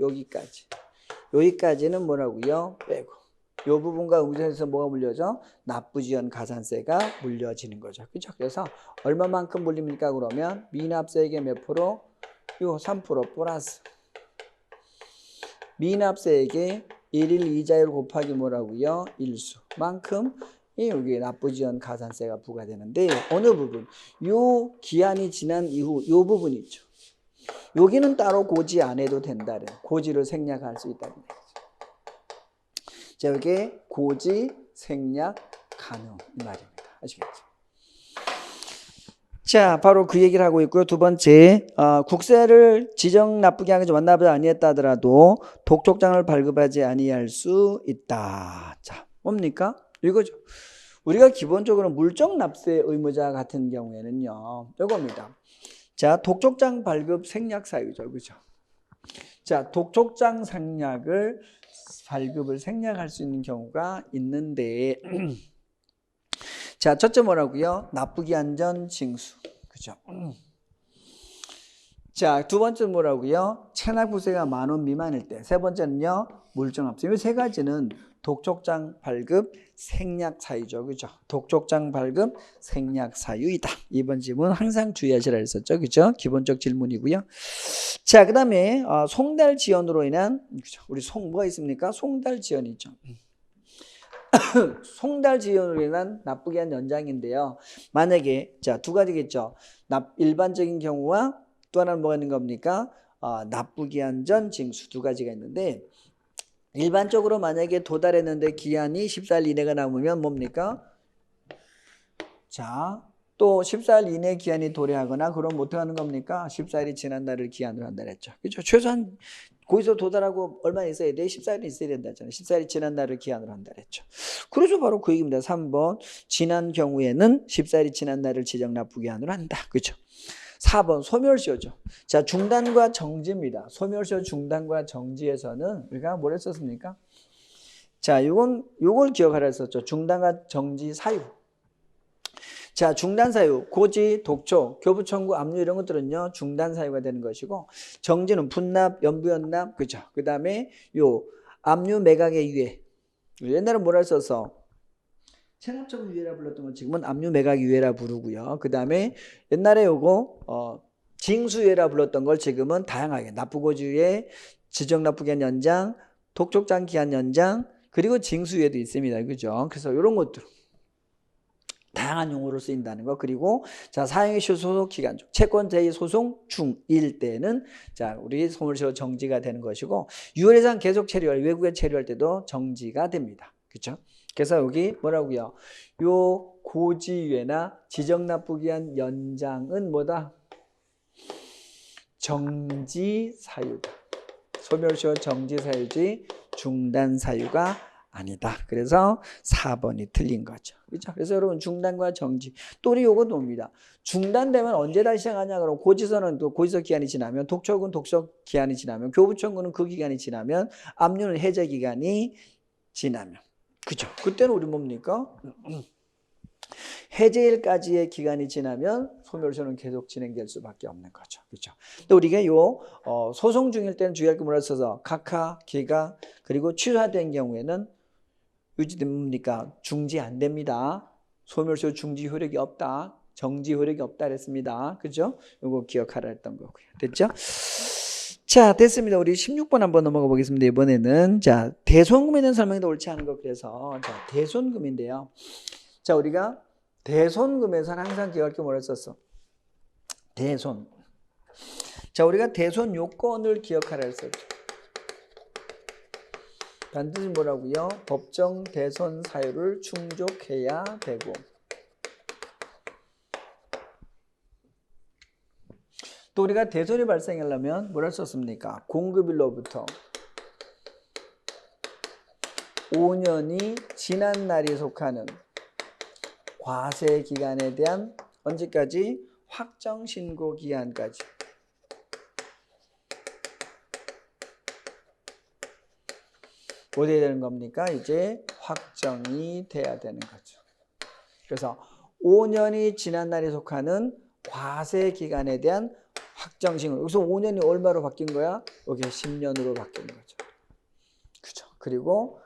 여기까지는 뭐라고요? 빼고. 요 부분과 응징에서 뭐가 물려져? 납부지연 가산세가 물려지는 거죠. 그렇죠? 그래서 얼마만큼 물립니까? 그러면 미납세액의 몇 프로? 요 3% 플러스 미납세액의 1일 이자율 곱하기 뭐라고요? 일수만큼 여기 납부지연 가산세가 부과되는데 어느 부분? 요 기한이 지난 이후 요 부분 있죠. 여기는 따로 고지 안 해도 된다는 고지를 생략할 수 있다는 얘기죠. 자, 여기에 고지 생략 가능 이 말입니다. 아시겠죠? 자, 바로 그 얘기를 하고 있고요. 두 번째, 국세를 지정 납부기 한에서 완납을 아니했다 하더라도 독촉장을 발급하지 아니할 수 있다. 자, 뭡니까? 이거죠. 우리가 기본적으로 물적 납세 의무자 같은 경우에는요, 이겁니다. 자, 독촉장 발급 생략 사유죠, 그죠? 자, 독촉장 생략을 발급을 생략할 수 있는 경우가 있는데, 자, 첫째 뭐라고요? 납부기한 전 징수, 그죠? 자, 두 번째 뭐라고요? 체납부세가 10,000원 미만일 때. 세 번째는요, 물정납세. 이 세 가지는 독촉장 발급 생략 사유죠, 그죠? 독촉장 발급 생략 사유이다. 이번 질문 항상 주의하시라 했었죠, 그죠? 기본적 질문이고요. 자, 그다음에 송달 지연으로 인한, 그죠? 우리 뭐가 있습니까? 송달 지연이죠. 송달 지연으로 인한 납부기한 연장인데요. 만약에 자, 두 가지겠죠. 일반적인 경우와 또 하나는 뭐가 있는 겁니까? 납부기한 전 징수 두 가지가 있는데, 일반적으로 만약에 도달했는데 기한이 14일 이내가 남으면 뭡니까? 자, 또 14일 이내 기한이 도래하거나 그럼 어떻게 하는 겁니까? 14일이 지난 날을 기한으로 한다 그랬죠. 그렇죠? 최소한 거기서 도달하고 얼마 있어야 돼? 14일이 있어야 된다 했잖아요. 14일이 지난 날을 기한으로 한다 그랬죠. 그래서 바로 그 얘기입니다. 3번 지난 경우에는 14일이 지난 날을 지정 납부기한으로 한다. 그렇죠? 4번 소멸시효죠. 자, 중단과 정지입니다. 소멸시효 중단과 정지에서는 우리가 뭘 했었습니까? 자, 요걸 기억하라 했었죠. 중단과 정지 사유. 자, 중단 사유, 고지, 독촉, 교부 청구, 압류 이런 것들은요, 중단 사유가 되는 것이고, 정지는 분납, 연부연납, 그죠? 그 다음에 요 압류 매각의 유예. 옛날에 뭐라 했어서 체납적인 유예라 불렀던 건 지금은 압류 매각 유예라 부르고요. 그 다음에 옛날에 요거 징수유예라 불렀던 걸 지금은 다양하게 납부고지유예, 지정납부기한 연장, 독촉장 기한 연장, 그리고 징수유예도 있습니다. 그죠? 그래서 이런 것들. 다양한 용어로 쓰인다는 거. 그리고 자, 사형의 소속 기간 중 채권 제의 소송 중일 때는 자, 우리 소멸시효 정지가 되는 것이고, 유효례상 계속 체류할 외국에 체류할 때도 정지가 됩니다. 그렇죠? 그래서 여기 뭐라고요? 요 고지유예나 지정납부기한 연장은 뭐다? 정지 사유다. 소멸시효 정지 사유지 중단 사유가 아니다. 그래서 4번이 틀린 거죠. 그렇죠? 그래서 여러분 중단과 정지. 또 우리 요거 봅니다. 중단되면 언제 다시 시작하냐? 그럼 고지서는 또 고지서 기한이 지나면, 독촉은 독촉 기한이 지나면, 교부청구는 그 기간이 지나면, 압류는 해제 기간이 지나면. 그죠? 그때는 우리 뭡니까? 해제일까지의 기간이 지나면 소멸시효는 계속 진행될 수밖에 없는 거죠. 그렇죠? 또 우리가 요 소송 중일 때는 주의할 게 뭐라 써서 각하, 기각, 그리고 취소된 경우에는 유지됩니까? 중지 안 됩니다. 소멸시효 중지 효력이 없다. 정지 효력이 없다 그랬습니다. 그죠? 요거 기억하라 했던 거고요. 됐죠? 자, 됐습니다. 우리 16번 한번 넘어가 보겠습니다. 이번에는 자, 대손금에 대한 설명도 옳지 않은 거. 그래서 자, 대손금인데요. 자, 우리가 대손금에서는 항상 기억할 게 뭐라 했었어? 대손. 자, 우리가 대손 요건을 기억하라 했었죠. 반드시 뭐라고요? 법정 대손 사유를 충족해야 되고, 또 우리가 대손이 발생하려면 뭐라 썼습니까? 공급일로부터 5년이 지난 날이 속하는 과세 기간에 대한 언제까지? 확정 신고 기한까지. 뭐 돼야 되는 겁니까? 이제 확정이 돼야 되는 거죠. 그래서 5년이 지난 날에 속하는 과세 기간에 대한 확정 신고. 여기서 5년이 얼마로 바뀐 거야? 여기 10년으로 바뀐 거죠. 그죠? 그리고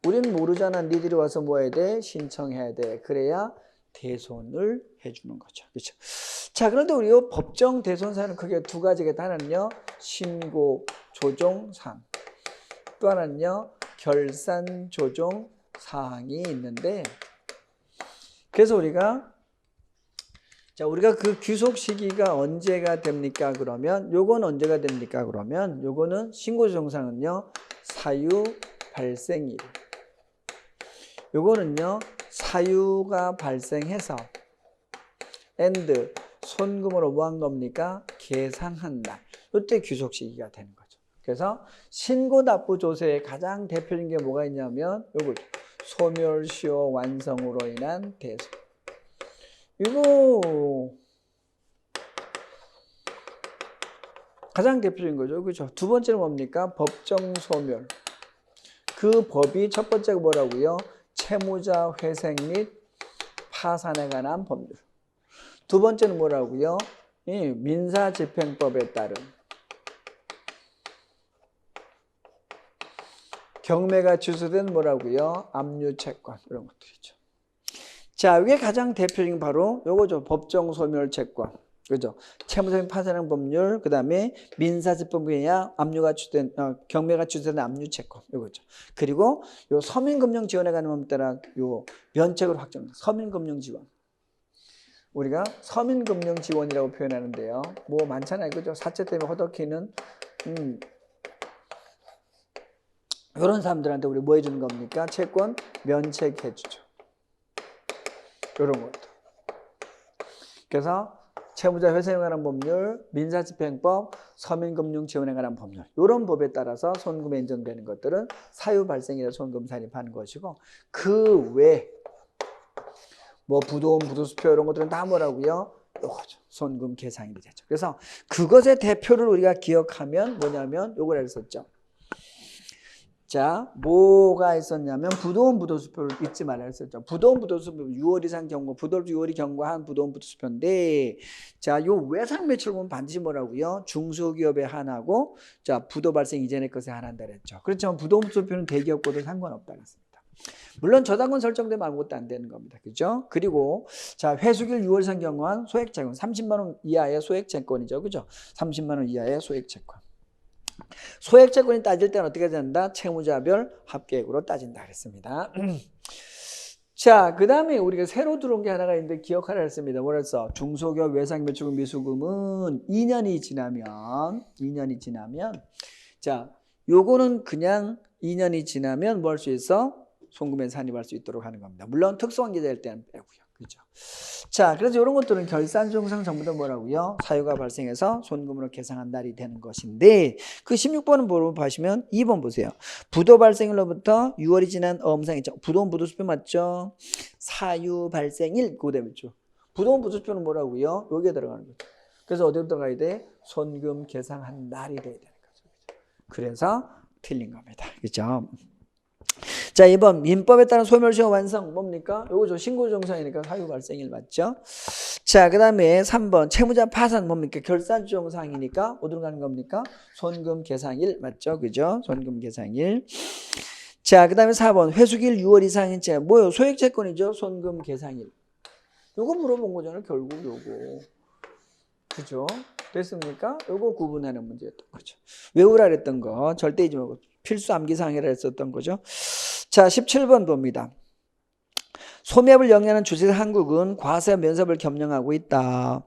우린 모르잖아. 니들이 와서 뭐 해야 돼? 신청해야 돼. 그래야 대손을 해주는 거죠. 그렇죠? 자, 그런데 우리 법정 대손사는 크게 두 가지가 하나는요, 신고 조정 사항, 또 하나는요, 결산 조정 사항이 있는데, 그래서 우리가 그 귀속 시기가 언제가 됩니까? 그러면 요건 언제가 됩니까? 그러면 요거는 신고 조정 사항은요, 사유 발생일. 요거는요, 사유가 발생해서 and 손금으로 뭐 한 겁니까? 계상한 날. 이때 귀속 시기가 되는 거죠. 그래서 신고납부 조세의 가장 대표적인 게 뭐가 있냐면 요거 소멸시효 완성으로 인한 대손. 이거 가장 대표적인 거죠. 그죠? 두 번째는 뭡니까? 법정 소멸. 그 법이 첫 번째가 뭐라고요? 채무자 회생 및 파산에 관한 법률. 두 번째는 뭐라고요? 이 민사집행법에 따른 경매가 취소된 뭐라고요? 압류채권 이런 것들이죠. 자, 이게 가장 대표적인 바로 요거죠. 법정 소멸 채권. 그죠? 채무적인 파산형 법률, 그 다음에 민사집행법이냐 압류가 취소된 경매가 취소된 압류채권 이거죠. 그리고 요 서민금융지원에 관한 법에 따라 요 면책으로 확정. 서민금융지원. 우리가 서민금융지원이라고 표현하는데요. 뭐 많잖아요, 그죠? 사채 때문에 허덕이는 이런 사람들한테 우리 뭐 해주는 겁니까? 채권 면책해주죠. 이런 것도. 그래서 채무자 회생에 관한 법률, 민사집행법, 서민금융지원에 관한 법률 이런 법에 따라서 손금에 인정되는 것들은 사유 발생이라 손금 산입하는 것이고 그 외 뭐 부도원, 부도수표 이런 것들은 다 뭐라고요? 요거죠. 손금 계상이 되죠. 그래서 그것의 대표를 우리가 기억하면 뭐냐면 요걸 했었죠. 자, 뭐가 있었냐면 부도원 부도수표를 잊지 말아야 했었죠. 부도원 부도수표 6월 이상 경고, 부도 6월이 경고한 부도원 부도수표인데, 자, 요 외상 매출 보면 반드시 뭐라고요? 중소기업에 한하고, 자, 부도 발생 이전의 것에 한한다 그랬죠. 그렇지만 부도원 부도수표는 대기업과도 상관없다 그랬습니다. 물론 저당권 설정되면 아무것도 안 되는 겁니다. 그죠? 그리고 자, 회수기를 6월 이상 경고한 소액채권, 30만 원 이하의 소액채권이죠. 그죠? 30만 원 이하의 소액채권. 소액채권이 따질 때는 어떻게 된다? 채무자별 합계액으로 따진다 그랬습니다. 자, 그 다음에 우리가 새로 들어온 게 하나가 있는데 기억하라 했습니다. 뭐랬어? 중소기업 외상매출금 미수금은 2년이 지나면 자, 요거는 그냥 2년이 지나면 뭐 할 수 있어? 손금에 산입할 수 있도록 하는 겁니다. 물론 특수한 계좌일 때는 빼고요. 그죠? 자, 그래서 이런 것들은 결산정상 전부 다 뭐라고요? 사유가 발생해서 손금으로 계상한 날이 되는 것인데 그 16번은 뭐로 보시면 2번 보세요. 부도 발생일로부터 6월이 지난 어음상 있죠. 부도원 부도수표 맞죠? 사유 발생일 그거 되겠죠. 부도원 부도수표는 뭐라고요? 여기에 들어가는 거죠. 그래서 어디로 들어가야 돼? 손금 계상한 날이 돼야 되는 거죠. 그래서 틀린 겁니다. 그죠? 자, 2번 민법에 따른 소멸시효 완성 뭡니까? 요거죠. 신고정상이니까 사유 발생일 맞죠? 자, 그 다음에 3번 채무자 파산 뭡니까? 결산정상이니까 어디로 가는 겁니까? 손금 계상일 맞죠? 그죠? 손금 계상일. 자, 그 다음에 4번 회수기일 6월 이상인 채 뭐요? 소액채권이죠? 손금 계상일. 요거 물어본 거잖아요. 결국 요거. 그죠? 됐습니까? 요거 구분하는 문제였던 거죠. 외우라 그랬던 거 절대 잊지 말고 필수 암기사항이라 했었던 거죠. 자, 17번 봅니다. 소매업을 영위하는 주식 한국은 과세와 면세업을 겸용하고 있다.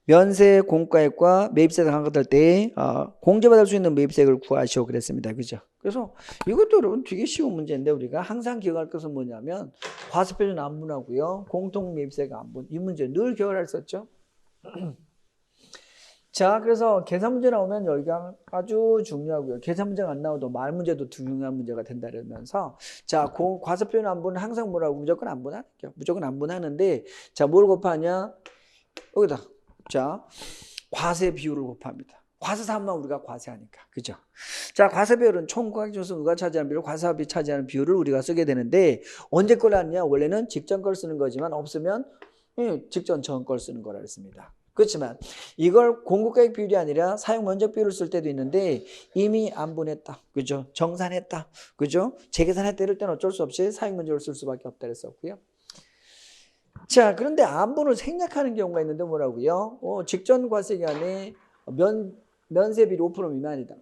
면세 공과액과 매입세액 환급할 때 공제받을 수 있는 매입세액을 구하시오 그랬습니다. 그죠? 그래서 이것도 여러분 되게 쉬운 문제인데 우리가 항상 기억할 것은 뭐냐면 과세표준 안분하고요. 공통 매입세액 안분. 이 문제 늘 기억을 했었죠. 자, 그래서 계산 문제 나오면 여기가 아주 중요하고요. 계산 문제가 안 나와도 말 문제도 중요한 문제가 된다 그러면서 자, 과세표준 안분은 항상 뭐라고 무조건 안분하는 거죠. 무조건 안분하는데 자, 뭘 곱하냐? 여기다. 자, 과세 비율을 곱합니다. 과세사업만 우리가 과세하니까. 그죠? 자, 과세 비율은 총 과세조수 누가 차지하는 비율, 과세사업이 차지하는 비율을 우리가 쓰게 되는데 언제 걸 하느냐? 원래는 직전 걸 쓰는 거지만 없으면 직전 전 걸 쓰는 거라 했습니다. 그렇지만 이걸 공급가액 비율이 아니라 사용 면적 비율을 쓸 때도 있는데 이미 안분했다. 그죠? 정산했다. 그죠? 재계산했다 이럴 때는 어쩔 수 없이 사용 면적을 쓸 수밖에 없다 그랬었고요. 자, 그런데 안분을 생략하는 경우가 있는데 뭐라고요? 직전 과세 기간에 면세 비율 5% 미만이다.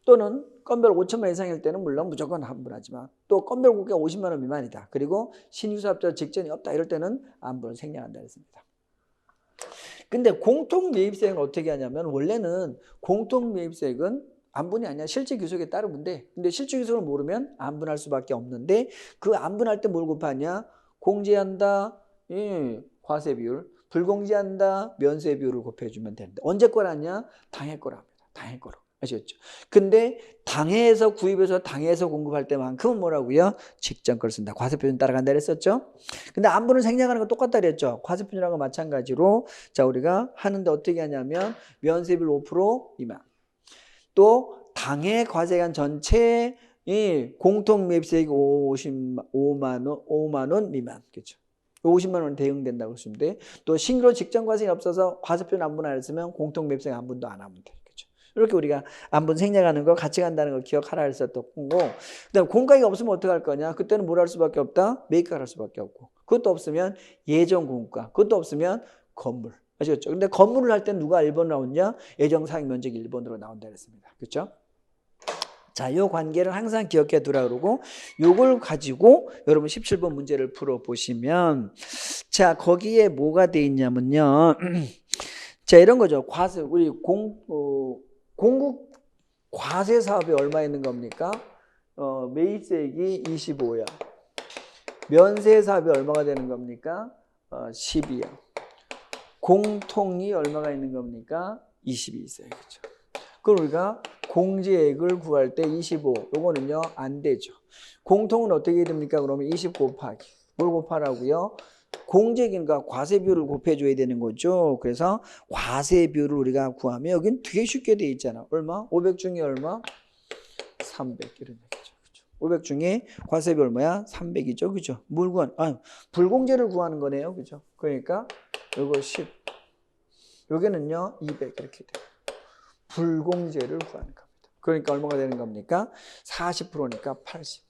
또는 건별 5천만 원 이상일 때는 물론 무조건 안분하지만 또 건별 국가 50만 원 미만이다. 그리고 신규사업자 직전이 없다. 이럴 때는 안분을 생략한다 했습니다. 근데 공통매입세액은 어떻게 하냐면 원래는 공통매입세액은 안분이 아니라 실질 귀속에 따르는데 근데 실질 귀속을 모르면 안분할 수밖에 없는데 그 안분할 때 뭘 곱하냐? 공제한다. 과세 비율 불공제한다. 면세 비율을 곱해주면 되는데 언제 거라냐? 당해 거로 합니다. 당해 거로. 아시겠죠? 근데 당해에서 구입해서 당해에서 공급할 때만큼은 뭐라고요? 직전 걸 쓴다. 과세표준 따라간다 그랬었죠? 근데 안분을 생략하는 건 똑같다 그랬죠? 과세표준하고 마찬가지로 자 우리가 하는데 어떻게 하냐면 면세비율 5% 미만 또 당해 과세기간 전체의 공통 매입세액 5만 원 미만 그렇죠? 50만 원 대응된다고 보시면 돼. 또 신규로 직전 과세가 없어서 과세표준 안분 안 했으면 공통 매입세액 안분도 안 하면 돼. 그렇죠? 이렇게 우리가 안분 생략하는 거 같이 간다는 걸 기억하라 했었던 거고 그다음에 공가가 없으면 어떻게 할 거냐? 그때는 뭘 할 수밖에 없다? 매입가를 할 수밖에 없고 그것도 없으면 예정 공가 그것도 없으면 건물 아시겠죠? 근데 건물을 할 때 누가 1번 나오냐? 예정 사용 면적 1번으로 나온다 그랬습니다. 그렇죠? 자, 요 관계를 항상 기억해 두라 그러고 요걸 가지고 여러분 17번 문제를 풀어 보시면 자, 거기에 뭐가 돼 있냐면요. 자, 이런 거죠. 과세 우리 공국 과세 사업이 얼마 있는 겁니까? 매입세액이 25야. 면세 사업이 얼마가 되는 겁니까? 10이야. 공통이 얼마가 있는 겁니까? 22 있어요. 그렇죠? 그럼 우리가 공제액을 구할 때 25, 요거는요, 안 되죠. 공통은 어떻게 됩니까? 그러면 20 곱하기. 뭘 곱하라고요? 공제액이니까 과세 비율을 곱해줘야 되는 거죠. 그래서 과세 비율을 우리가 구하면 여긴 되게 쉽게 돼 있잖아. 얼마? 500 중에 얼마? 300 이런 얘기죠. 그렇죠? 500 중에 과세 비율 얼마야? 300이죠. 그죠? 불공제를 구하는 거네요. 그죠? 그러니까 요거 10. 여기는요, 200 이렇게 돼요. 불공제를 구하는 겁니다. 그러니까 얼마가 되는 겁니까? 40%니까 80.